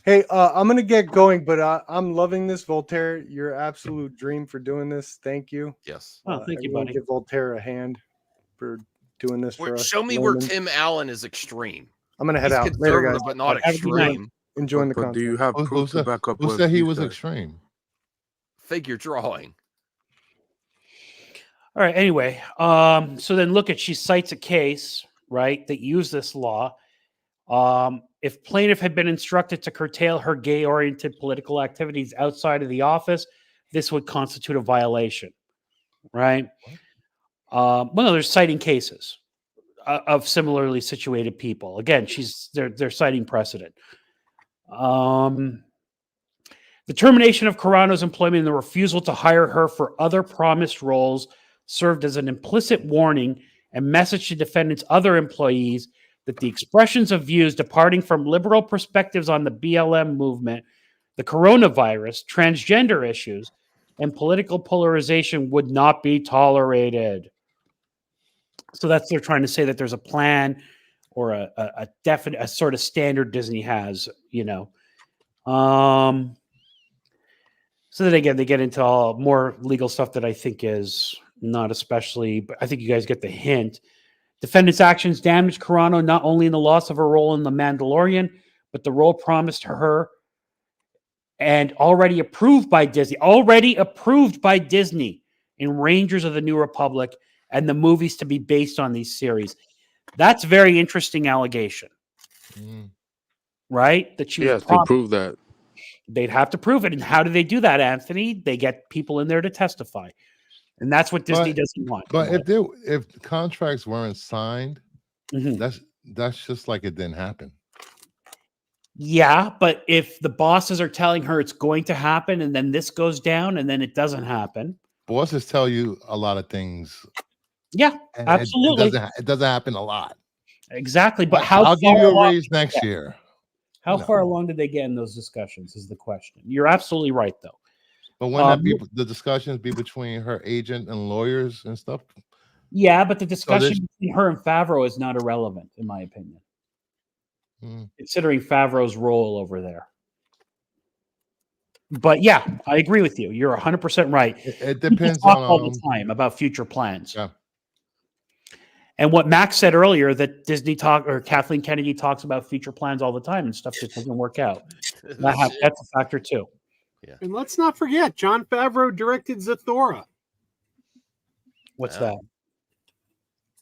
Hey, I'm gonna get going, but I'm loving this, Voltaire. You're an absolute dream for doing this. Thank you. Yes. Thank you, buddy. Give Voltaire a hand for doing this for us. Show me where Tim Allen is extreme. I'm gonna head out later, guys. But not extreme. Enjoying the content. Do you have proof to back up? Who said he was extreme? Figure drawing. All right. Anyway, so then look at, she cites a case, right, that used this law. If plaintiff had been instructed to curtail her gay-oriented political activities outside of the office, this would constitute a violation, right? Well, no, they're citing cases of similarly situated people. Again, they're citing precedent. The termination of Carano's employment and the refusal to hire her for other promised roles served as an implicit warning and message to defendants' other employees that the expressions of views departing from liberal perspectives on the BLM movement, the coronavirus, transgender issues, and political polarization would not be tolerated. So they're trying to say that there's a plan or a definite, a sort of standard Disney has, you know. So then again, they get into all more legal stuff that I think is not especially, but I think you guys get the hint. Defendant's actions damaged Carano not only in the loss of her role in The Mandalorian, but the role promised to her and already approved by Disney in Rangers of the New Republic and the movies to be based on these series. That's a very interesting allegation, right? That she was to prove that. They'd have to prove it. And how do they do that, Anthony? They get people in there to testify. And that's what Disney doesn't want. But if contracts weren't signed, that's just like it didn't happen. Yeah, but if the bosses are telling her it's going to happen and then this goes down and then it doesn't happen. Bosses tell you a lot of things. Yeah, absolutely. It doesn't happen a lot. Exactly. But I'll give you a raise next year. How far along did they get in those discussions is the question. You're absolutely right, though. But wouldn't the discussions be between her agent and lawyers and stuff? Yeah, but the discussion between her and Favreau is not irrelevant, in my opinion. Considering Favreau's role over there. But yeah, I agree with you. You're 100% right. It depends on all the time about future plans. Yeah. And what Max said earlier, that Disney or Kathleen Kennedy talks about future plans all the time and stuff just doesn't work out. That's a factor too. Yeah. And let's not forget, Jon Favreau directed Zathura. What's that?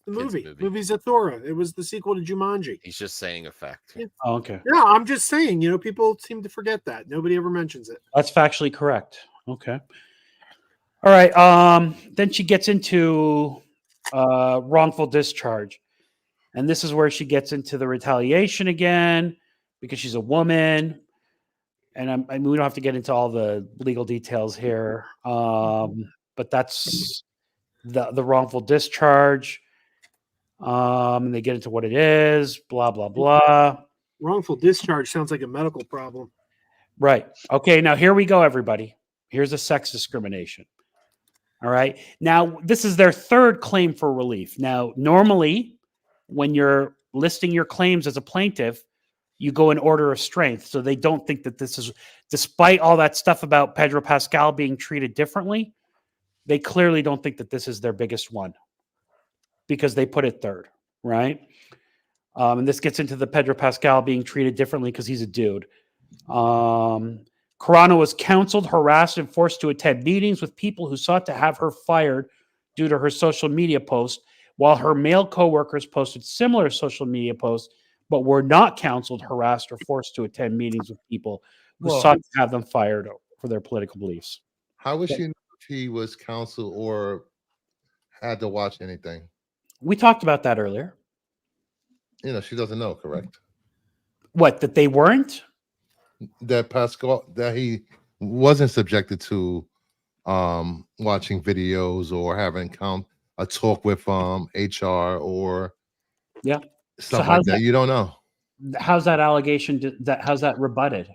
The movie Zathura. It was the sequel to Jumanji. He's just saying a fact. Yeah. Oh, okay. Yeah, I'm just saying, people seem to forget that. Nobody ever mentions it. That's factually correct. Okay. All right. Then she gets into wrongful discharge. And this is where she gets into the retaliation again because she's a woman. And we don't have to get into all the legal details here. But that's the wrongful discharge. And they get into what it is, blah, blah, blah. Wrongful discharge sounds like a medical problem. Right. Okay, now here we go, everybody. Here's a sex discrimination. All right. Now, this is their third claim for relief. Now, normally, when you're listing your claims as a plaintiff, you go in order of strength. So they don't think that this is, despite all that stuff about Pedro Pascal being treated differently, they clearly don't think that this is their biggest one because they put it third, right? And this gets into the Pedro Pascal being treated differently because he's a dude. Carano was counseled, harassed, and forced to attend meetings with people who sought to have her fired due to her social media posts, while her male coworkers posted similar social media posts, but were not counseled, harassed, or forced to attend meetings with people who sought to have them fired for their political beliefs. How was she know if he was counseled or had to watch anything? We talked about that earlier. She doesn't know, correct? What, that they weren't? That Pascal, that he wasn't subjected to watching videos or having a talk with HR or stuff like that. You don't know. How's that allegation? How's that rebutted?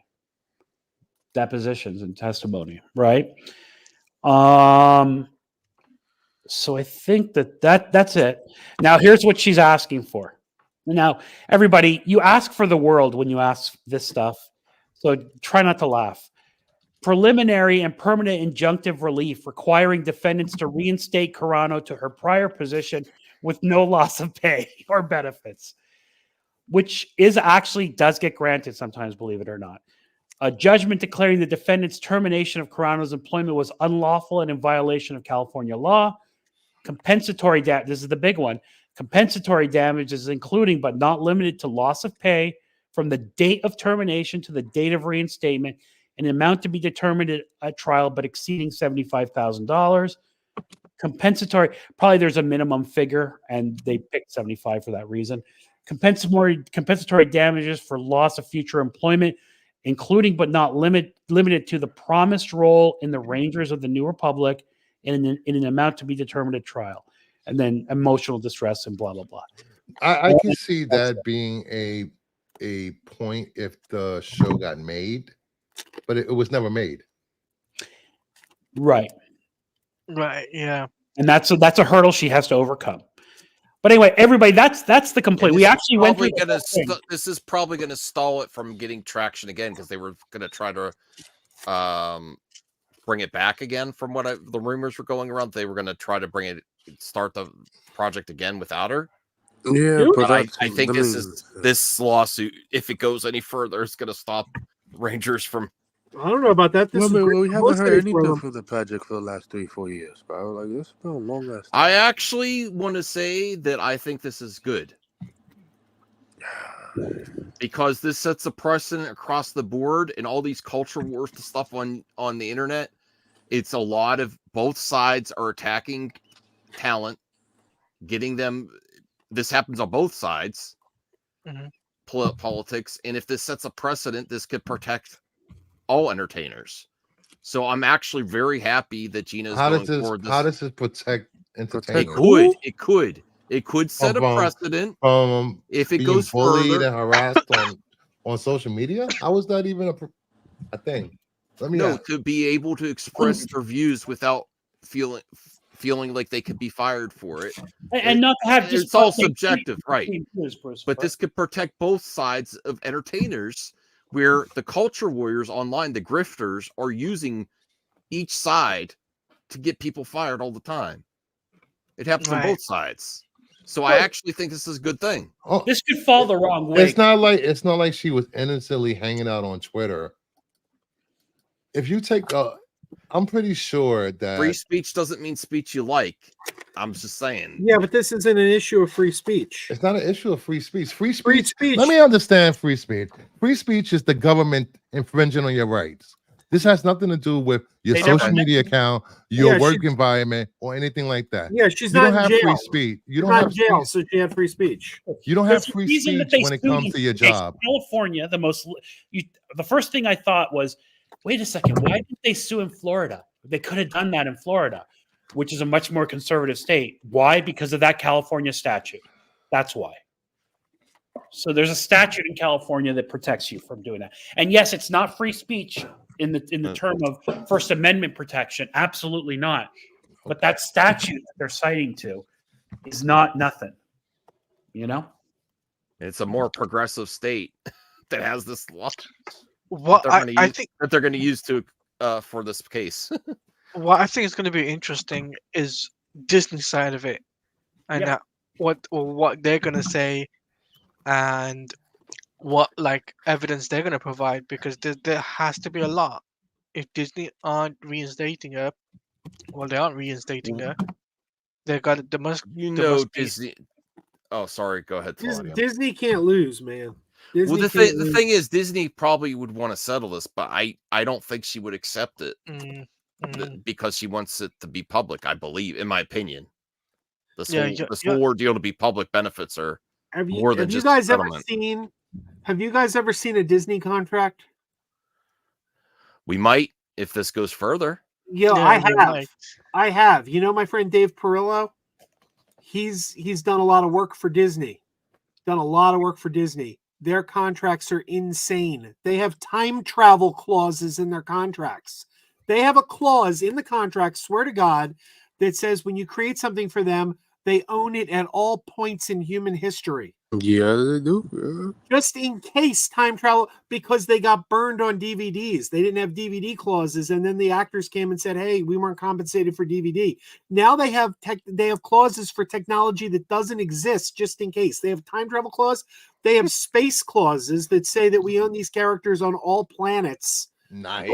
Depositions and testimony, right? So I think that's it. Now here's what she's asking for. Now, everybody, you ask for the world when you ask this stuff. So try not to laugh. Preliminary and permanent injunctive relief requiring defendants to reinstate Carano to her prior position with no loss of pay or benefits, which does get granted sometimes, believe it or not. A judgment declaring the defendant's termination of Carano's employment was unlawful and in violation of California law. Compensatory this is the big one. Compensatory damages, including but not limited to loss of pay from the date of termination to the date of reinstatement, an amount to be determined at trial, but exceeding $75,000. Compensatory, probably there's a minimum figure, and they picked 75 for that reason. Compensatory damages for loss of future employment, including but not limited to the promised role in the Rangers of the New Republic in an amount to be determined at trial. And then emotional distress and blah, blah, blah. I can see that being a point if the show got made, but it was never made. Right. Right. Yeah. And that's a hurdle she has to overcome. But anyway, everybody, that's the complaint. We actually went through this is probably going to stall it from getting traction again, because they were going to try to bring it back again. From what the rumors were going around, they were going to try to start the project again without her. Yeah, but I think this lawsuit, if it goes any further, is going to stop Rangers from. I don't know about that. We haven't heard anything from the project for the last 3-4 years, bro. Like, this has been a long last. I actually want to say that I think this is good, because this sets a precedent across the board, and all these culture wars to stuff on the internet. It's a lot of both sides are attacking talent, getting them. This happens on both sides, politics, and if this sets a precedent, this could protect all entertainers. So I'm actually very happy that Gina's going forward. How does this protect entertainers? It could set a precedent if it goes bullied further and harassed on social media. How is that even a thing? To be able to express their views without feeling like they could be fired for it, and not to have it's all subjective, right? But this could protect both sides of entertainers, where the culture warriors online, the grifters, are using each side to get people fired all the time. It happens on both sides. So I actually think this is a good thing. This could fall the wrong way. It's not like she was innocently hanging out on Twitter. If you take I'm pretty sure that free speech doesn't mean speech you like. I'm just saying. Yeah, but this isn't an issue of free speech. It's not an issue of free speech. Free speech. Let me understand free speech. Free speech is the government infringing on your rights. This has nothing to do with your social media account, your work environment, or anything like that. Yeah, she's not in jail. Free speech. You don't have jail, so she had free speech. You don't have free speech when it comes to your job. California, the first thing I thought was, wait a second, why didn't they sue in Florida? They could have done that in Florida, which is a much more conservative state. Why? Because of that California statute. That's why. So there's a statute in California that protects you from doing that. And yes, it's not free speech in the term of First Amendment protection. Absolutely not. But that statute that they're citing to is not nothing. You know? It's a more progressive state that has this law. What I think that they're going to use to for this case. What I think is going to be interesting is Disney side of it, and what they're going to say, and what evidence they're going to provide, because there has to be a lot. If Disney aren't reinstating her, well, they aren't reinstating her. They must. Disney. Oh, sorry. Go ahead. Disney can't lose, man. Disney the thing is, Disney probably would want to settle this, but I don't think she would accept it because she wants it to be public. I believe, in my opinion, this whole ordeal to be public benefits her more than just settlement. Have you guys ever seen a Disney contract? We might if this goes further. Yeah, I have. You know, my friend Dave Perillo. He's done a lot of work for Disney. Their contracts are insane. They have time travel clauses in their contracts. They have a clause in the contract, swear to God, that says when you create something for them, they own it at all points in human history. Yeah, they do. Yeah. Just in case time travel, because they got burned on DVDs. They didn't have DVD clauses, and then the actors came and said, hey, we weren't compensated for DVD. Now they have clauses for technology that doesn't exist, just in case. They have time travel clause. They have space clauses that say that we own these characters on all planets. Nice.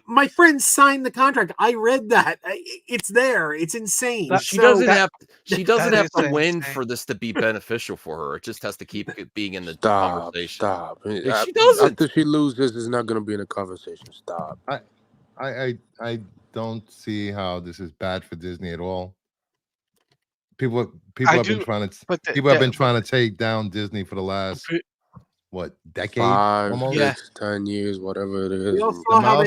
my friend signed the contract. I read that. It's there. It's insane. She doesn't have to win insane. for this to be beneficial for her. It just has to keep it being in the conversation. Stop. She doesn't. After she loses, it's not going to be in a conversation. Stop. I don't see how this is bad for Disney at all. People have been trying to take down Disney for the last decade? 5, almost? 6, 10 years, whatever it is. We all saw how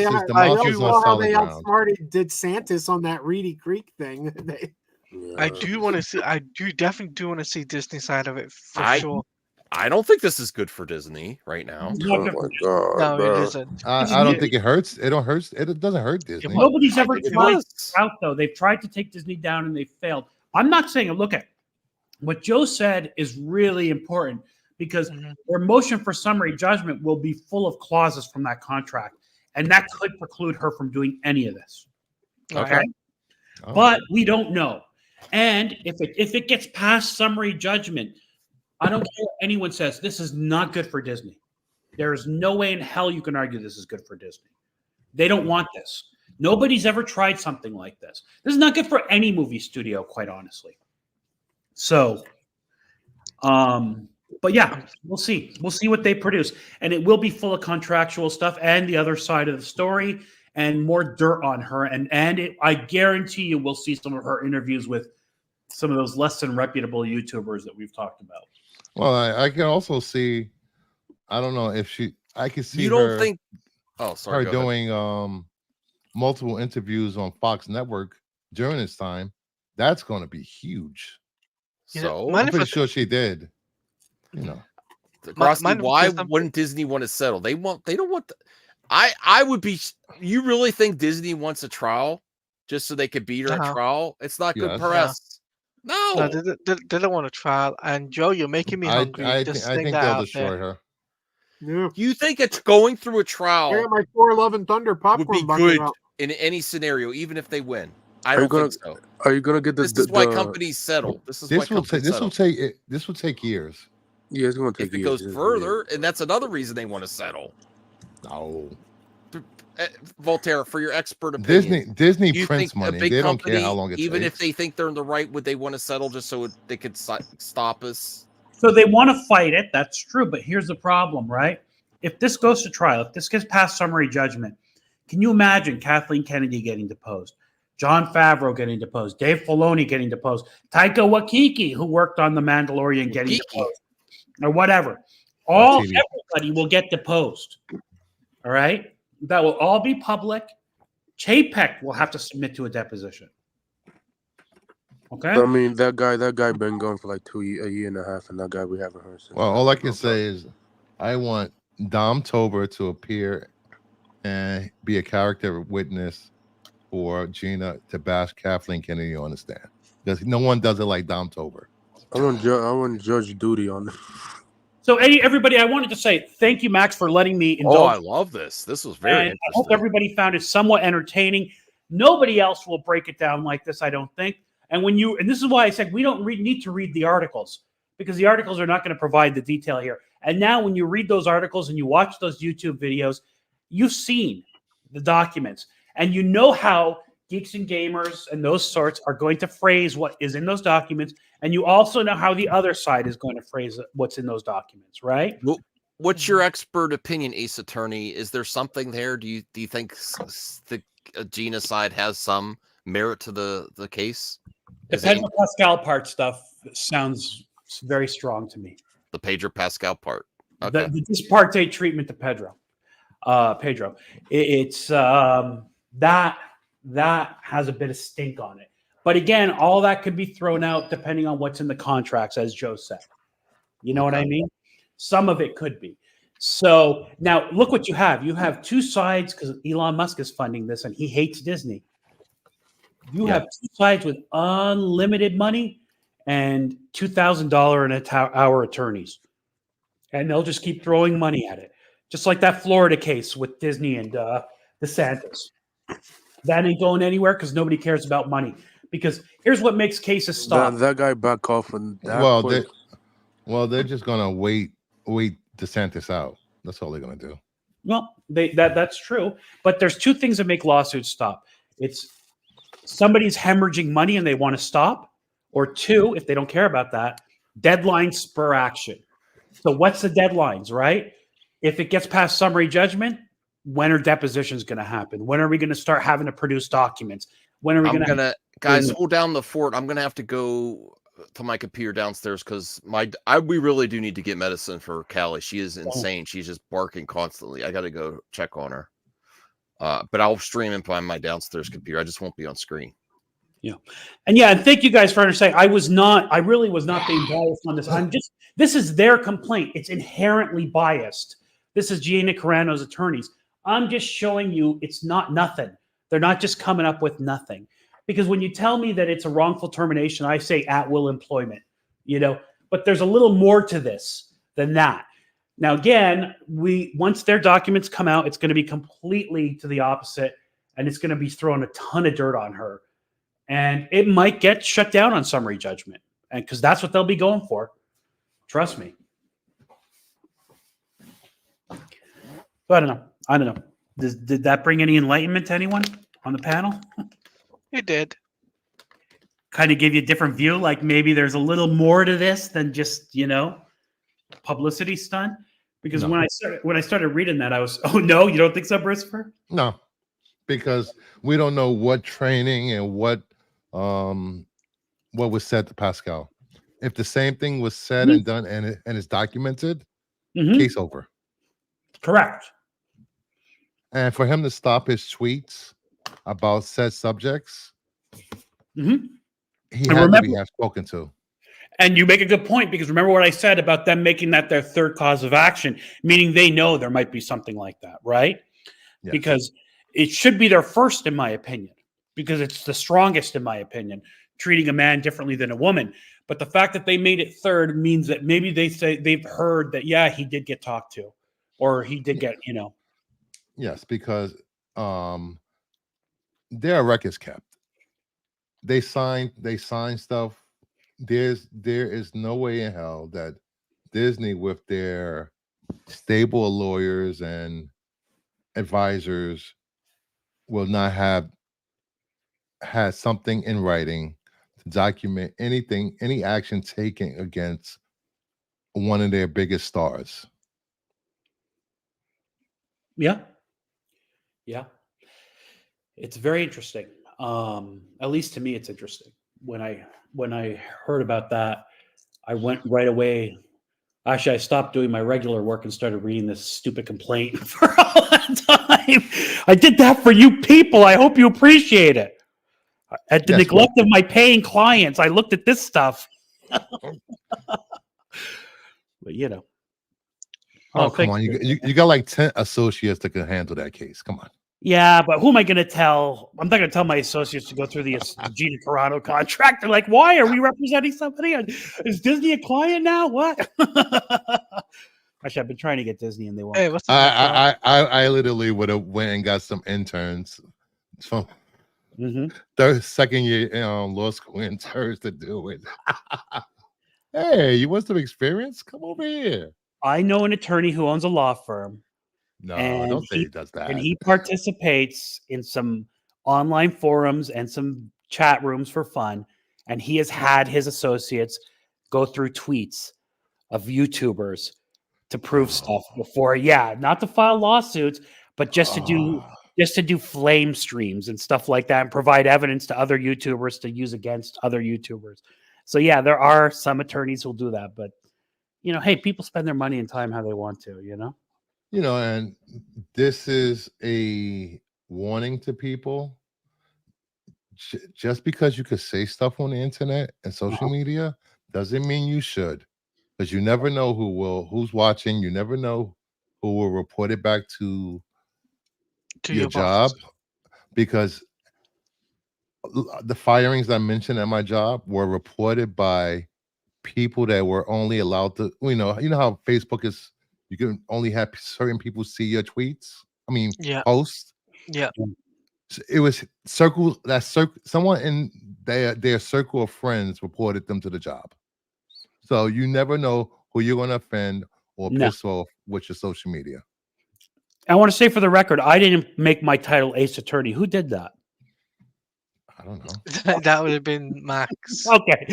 they outsmarted on that Reedy Creek thing. I definitely do want to see Disney side of it for sure. I don't think this is good for Disney right now. Oh my God, no, bro. it isn't. I don't think it hurts. It don't hurt. It doesn't hurt Disney. Nobody's ever tried out though. They've tried to take Disney down and they failed. I'm not saying it. Look at what Joe said is really important because their motion for summary judgment will be full of clauses from that contract, and that could preclude her from doing any of this. Okay, but we don't know. And if it gets past summary judgment, I don't care what anyone says. This is not good for Disney. There is no way in hell you can argue this is good for Disney. They don't want this. Nobody's ever tried something like this. This is not good for any movie studio, quite honestly. So, but yeah, we'll see. We'll see what they produce. And it will be full of contractual stuff and the other side of the story and more dirt on her. And I guarantee you we'll see some of her interviews with some of those less than reputable YouTubers that we've talked about. Well, I can also see, I don't know if I can see her doing multiple interviews on Fox Network during this time. That's going to be huge. So I'm pretty sure she did. Why wouldn't Disney want to settle? They don't want. I would be. You really think Disney wants a trial just so they could beat her at trial? It's not good press. No, they don't want a trial. And Joe, you're making me hungry. I think they'll destroy her. Yeah. You think it's going through a trial? I got my Thor: Love and Thunder popcorn would be good in any scenario, even if they win. I don't think so. Are you gonna get this? Is why companies settle. This will take years. Yeah, it's gonna take if it goes further, and that's another reason they want to settle. No, Voltaire, for your expert opinion, Disney prints money. They don't care how long it takes. Even if they think they're in the right, would they want to settle just so they could stop us? So they want to fight it. That's true. But here's the problem, right? If this goes to trial, if this gets past summary judgment, can you imagine Kathleen Kennedy getting deposed? Jon Favreau getting deposed, Dave Filoni getting deposed, Taika Waititi, who worked on The Mandalorian, getting deposed, or whatever. Everybody will get deposed. All right? That will all be public. Chapek will have to submit to a deposition. Okay? I mean, that guy been going for like a year and a half, and that guy we haven't heard since. Well, all I can say is I want Dom Tober to appear and be a character witness for Gina to bash Kathleen Kennedy on the stand. Because no one does it like Dom Tober. I want Judge Duty on this. So, everybody, I wanted to say thank you, Max, for letting me indulge. Oh, I love this. This was very interesting. I hope everybody found it somewhat entertaining. Nobody else will break it down like this, I don't think. And this is why I said we don't need to read the articles, because the articles are not going to provide the detail here. And now when you read those articles and you watch those YouTube videos, you've seen the documents. And you know how geeks and gamers and those sorts are going to phrase what is in those documents. And you also know how the other side is going to phrase what's in those documents, right? Well, what's your expert opinion, Ace Attorney? Is there something there? Do you think the Gina side has some merit to the case? The Pedro Pascal part stuff sounds very strong to me. The Pedro Pascal part. Okay. The dis parte treatment to Pedro. It's that has a bit of stink on it. But again, all that could be thrown out depending on what's in the contracts, as Joe said. You know what I mean? Some of it could be. So now look what you have. You have two sides because Elon Musk is funding this and he hates Disney. You have two sides with unlimited money and $2,000 an hour attorneys. And they'll just keep throwing money at it. Just like that Florida case with Disney and DeSantis. That ain't going anywhere because nobody cares about money. Because here's what makes cases stop. That guy back off and that they're just gonna wait DeSantis out. That's all they're gonna do. Well, that's true. But there's two things that make lawsuits stop. It's somebody's hemorrhaging money and they want to stop, or two, if they don't care about that, deadlines spur action. So what's the deadlines, right? If it gets past summary judgment, when are depositions going to happen? When are we going to start having to produce documents? When are we going to guys hold down the fort? I'm going to have to go to my computer downstairs because we really do need to get medicine for Callie. She is insane. She's just barking constantly. I got to go check on her. But I'll stream it by my downstairs computer. I just won't be on screen. Yeah. And thank you guys for understanding. I really was not being biased on this. This is their complaint. It's inherently biased. This is Gina Carano's attorneys. I'm just showing you it's not nothing. They're not just coming up with nothing. Because when you tell me that it's a wrongful termination, I say at will employment, but there's a little more to this than that. Now, again, once their documents come out, it's going to be completely to the opposite, and it's going to be throwing a ton of dirt on her. And it might get shut down on summary judgment, and because that's what they'll be going for. Trust me. So I don't know. Did that bring any enlightenment to anyone on the panel? It did. Kind of give you a different view, like maybe there's a little more to this than just, publicity stunt. Because when I started reading that, I was, oh no, you don't think so, Christopher? No, because we don't know what training and what was said to Pascal. If the same thing was said and done and it's documented, case over. Correct. And for him to stop his tweets about said subjects, he had to be spoken to. And you make a good point, because remember what I said about them making that their third cause of action, meaning they know there might be something like that, right? Yes. Because it should be their first, in my opinion, because it's the strongest, in my opinion, treating a man differently than a woman. But the fact that they made it third means that maybe they say they've heard that, he did get talked to, or he did get, Yes, because their records kept. They signed stuff. There is no way in hell that Disney, with their stable lawyers and advisors, will not have had something in writing to document any action taken against one of their biggest stars. Yeah. It's very interesting. At least to me, it's interesting. When I heard about that, I went right away. Actually, I stopped doing my regular work and started reading this stupid complaint for all that time. I did that for you people. I hope you appreciate it. At the neglect of my paying clients, I looked at this stuff. But Oh, come on. You got like 10 associates that can handle that case. Come on. Yeah, but who am I going to tell? I'm not going to tell my associates to go through the Gina Carano contract. They're like, why are we representing somebody? Is Disney a client now? What? Actually, I've been trying to get Disney and they won't. Hey, what's I literally would have went and got some interns from their second year law school interns to do it. Hey, you want some experience? Come over here. I know an attorney who owns a law firm. No, don't say he does that. And he participates in some online forums and some chat rooms for fun. And he has had his associates go through tweets of YouTubers to prove stuff before. Yeah, not to file lawsuits, but just to do flame streams and stuff like that, and provide evidence to other YouTubers to use against other YouTubers. So yeah, there are some attorneys who'll do that, but hey, people spend their money and time how they want to, and this is a warning to people. Just because you could say stuff on the internet and social media doesn't mean you should, because you never know who's watching. You never know who will report it back to your job. Because the firings I mentioned at my job were reported by people that were only allowed to, you know how Facebook is, you can only have certain people see your tweets. Posts. Yeah. It was someone in their circle of friends reported them to the job. So you never know who you're going to offend or piss off with your social media. I want to say for the record, I didn't make my title Ace Attorney. Who did that? I don't know. That would have been Max. Okay.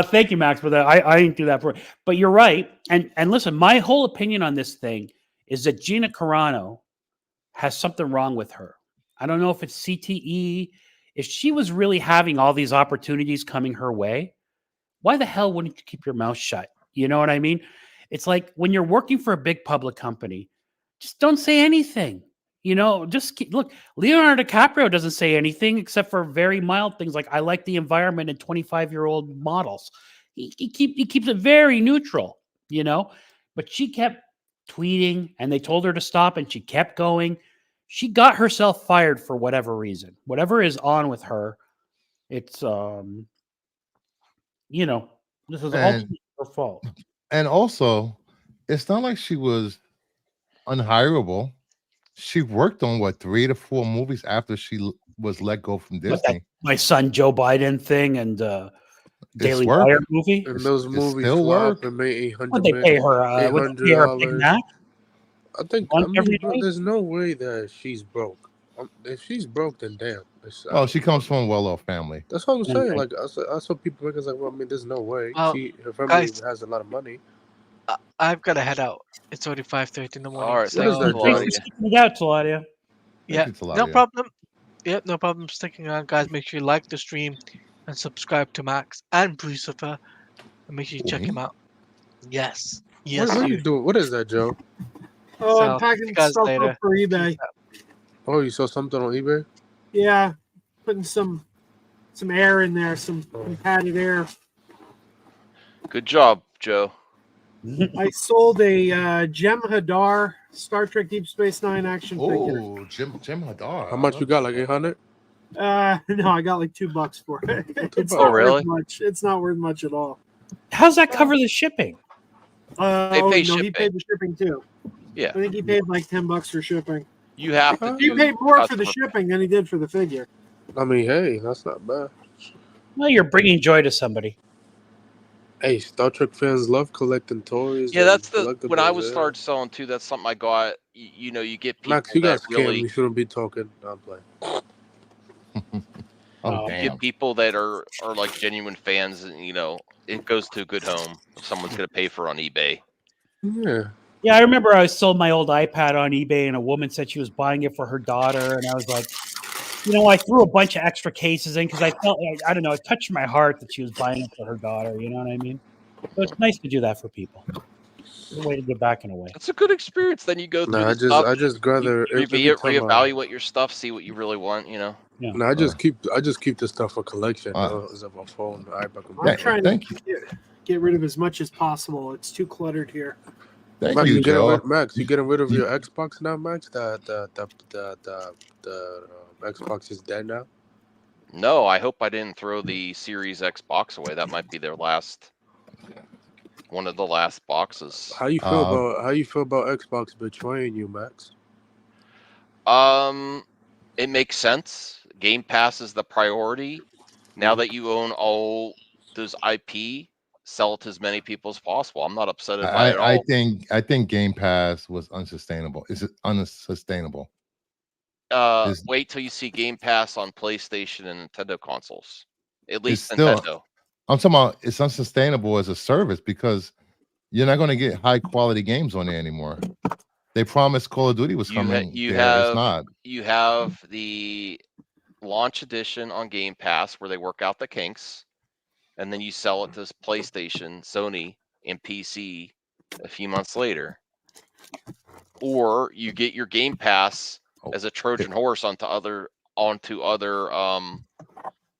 Thank you, Max, for that. I didn't do that for it. But you're right. And listen, my whole opinion on this thing is that Gina Carano has something wrong with her. I don't know if it's CTE. If she was really having all these opportunities coming her way, why the hell wouldn't you keep your mouth shut? You know what I mean? It's like when you're working for a big public company, just don't say anything. You know, look, Leonardo DiCaprio doesn't say anything except for very mild things like, I like the environment and 25-year-old models. He keeps it very neutral, you know, but she kept tweeting and they told her to stop and she kept going. She got herself fired for whatever reason. Whatever is on with her, it's, you know, this is ultimately her fault. And also, it's not like she was unhireable. She worked on 3 to 4 movies after she was let go from Disney. My son Joe Biden thing and Daily Wire movie. And those movies still work. And made $800. What they pay her? What they pay her? Big Mac? I think. There's no way that she's broke. If she's broke, then damn. Well, she comes from a well-off family. That's what I'm saying. Like I saw people make it like, well, I mean, there's no way. Her family has a lot of money. I've got to head out. It's already 5:30 in the morning. All right, so, thanks for out, Claudia. Yeah, no problem. Yeah, no problem sticking around, guys. Make sure you like the stream and subscribe to Max and Brucifer, and make sure you check him out. Yes, yes. What are you doing? What is that, Joe? Oh, I'm packing stuff up for eBay. Oh, you saw something on eBay? Yeah, putting some air in there, some padded air. Good job, Joe. I sold a Jem Hadar Star Trek Deep Space Nine action figure. Oh, Jem Hadar. How much you got? Like 800? No, I got like $2 for it. It's not worth much. It's not worth much at all. How's that cover the shipping? He paid the shipping too. Yeah, I think he paid like $10 for shipping. You have to. He paid more for the shipping than he did for the figure. I mean, hey, that's not bad. Well, you're bringing joy to somebody. Hey, Star Trek fans love collecting toys. Yeah, that's when I was started selling too. That's something I got. You know, you get people Max, you got scammed. Really, you shouldn't be talking. I'm playing. Oh, you get people that are like genuine fans, and you know, it goes to a good home. If someone's going to pay for it on eBay. Yeah. Yeah, I remember I sold my old iPad on eBay, and a woman said she was buying it for her daughter, and I was like, you know, I threw a bunch of extra cases in because I felt like, I don't know, it touched my heart that she was buying it for her daughter. You know what I mean? So it's nice to do that for people. It's a way to give back in a way. It's a good experience. Then you go through. I just rather reevaluate your stuff, see what you really want. You know. Yeah. No, I just keep the stuff for collection. Is on my phone. I'm trying to get rid of as much as possible. It's too cluttered here. Thank you, Joe. Max, you getting rid of your Xbox now, Max? The Xbox is dead now. No, I hope I didn't throw the Series X box away. That might be their one of the last boxes. How you feel about Xbox betraying you, Max? It makes sense. Game Pass is the priority. Now that you own all those IP, sell it to as many people as possible. I'm not upset at it at all. I think Game Pass was unsustainable. Is it unsustainable? Wait till you see Game Pass on PlayStation and Nintendo consoles. At least Nintendo. I'm talking about it's unsustainable as a service because you're not going to get high quality games on there anymore. They promised Call of Duty was coming. It's not. You have the launch edition on Game Pass where they work out the kinks, and then you sell it to PlayStation, Sony, and PC a few months later. Or you get your Game Pass as a Trojan horse onto other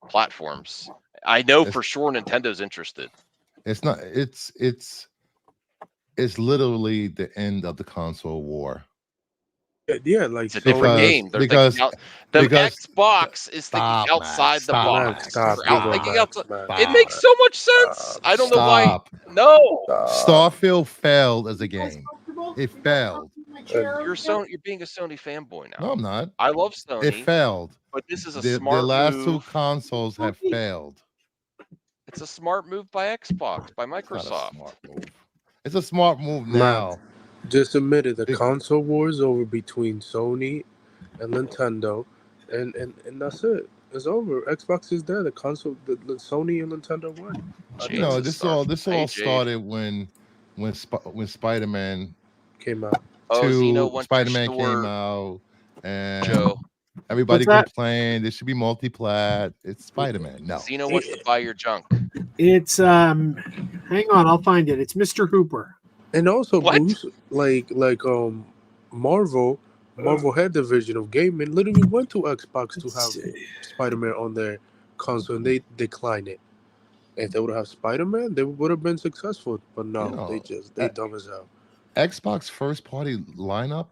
platforms. I know for sure Nintendo's interested. It's not. It's literally the end of the console war. Yeah, like it's a different game. Because Xbox is thinking outside the box. It makes so much sense. I don't know why. No. Starfield failed as a game. It failed. You're being a Sony fanboy now. No, I'm not. I love Sony. It failed. But this is a smart move. The last move. 2 consoles have failed. It's a smart move by Xbox, by Microsoft. It's a smart move now. just admitted the console wars over between Sony and Nintendo, and that's it. It's over. Xbox is there. The console, the Sony and Nintendo won. No, this all started when Spider-Man came out. Spider-Man came out, and everybody complained it should be multi-plat. It's Spider-Man. No, Zeno wants to buy your junk. It's hang on, I'll find it. It's Mr. Hooper. And also, Bruce, like Marvel had division of gaming literally went to Xbox to have Spider-Man on their console, and they declined it. If they would have Spider-Man, they would have been successful. But no, they dumb as hell. Xbox first party lineup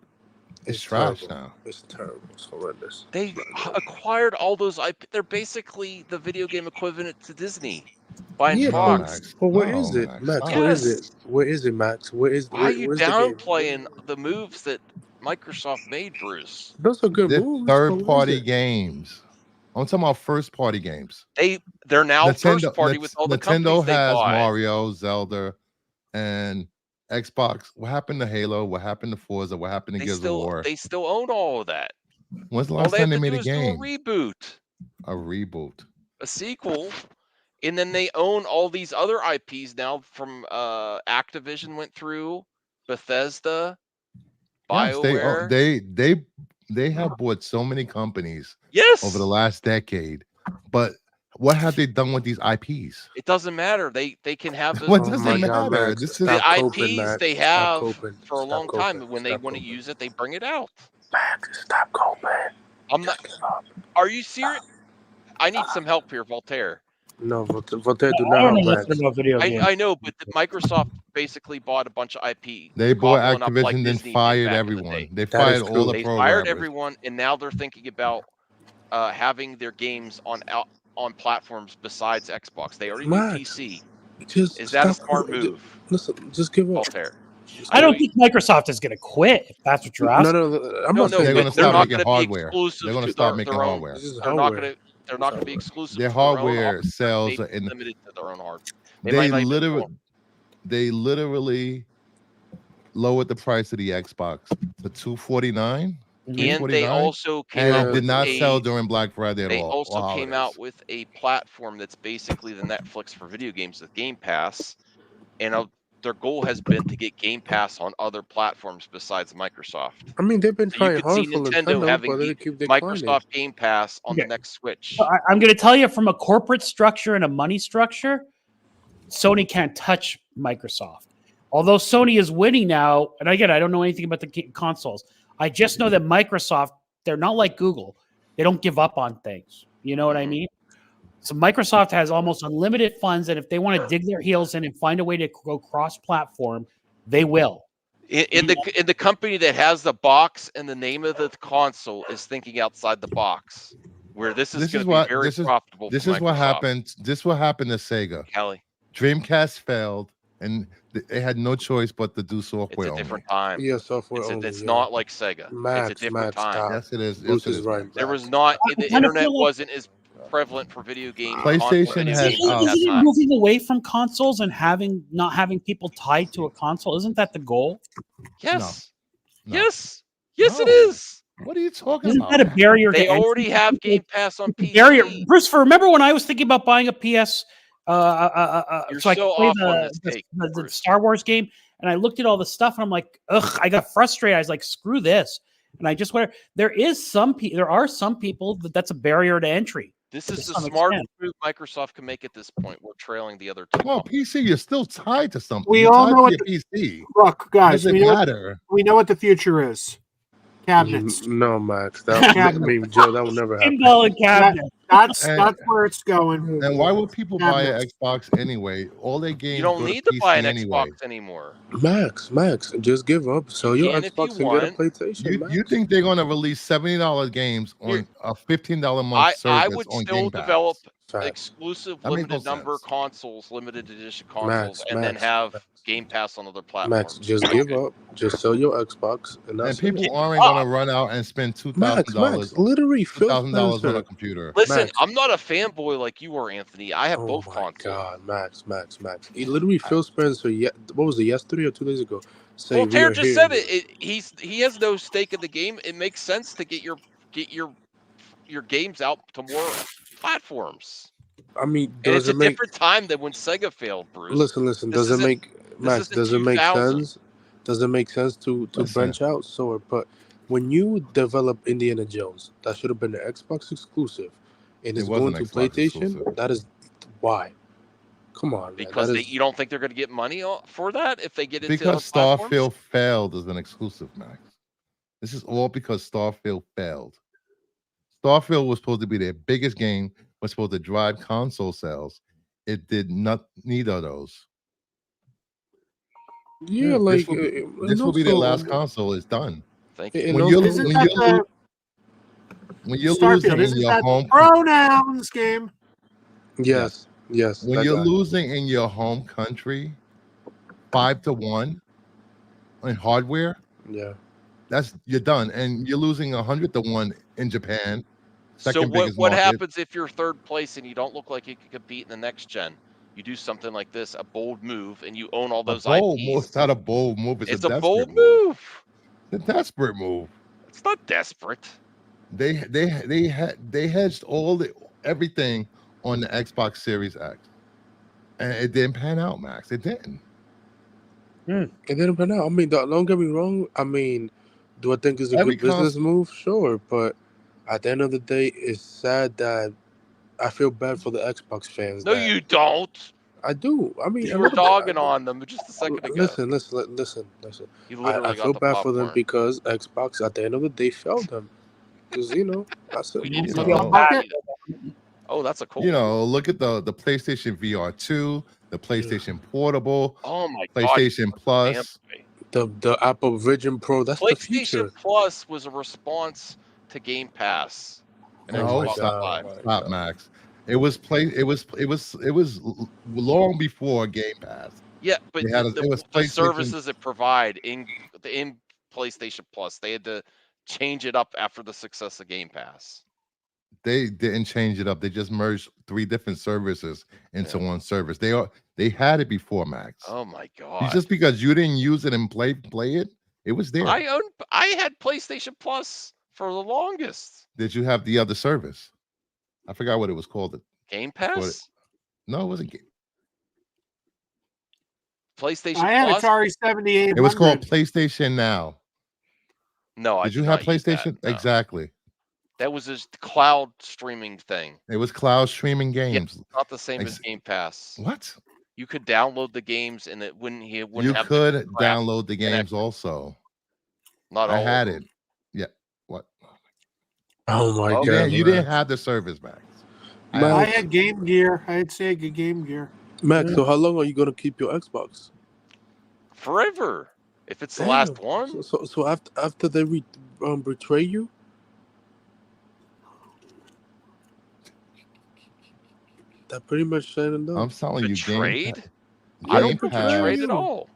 is trash now. It's terrible. It's horrendous. They acquired all those IP.Ey're basically the video game equivalent to Disney buying Fox. Well, where is it, Max? Where is it? Where is it, Max? Where is? Why are you downplaying the moves that Microsoft made, Bruce? Those are good moves. Third-party games. I'm talking about first-party games. They're now first-party with all the companies they has bought. Mario, Zelda, and Xbox. What happened to Halo? What happened to Forza? What happened to Gears of War? They still own all of that. When's the last time they made a game? Do a reboot. A reboot. A sequel. And then they own all these other IPs now from Activision went through, Bethesda, BioWare. They have bought so many companies over the last decade. But what have they done with these IPs? It doesn't matter. They can have this. What does it matter? This is the IPs they have for a long time. When they want to use it, they bring it out. Max, stop coping. I'm not. Are you serious? I need some help here, Voltaire. No, Voltaire do not have video games. I know, but Microsoft basically bought a bunch of IP. They bought Activision, then fired everyone. They fired all the programmers. They fired everyone, and now they're thinking about having their games on platforms besides Xbox. They already do PC. Is that a smart move? Listen, just give up. Voltaire. I don't think Microsoft is going to quit, if that's what you're asking. No, I'm not saying they're going to start making hardware. They're going to start making hardware. They're not going to be exclusive. Their hardware sales are limited to their own hardware. They literally lowered the price of the Xbox to $249. And they also came out it did not sell during Black Friday at all. They also came out with a platform that's basically the Netflix for video games with Game Pass, and their goal has been to get Game Pass on other platforms besides Microsoft. I mean, they've been trying hard for Nintendo having Microsoft Game Pass on the next Switch. So I'm going to tell you, from a corporate structure and a money structure, Sony can't touch Microsoft. Although Sony is winning now, and again, I don't know anything about the consoles. I just know that Microsoft, they're not like Google. They don't give up on things. You know what I mean? So Microsoft has almost unlimited funds, and if they want to dig their heels in and find a way to go cross-platform, they will. In the company that has the box and the name of the console is thinking outside the box, where this is going to be very profitable. This is what happened. This is what happened to Sega. Kelly. Dreamcast failed, and they had no choice but to do software. It's a different time. Yeah, software. It's not like Sega. It's a different time. Yes, it is. Bruce is right. There was not. The internet wasn't as prevalent for video games. PlayStation has isn't it moving away from consoles and not having people tied to a console? Isn't that the goal? Yes. No. Yes. Yes, it is. What are you talking Isn't about? that a barrier? They already have Game Pass on PC. Barrier, Bruce. Remember when I was thinking about buying a PS? You're so I could play the Star Wars game, and I looked at all the stuff, and I'm like, ugh! I got frustrated. I was like, screw this, and I just went. There are some people that's a barrier to entry. This is the smartest move Microsoft can make at this point. We're trailing the other two. Well, PC, you're still tied to something. We all know what PC. Look, guys, we know what the future is. Cabinets. No, Max. I mean, Joe, that will never happen. Pinball and cabinets. That's where it's going. And why would people buy an Xbox anyway? All their games. You don't need to buy an Xbox anymore. Max, just give up. Sell your Xbox and get a PlayStation. You think they're going to release $70 games on a $15 month service? I would on still Game Pass? develop exclusive limited number consoles, limited edition consoles, and then have Game Pass on other platforms. Max, just give up. Just sell your Xbox, and people aren't gonna run out and spend $2,000. Literally, $2,000 on a computer. Listen, I'm not a fanboy like you are, Anthony. I have both consoles. God, Max. He literally Phil Spencer. What was it? Yesterday or 2 days ago? Well, Tara just said it. He has no stake in the game. It makes sense to get your games out to more platforms. I mean, it's a different time than when Sega failed, Bruce. Listen. Does it make sense? Does it make sense to branch out? But when you develop Indiana Jones, that should have been an Xbox exclusive, and it's going to PlayStation. Exclusive. That is why. Come on, because you don't think they're going to get money for that if they get into because Starfield failed as an exclusive, Max. This is all because Starfield failed. Starfield was supposed to be their biggest game, was supposed to drive console sales. It did not neither of those. Yeah, this will be their last console. It's done. Thank you. When you're losing in your home pronouns game. Yes. When you're losing in your home country, 5-1 in hardware, you're done, and you're losing 100-1 in Japan. So what happens if you're third place and you don't look like you can compete in the next gen? You do something like this, a bold move, and you own all those IPs. It's not a bold move. It's a bold move. It's a desperate move. It's not desperate. They hedged everything on the Xbox Series X, and it didn't pan out, Max. It didn't. It didn't pan out. I mean, don't get me wrong. I mean, do I think it's a good business move? Sure, but at the end of the day, it's sad that I feel bad for the Xbox fans. No, you don't. I do. I mean, you were dogging on them just a second ago. Listen. I feel bad for them because Xbox, at the end of the day, failed them. Because that's it. Oh, that's a cool. Look at the PlayStation VR 2, the PlayStation Portable. Oh my PlayStation Plus, the Apple Vision Pro. That's the future. PlayStation Plus was a response to Game Pass. Stop, Max. It was long before Game Pass. Yeah, but the services it provide in PlayStation Plus, they had to change it up after the success of Game Pass. They didn't change it up. They just merged 3 different services into one service. They had it before, Max. Oh my god! Just because you didn't use it and play it, it was there. I had PlayStation Plus for the longest. Did you have the other service? I forgot what it was called. Game Pass? No, it wasn't Game. PlayStation. I had Atari 78. It was called PlayStation Now. No, did you have PlayStation? That, no. Exactly. That was a cloud streaming thing. It was cloud streaming games. Yeah, not the same as Game Pass. What? You could download the games and it wouldn't. You could download the games also. Not all. I had it. Yeah. What? Oh my god! Yeah, you didn't have the service, Max. I had Game Gear. I had Sega Game Gear. Max, so how long are you gonna keep your Xbox? Forever. If it's the last one. So after they betray you. That pretty much said and done. I'm telling you, betrayed. I don't feel betrayed at all.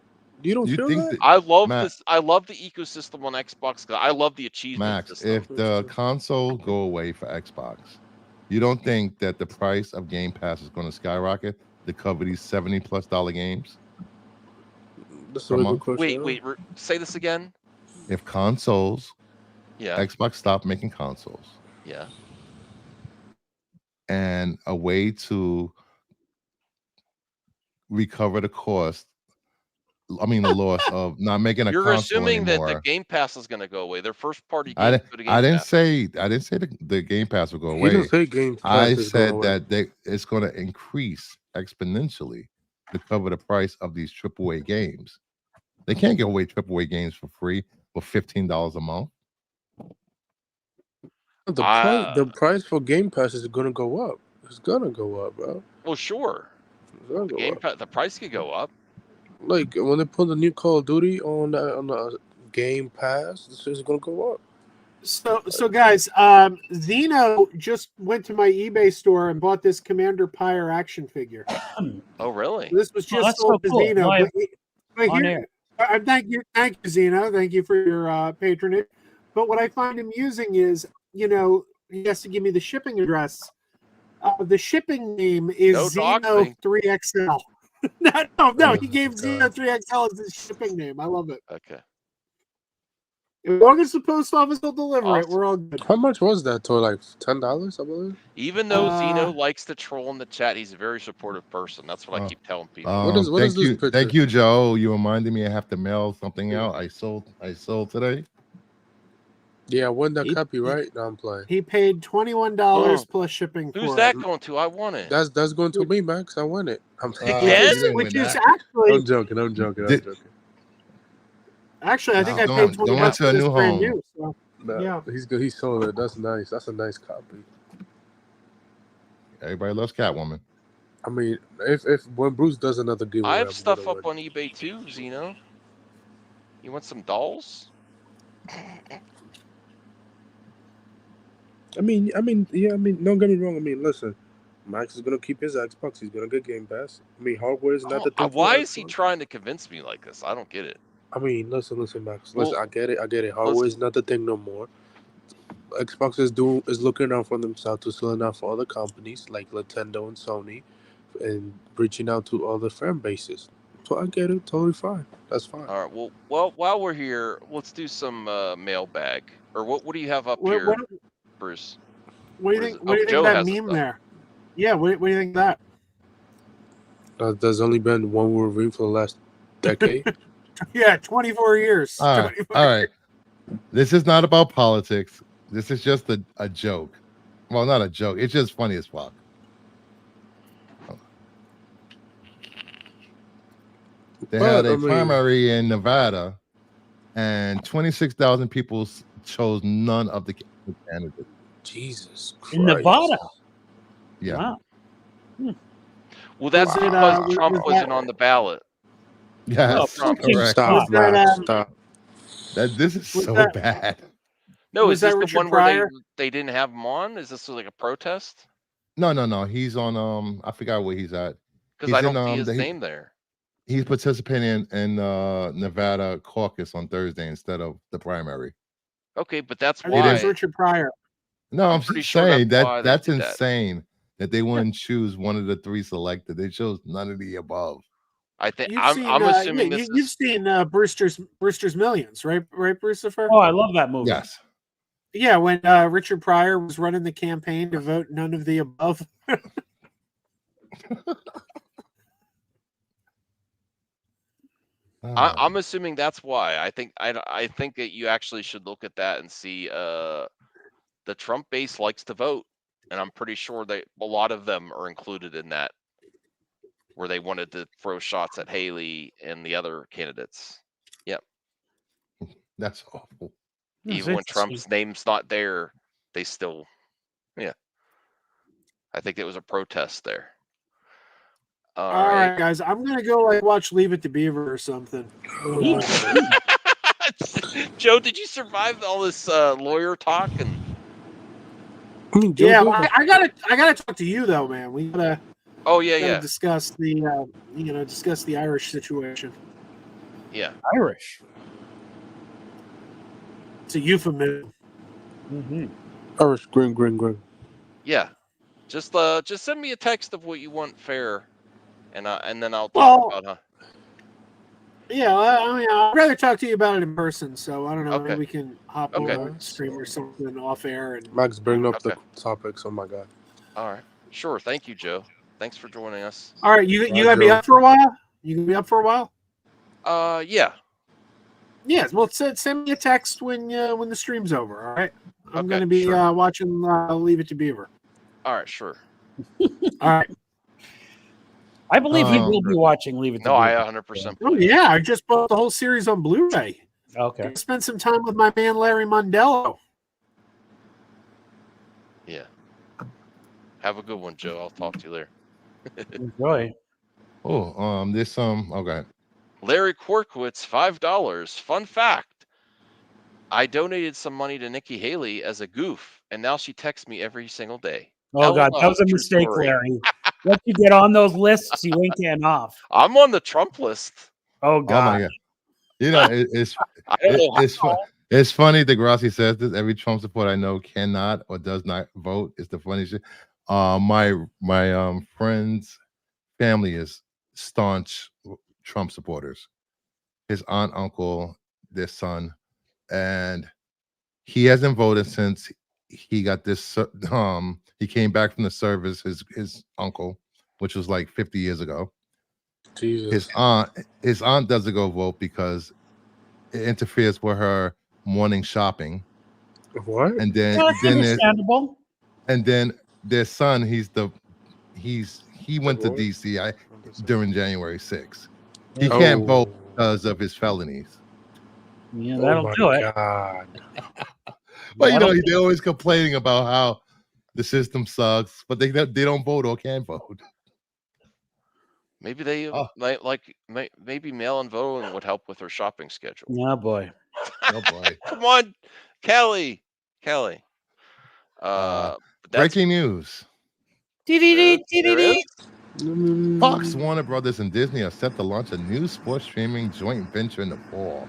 You don't feel that? I love this. I love the ecosystem on Xbox. I love the achievement. Max, system. If the console go away for Xbox, you don't think that the price of Game Pass is going to skyrocket to cover these $70+ games? That's a good question. Wait, say this again. If consoles, Xbox stopped making consoles. Yeah. And a way to recover the cost, the loss of not making a console anymore. You're assuming that the Game Pass is going to go away. Their first party game. I didn't say the Game Pass will go away. He didn't say Game Pass. I said that it's going to increase exponentially to cover the price of these AAA games. They can't give away AAA games for free for $15 a month. The price for Game Pass is going to go up. It's going to go up, bro. Well, sure. The price could go up. Like when they put the new Call of Duty on the Game Pass, this is going to go up. So guys, Zeno just went to my eBay store and bought this Commander Pyre action figure. Oh, really? This was just sold to Zeno. on air. Thank you, Zeno. Thank you for your patronage. But what I find amusing is, he has to give me the shipping address. The shipping name is Zeno 3XL. No, he gave Zeno 3XL as his shipping name. I love it. Okay. As long as the post office will deliver it, we're all good. How much was that toy? Like $10, I believe. Even though Zeno likes to troll in the chat, he's a very supportive person. That's what I keep telling people. What is this picture? Thank you, Joe. You reminded me I have to mail something out. I sold today. Yeah, I won that copyright. Now I'm playing. He paid $21 plus shipping. Who's that going to? I want it. That's going to me, Max. I won it. Which is actually. I'm joking. Actually, I think I paid $20 for this brand new. So, yeah, he's good. He sold it. That's nice. That's a nice copy. Everybody loves Catwoman. I mean, if when Bruce does another giveaway, I have stuff up on eBay too, Zeno. You want some dolls? I mean, don't get me wrong. I mean, listen, Max is gonna keep his Xbox. He's gonna get Game Pass. I mean, hardware is not the thing. Why is he trying to convince me like this? I don't get it. I mean, listen, Max. Listen, I get it. Hardware is not the thing no more. Xbox is looking out for themselves to selling out for other companies like Nintendo and Sony, and reaching out to other fan bases. So I get it, totally fine. That's fine. All right. Well, while we're here, let's do some mailbag. Or what do you have up here, Bruce? What do you think? What do you think that meme there? Yeah. What do you think of that? There's only been one Wolverine for the last decade. Yeah, 24 years. All right. This is not about politics. This is just a joke. Well, not a joke. It's just funny as fuck. They had a primary in Nevada, and 26,000 people chose none of the candidates. Jesus Christ. In Nevada? Yeah. Wow. Well, that's because Trump wasn't on the ballot. Yes, correct. Stop. This is so bad. No, is this the one where they didn't have him on? Is this like a protest? No. He's on I forgot where he's at. Because I don't see his name there. He's participating in Nevada caucus on Thursday instead of the primary. Okay, but that's why it's Richard Pryor. No, I'm pretty sure saying that's insane that they wouldn't choose one of the three selected. They chose none of the above. I think I'm assuming you've seen Brewster's Millions, right, Brucifer? Oh, I love that movie. Yes. Yeah, when Richard Pryor was running the campaign to vote none of the above. I'm assuming that's why. I think that you actually should look at that and see the Trump base likes to vote, and I'm pretty sure that a lot of them are included in that, where they wanted to throw shots at Haley and the other candidates. Yep. That's awful. Even when Trump's name's not there, they still, yeah. I think it was a protest there. All right, guys. I'm gonna go watch Leave It to Beaver or something. Joe, did you survive all this lawyer talk? And I gotta talk to you though, man. We gotta. Oh yeah. Discuss the discuss the Irish situation. Yeah. Irish. It's a euphemism. Mm-hmm. Irish green. Yeah. Just send me a text of what you want fair. And then I'll talk about Yeah, I mean, I'd rather talk to you about it in person. So I don't know. Maybe we can hop on a stream or something off air. And Max, bring up the topics. Oh my god. All right, sure. Thank you, Joe. Thanks for joining us. All right, you gonna be up for a while? You gonna be up for a while? Yeah. Yes. Well, send me a text when the stream's over. All right. I'm gonna be watching Leave It to Beaver. All right, sure. All right. I believe he will be watching Leave It to Beaver. No, I 100%. Oh yeah, I just bought the whole series on Blu-ray. Okay. Spend some time with my man Larry Mondello. Yeah. Have a good one, Joe. I'll talk to you later. Enjoy. Oh, this okay. Larry Quirkwitz, $5. Fun fact: I donated some money to Nikki Haley as a goof, and now she texts me every single day. Oh God, that was a mistake, Larry. Once you get on those lists, you ain't getting off. I'm on the Trump list. Oh God! Oh my God! You know, it's funny. Degrassi says this. Every Trump supporter I know cannot or does not vote. It's the funny shit. My friend's family is staunch Trump supporters. His aunt, uncle, their son, and he hasn't voted since he got this. He came back from the service. His uncle, which was like 50 years ago. Jesus. His aunt doesn't go vote because it interferes with her morning shopping. What? And then That's understandable. And then their son, he went to DC during January 6th. He can't vote because of his felonies. Yeah, that'll do it. God. But you know, they're always complaining about how the system sucks, but they don't vote or can't vote. Maybe they maybe mail-in voting would help with her shopping schedule. Oh boy. Oh boy. Come on, Kelly. Breaking news. Fox, Warner Brothers, and Disney are set to launch a new sports streaming joint venture in the fall.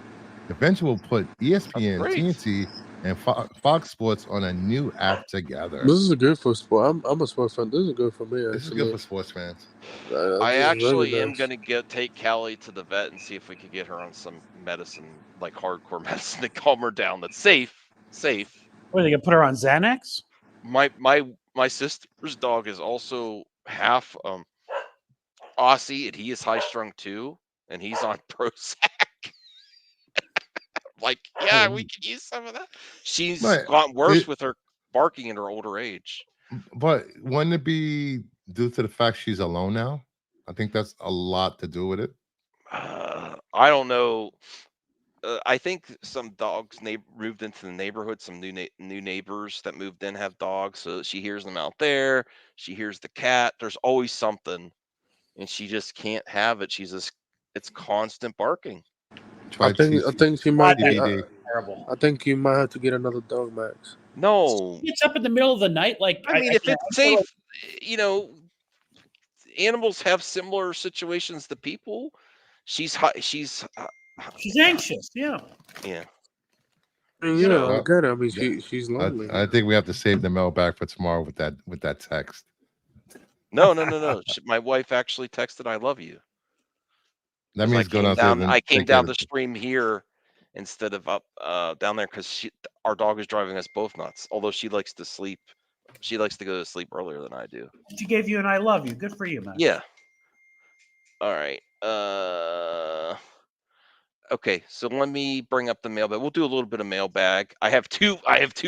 The venture will put ESPN, TNT, and Fox Sports on a new app together. This is good for sport. I'm a sports fan. This is good for me. Actually. This is good for sports fans. I actually am going to take Callie to the vet and see if we could get her on some medicine, like hardcore medicine, to calm her down. That's safe. What, are they gonna put her on Xanax? My sister's dog is also half Aussie, and he is high strung too, and he's on Prozac. Like, yeah, we could use some of that. She's gotten worse with her barking in her older age. But wouldn't it be due to the fact she's alone now? I think that's a lot to do with it. I don't know. I think some dogs moved into the neighborhood. Some new neighbors that moved in have dogs, so she hears them out there. She hears the cat. There's always something, and she just can't have it. It's constant barking. I think she might be terrible. I think you might have to get another dog, Max. No, it's up in the middle of the night. Like, I mean, if it's safe, you know, animals have similar situations to people. She's anxious. Yeah. Yeah. You know, I get it. I mean, she's lonely. I think we have to save the mailbag for tomorrow with that text. No. My wife actually texted, "I love you." That means I came down the stream here instead of up down there because our dog is driving us both nuts. Although she likes to sleep, she likes to go to sleep earlier than I do. She gave you an "I love you." Good for you, man. Yeah. All right. Okay, so let me bring up the mailbag. We'll do a little bit of mailbag. I have two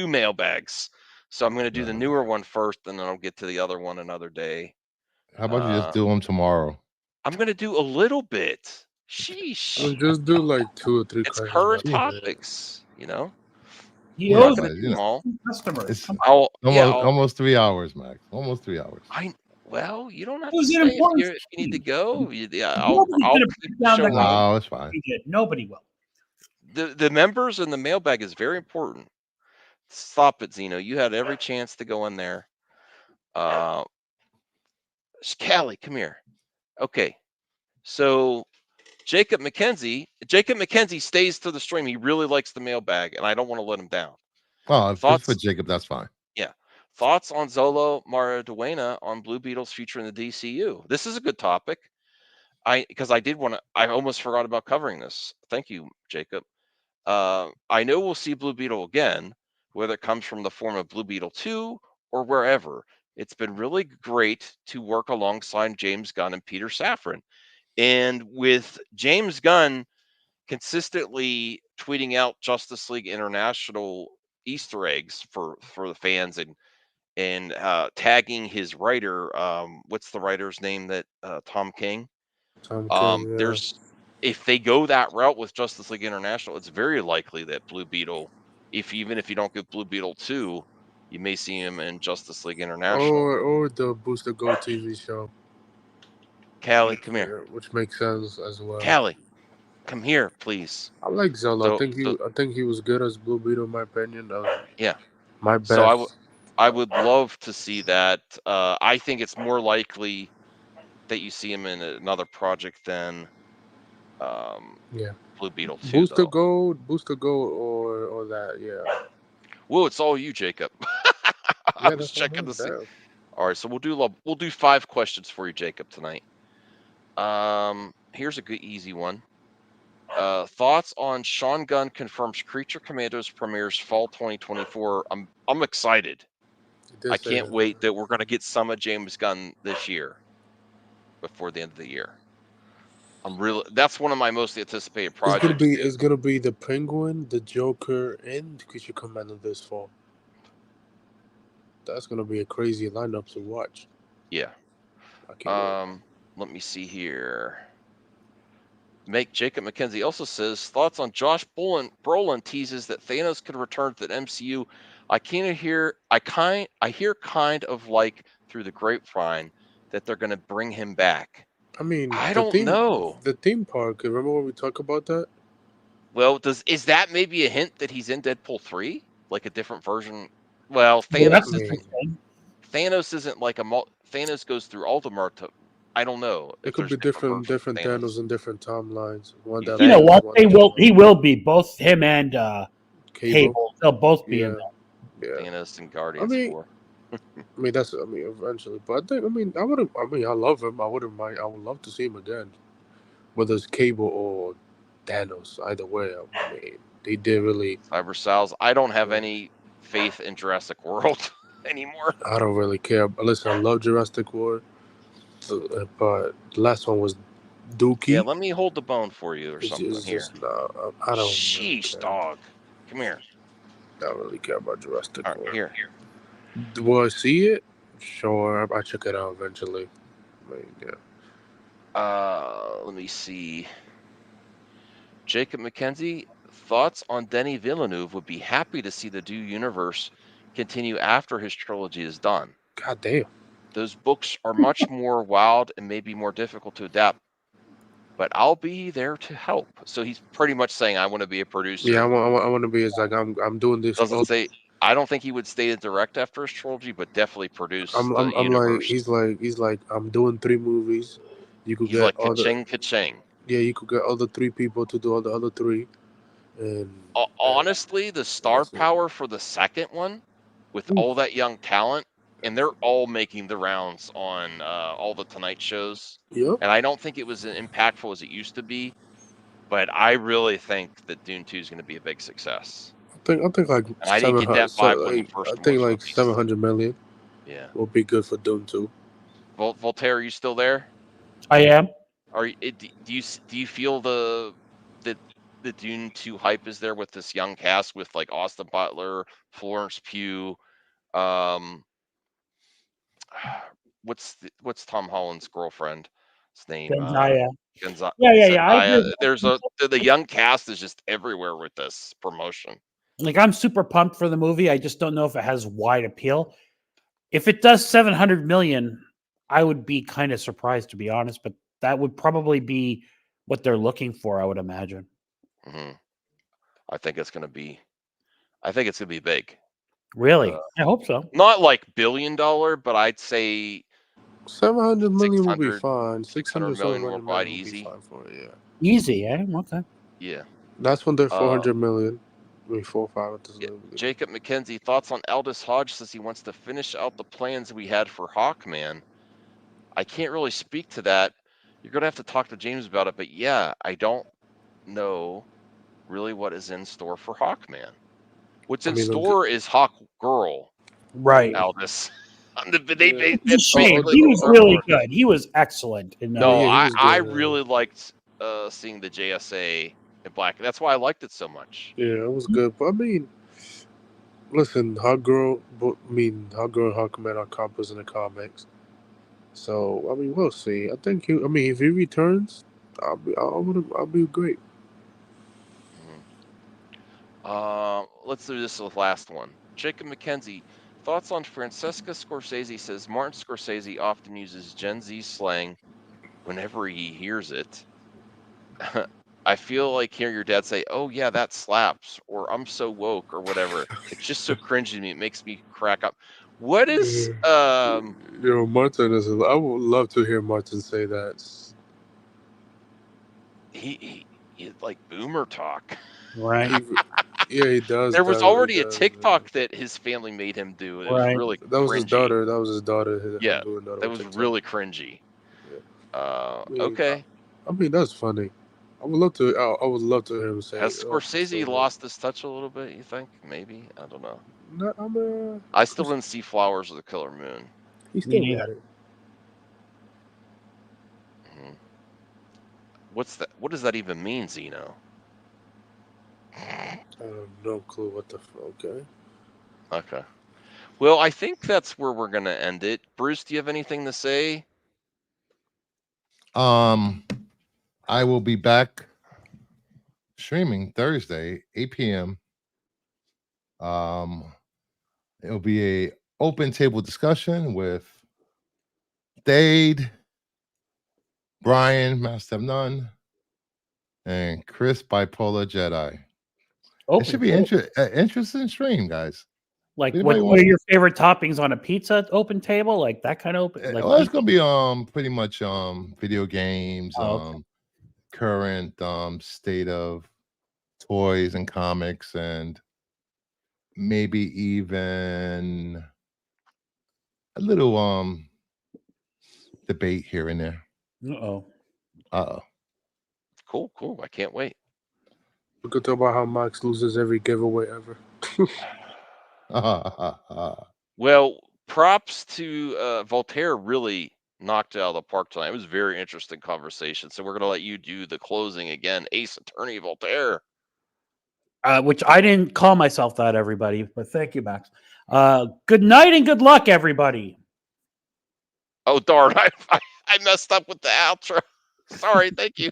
mailbags. So I'm going to do the newer one first, and then I'll get to the other one another day. How about you just do them tomorrow? I'm going to do a little bit. Sheesh. Just do like 2 or 3. It's current topics, you know. It's almost 3 hours, Max. Almost 3 hours. Well, you don't have to say if you need to go. I'll no, it's fine. Nobody will. The members and the mailbag is very important. Stop it, Zeno. You had every chance to go in there. Callie, come here. Okay. So Jacob McKenzie stays to the stream. He really likes the mailbag, and I don't want to let him down. Oh, thoughts for Jacob, that's fine. Yeah. Thoughts on Zolo Maraduena on Blue Beetle's future in the DCU? This is a good topic. I almost forgot about covering this. Thank you, Jacob. I know we'll see Blue Beetle again, whether it comes from the form of Blue Beetle 2 or wherever. It's been really great to work alongside James Gunn and Peter Safran. And with James Gunn consistently tweeting out Justice League International Easter eggs for the fans and tagging his writer, what's the writer's name that Tom King? There's if they go that route with Justice League International, it's very likely that Blue Beetle, even if you don't get Blue Beetle 2, you may see him in Justice League International. Or the Booster Gold TV show. Callie, come here. Which makes sense as well. Callie, come here, please. I like Zolo. I think he was good as Blue Beetle, in my opinion. Yeah. My best. So I would love to see that. I think it's more likely that you see him in another project than Blue Beetle 2, Booster though. Gold, or that. Yeah. Whoa, it's all you, Jacob. I was checking to see. All right, so we'll do 5 questions for you, Jacob, tonight. Here's a good easy one. Thoughts on Sean Gunn confirms Creature Commandos premieres fall 2024. I'm excited. I can't wait that we're going to get some of James Gunn this year before the end of the year. That's one of my most anticipated projects. It's gonna be the Penguin, the Joker, and Creature Commando this fall. That's gonna be a crazy lineup to watch. Yeah. Let me see here. Jacob McKenzie also says thoughts on Josh Brolin teases that Thanos could return to the MCU. I hear kind of like through the grapevine that they're going to bring him back. I mean, I don't know. The theme park. Remember when we talked about that? Well, is that maybe a hint that he's in Deadpool 3, like a different version? Well, Thanos isn't like Thanos goes through all the I don't know. It could be different Thanos in different timelines. You know what? He will be both him and Cable. They'll both be in that. Yeah. Thanos and Guardians 4. Eventually, but I love him. I wouldn't mind. I would love to see him again, whether it's Cable or Thanos. Either way, I mean, they did really. Cyber Sal's. I don't have any faith in Jurassic World anymore. I don't really care. Listen, I love Jurassic World, but the last one was Dookie. Yeah, let me hold the bone for you or something here. I don't. Sheesh, really dog. Come here. I don't really care about Jurassic World. Here. Will I see it? Sure, I'll check it out eventually. I mean, yeah. Let me see. Jacob McKenzie, thoughts on Denis Villeneuve? Would be happy to see the Dune universe continue after his trilogy is done. God damn. Those books are much more wild and maybe more difficult to adapt, but I'll be there to help. So he's pretty much saying, I want to be a producer. Yeah, I want to be I'm doing this. Doesn't say. I don't think he would stay a direct after his trilogy, but definitely produce the universe. Like he's like I'm doing 3 movies. You could get like ka-ching. Yeah, you could get all the 3 people to do all the other 3. And honestly, the star power for the second one, with all that young talent, and they're all making the rounds on all the Tonight shows. Yep. And I don't think it was as impactful as it used to be, but I really think that Dune 2 is going to be a big success. I think like I didn't get that vibe when the first one. I think like 700 million. Yeah, will be good for Dune 2. Voltaire, are you still there? I am. Do you feel the Dune 2 hype is there with this young cast with like Austin Butler, Florence Pugh, what's Tom Holland's girlfriend's name? Gonzaga. Yeah. There's the young cast is just everywhere with this promotion. Like, I'm super pumped for the movie. I just don't know if it has wide appeal. If it does 700 million, I would be kind of surprised, to be honest, but that would probably be what they're looking for, I would imagine. Mm-hmm. I think it's going to be big. Really? I hope so. Not like $1 billion, but I'd say 700 million will be fine. 600 million will quite easy. For it, yeah. Easy, eh? Okay. Yeah. That's when they're 400 million. I mean, 4 or 5. Yeah. Jacob McKenzie, thoughts on Aldous Hodge says he wants to finish out the plans we had for Hawkman. I can't really speak to that. You're going to have to talk to James about it, but yeah, I don't know really what is in store for Hawkman. What's in store is Hawk Girl. Right. Aldous. He was really good. He was excellent. I really liked seeing the JSA in black. That's why I liked it so much. Yeah, it was good. But I mean, listen, Hawk Girl and Hawkman are couples in the comics. So I mean, we'll see. I think if he returns, I'll be great. Let's do this with the last one. Jacob McKenzie, thoughts on Francesca Scorsese says Martin Scorsese often uses Gen Z slang whenever he hears it. I feel like hearing your dad say, "Oh yeah, that slaps," or "I'm so woke," or whatever. It's just so cringy to me. It makes me crack up. What is Martin is. I would love to hear Martin say that. he like boomer talk. Right. Yeah, he does. There was He already a does, TikTok that his family made him do. It was Right. really That was his cringy. daughter. That was his daughter. Yeah, doing that that on was TikTok. really cringy. I mean, Okay. I mean, that's funny. I would love to. I would love to hear him say. Has Oh, Scorsese lost his touch a little bit? You think? Maybe. I don't know. No, I still didn't see Flowers of the Killer Moon. He still got it. Mhm. What's that? What does that even mean, Zeno? I have no clue what the fuck. Okay. Okay. Well, I think that's where we're gonna end it. Bruce, do you have anything to say? I will be back streaming Thursday, 8 p.m. It'll be a open table discussion with Dade, Brian, Master of None, and Chris Bipolar Jedi. It should be interesting stream, guys. Like, what are your favorite toppings on a pizza open table? Like that kind of open? Like, well, it's gonna be pretty much video games, okay. current state of toys and comics, and maybe even a little debate here and there. Uh-oh. Cool. I can't wait. We could talk about how Max loses every giveaway ever. Well, props to Voltaire. Really knocked it out of the park tonight. It was a very interesting conversation. So we're going to let you do the closing again. Ace Attorney Voltaire. Which I didn't call myself that, everybody, but thank you, Max. Good night and good luck, everybody. Oh, darn. I messed up with the outro. Sorry. Thank you.